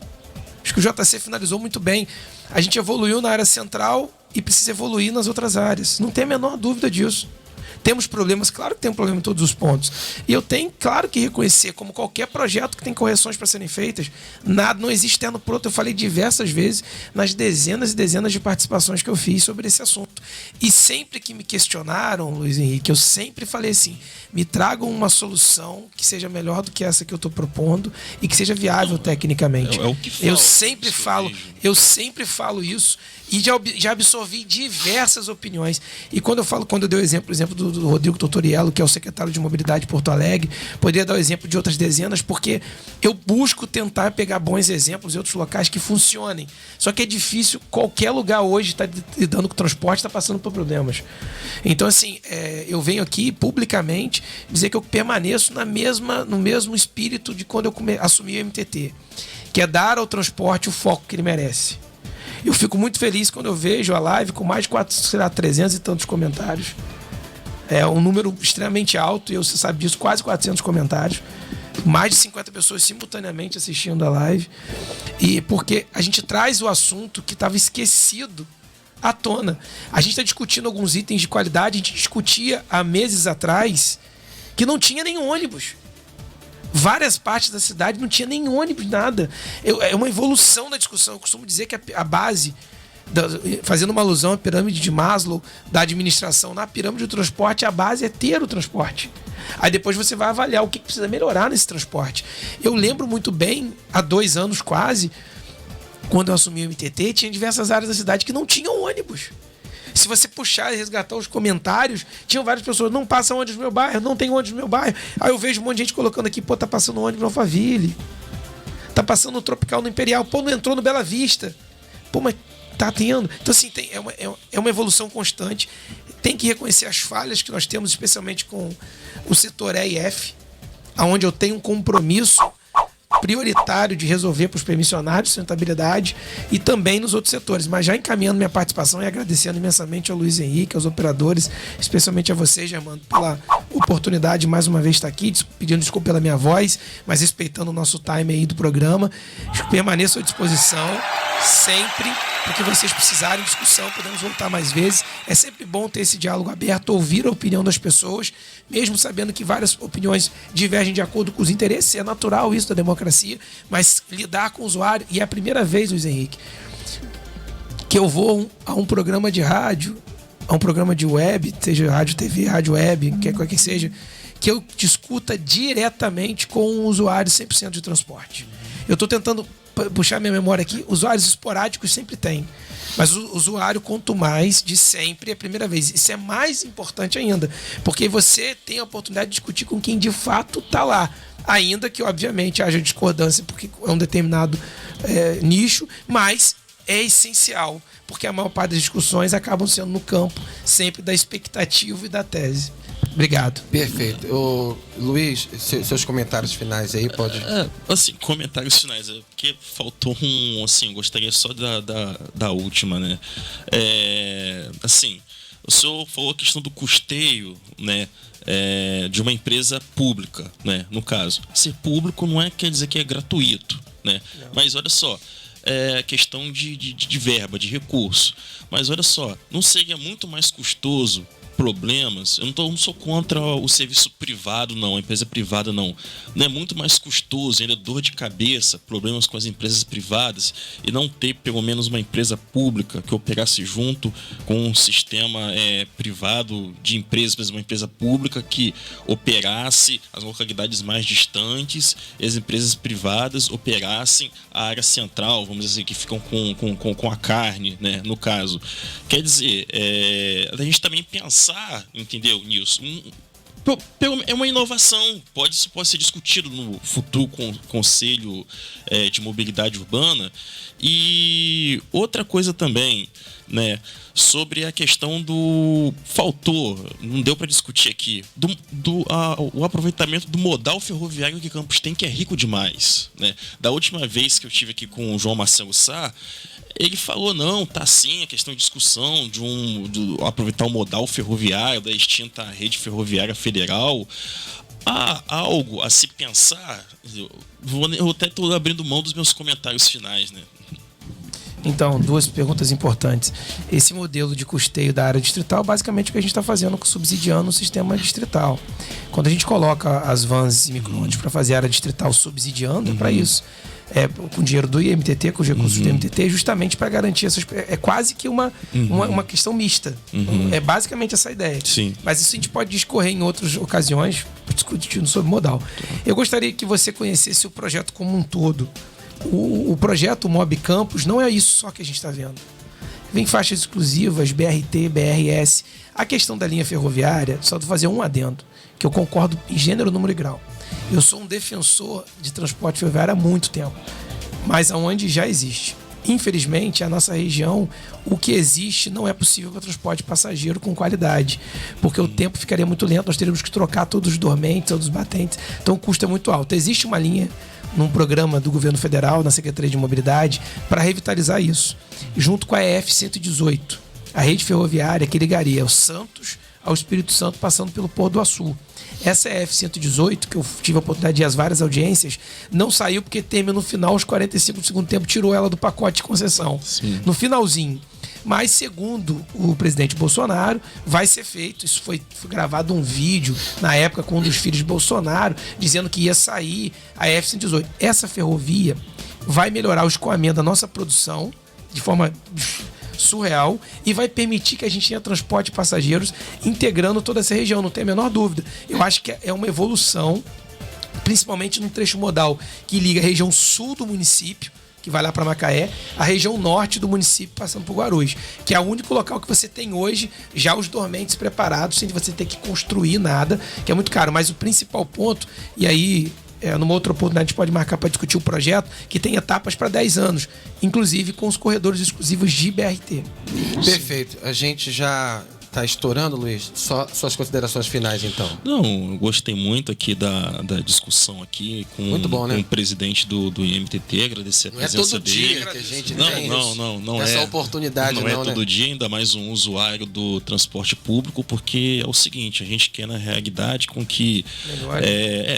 Acho que o JC finalizou muito bem. A gente evoluiu na área central e precisa evoluir nas outras áreas. Não tem a menor dúvida disso. Temos problemas, claro que tem um problema em todos os pontos. E eu tenho, claro, que reconhecer, como qualquer projeto que tem correções para serem feitas, nada, não existe terno pronto. Eu falei diversas vezes nas dezenas e dezenas de participações que eu fiz sobre esse assunto. E sempre que me questionaram, Luiz Henrique, eu sempre falei assim, me tragam uma solução que seja melhor do que essa que eu estou propondo e que seja viável tecnicamente. É o que eu sempre falo isso. E já absorvi diversas opiniões. E quando eu dei o exemplo do Rodrigo Tortoriello, que é o secretário de Mobilidade de Porto Alegre, poderia dar o exemplo de outras dezenas, porque eu busco tentar pegar bons exemplos em outros locais que funcionem. Só que é difícil, qualquer lugar hoje está lidando com transporte, está passando por problemas. Então, assim, eu venho aqui publicamente dizer que eu permaneço no mesmo espírito de quando eu assumi o MTT, que é dar ao transporte o foco que ele merece. Eu fico muito feliz quando eu vejo a live com mais de 300 e tantos comentários. É um número extremamente alto, e você sabe disso, quase 400 comentários. Mais de 50 pessoas simultaneamente assistindo a live. E porque a gente traz o assunto que estava esquecido à tona. A gente está discutindo alguns itens de qualidade, a gente discutia há meses atrás que não tinha nenhum ônibus. Várias partes da cidade não tinha nem ônibus, nada. É uma evolução da discussão. Eu costumo dizer que a base, fazendo uma alusão à pirâmide de Maslow, da administração, na pirâmide do transporte, a base é ter o transporte. Aí depois você vai avaliar o que precisa melhorar nesse transporte. Eu lembro muito bem, há 2 anos quase, quando eu assumi o MTT, tinha diversas áreas da cidade que não tinham ônibus. Se você puxar e resgatar os comentários, tinham várias pessoas, não passa ônibus no meu bairro, não tem ônibus no meu bairro. Aí eu vejo um monte de gente colocando aqui, tá passando ônibus no Alphaville, tá passando no Tropical, no Imperial, não entrou no Bela Vista. Mas tá tendo. Então, assim, é uma evolução constante. Tem que reconhecer as falhas que nós temos, especialmente com o setor E e F, onde eu tenho um compromisso prioritário de resolver para os permissionários, sustentabilidade, e também nos outros setores. Mas já encaminhando minha participação e agradecendo imensamente ao Luiz Henrique, aos operadores, especialmente a você, Germano, pela oportunidade de mais uma vez estar aqui, pedindo desculpa pela minha voz, mas respeitando o nosso time aí do programa. Permaneço à disposição sempre, porque vocês precisarem de discussão, podemos voltar mais vezes. É sempre bom ter esse diálogo aberto, ouvir a opinião das pessoas, mesmo sabendo que várias opiniões divergem de acordo com os interesses. É natural isso da democracia, mas lidar com o usuário, e é a primeira vez, Luiz Henrique, que eu vou a um programa de rádio, a um programa de web, seja rádio, TV, rádio web, qualquer que seja, que eu discuta diretamente com o usuário 100% de transporte. Eu estou tentando puxar minha memória aqui, usuários esporádicos sempre tem, mas o usuário, quanto mais de sempre, é a primeira vez. Isso é mais importante ainda, porque você tem a oportunidade de discutir com quem de fato está lá, ainda que obviamente haja discordância porque é um determinado nicho, mas é essencial, porque a maior parte das discussões acabam sendo no campo sempre da expectativa e da tese. Obrigado. Perfeito. Luiz, seus comentários finais aí, pode... Assim, comentários finais, porque faltou gostaria só da última, né? Assim, o senhor falou a questão do custeio, né? De uma empresa pública, né? No caso, ser público não quer dizer que é gratuito, né? Não. Mas olha só, questão de verba, de recurso. Mas olha só, não seria muito mais custoso problemas? Eu não sou contra o serviço privado, não, a empresa privada, não. Não é muito mais custoso, ainda dor de cabeça, problemas com as empresas privadas, e não ter pelo menos uma empresa pública que operasse junto com um sistema privado de empresas, por exemplo, uma empresa pública que operasse as localidades mais distantes, e as empresas privadas operassem a área central, vamos dizer assim, que ficam com a carne, né, no caso. Quer dizer, a gente também pensar, entendeu, nisso? É uma inovação, pode ser discutido no futuro Conselho de Mobilidade Urbana. E outra coisa também, né, sobre a questão não deu para discutir aqui, o aproveitamento do modal ferroviário que Campos tem, que é rico demais, né? Da última vez que eu estive aqui com o João Marcelo Sá, ele falou, não, tá sim a questão de discussão de aproveitar o modal ferroviário da extinta rede ferroviária federal. Há algo a se pensar. Eu até estou abrindo mão dos meus comentários finais, né? Então, 2 perguntas importantes. Esse modelo de custeio da área distrital, basicamente o que a gente está fazendo, subsidiando o sistema distrital. Quando a gente coloca as vans e micro-ônibus para fazer a área distrital subsidiando, é para isso. Com dinheiro do IMTT, com os recursos do IMTT, justamente para garantir essas... É quase que uma questão mista. É basicamente essa ideia. Sim. Mas isso a gente pode discorrer em outras ocasiões, discutindo sobre modal. Eu gostaria que você conhecesse o projeto como um todo. O projeto Mob Campus não é isso só que a gente está vendo. Vem faixas exclusivas, BRT, BRS. A questão da linha ferroviária, só vou fazer um adendo, que eu concordo em gênero, número e grau. Eu sou um defensor de transporte ferroviário há muito tempo, mas aonde já existe. Infelizmente, a nossa região, o que existe não é possível para transporte passageiro com qualidade, porque o tempo ficaria muito lento, nós teríamos que trocar todos os dormentes, todos os batentes, então o custo é muito alto. Existe uma linha num programa do governo federal, na Secretaria de Mobilidade, para revitalizar isso, junto com a EF-118, a rede ferroviária que ligaria o Santos ao Espírito Santo, passando pelo Pôr do Açu. Essa EF-118, que eu tive a oportunidade de ir às várias audiências, não saiu porque Temer, no final, aos 45 do segundo tempo, tirou ela do pacote de concessão. Sim. No finalzinho. Mas, segundo o presidente Bolsonaro, vai ser feito. Isso foi gravado um vídeo, na época, com um dos filhos de Bolsonaro, dizendo que ia sair a EF-118. Essa ferrovia vai melhorar o escoamento da nossa produção de forma surreal e vai permitir que a gente tenha transporte de passageiros integrando toda essa região, não tem a menor dúvida. Eu acho que é uma evolução, principalmente no trecho modal que liga a região sul do município, que vai lá para Macaé, a região norte do município passando por Guarulhos, que é o único local que você tem hoje já os dormentes preparados, sem você ter que construir nada, que é muito caro. Mas o principal ponto, e aí numa outra oportunidade a gente pode marcar para discutir o projeto, que tem etapas para 10 anos, inclusive com os corredores exclusivos de BRT. Perfeito. A gente já está estourando, Luiz. Só suas considerações finais, então. Não, eu gostei muito aqui da discussão aqui com, muito bom, né? Com o presidente do IMTT, agradecer a presença dele. Não é todo dia que a gente não essa oportunidade. Não é todo dia, ainda mais um usuário do transporte público, porque é o seguinte, a gente quer na realidade com que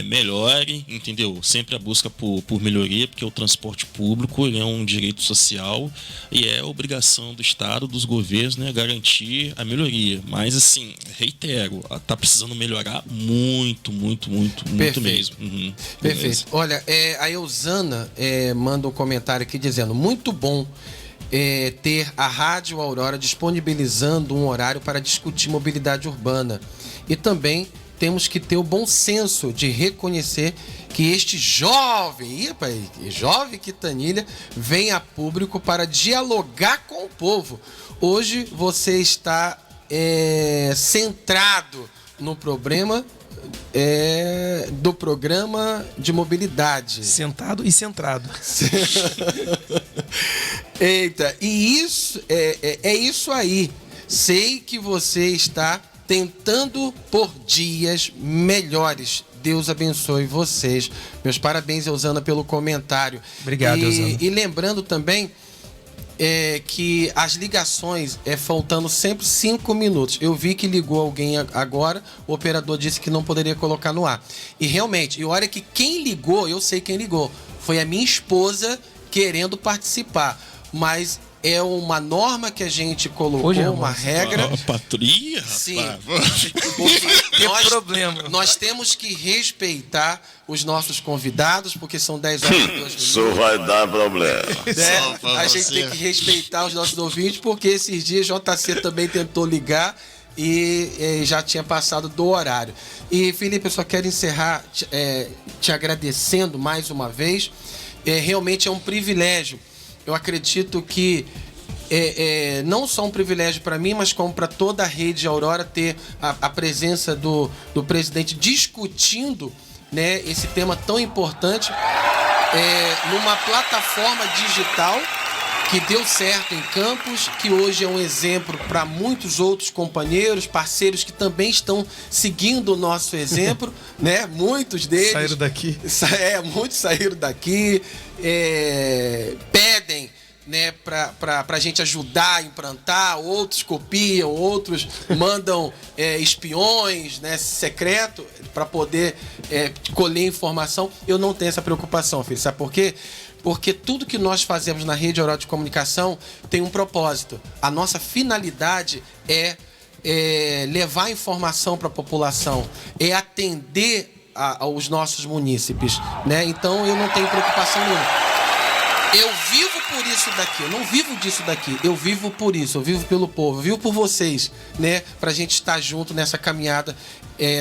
melhore, entendeu? Sempre a busca por melhoria, porque o transporte público ele é um direito social e é obrigação do Estado, dos governos, né, garantir a melhoria. Mas assim, reitero, tá precisando melhorar muito mesmo. Perfeito. Beleza. Olha, a Eusana manda um comentário aqui dizendo: muito bom ter a Rádio Aurora disponibilizando um horário para discutir mobilidade urbana. E também temos que ter o bom senso de reconhecer que este jovem Quintanilha vem a público para dialogar com o povo. Hoje você está centrado no problema do programa de mobilidade. Sentado e centrado. Eita, e isso é isso aí. Sei que você está tentando por dias melhores. Deus abençoe vocês. Meus parabéns, Eusana, pelo comentário. Obrigado, Eusana. E lembrando também que as ligações faltando sempre 5 minutos. Eu vi que ligou alguém agora, o operador disse que não poderia colocar no ar. E realmente, e olha que quem ligou, eu sei quem ligou, foi a minha esposa querendo participar. Mas é uma norma que a gente colocou, uma regra. Patria? Sim. Porque nós temos que respeitar os nossos convidados, porque são 10 horas e 2 minutos. Isso vai dar problema. A gente tem que respeitar os nossos ouvintes, porque esses dias JC também tentou ligar e já tinha passado do horário. E, Felipe, eu só quero encerrar te agradecendo mais uma vez. Realmente é um privilégio. Eu acredito que não só um privilégio para mim, mas como para toda a rede Aurora ter a presença do presidente discutindo, né, esse tema tão importante numa plataforma digital que deu certo em Campos, que hoje é um exemplo para muitos outros companheiros, parceiros que também estão seguindo o nosso exemplo, né? Muitos deles saíram daqui. Muitos saíram daqui, pedem, né, para a gente ajudar a implantar, outros copiam, outros mandam espiões, né, secreto, para poder colher informação. Eu não tenho essa preocupação, filho. Sabe por quê? Porque tudo que nós fazemos na Rede Aurora de Comunicação tem um propósito. A nossa finalidade é levar informação para a população, é atender aos nossos munícipes, né? Então eu não tenho preocupação nenhuma. Eu vivo por isso daqui, eu não vivo disso daqui, eu vivo por isso, eu vivo pelo povo, eu vivo por vocês, né? Pra gente estar junto nessa caminhada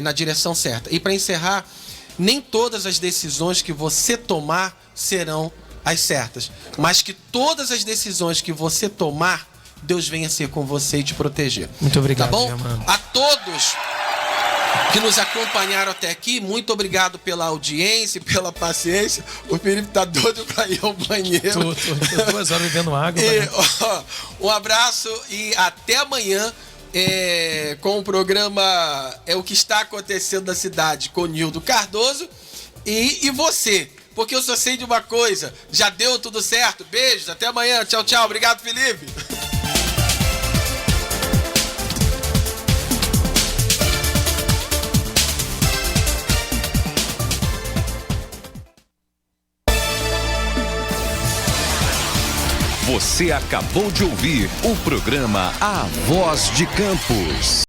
na direção certa. E para encerrar, nem todas as decisões que você tomar serão as certas, mas que todas as decisões que você tomar Deus venha ser com você e te proteger. Muito obrigado, tá bom? Germano. A todos que nos acompanharam até aqui, muito obrigado pela audiência e pela paciência. O Felipe tá doido pra ir ao banheiro. Tô 2 horas bebendo água. Um abraço e até amanhã com o programa O que está acontecendo na cidade com Nildo Cardoso e você. Porque eu só sei de uma coisa, já deu tudo certo. Beijos, até amanhã. Tchau, tchau. Obrigado, Felipe. Você acabou de ouvir o programa A Voz de Campos.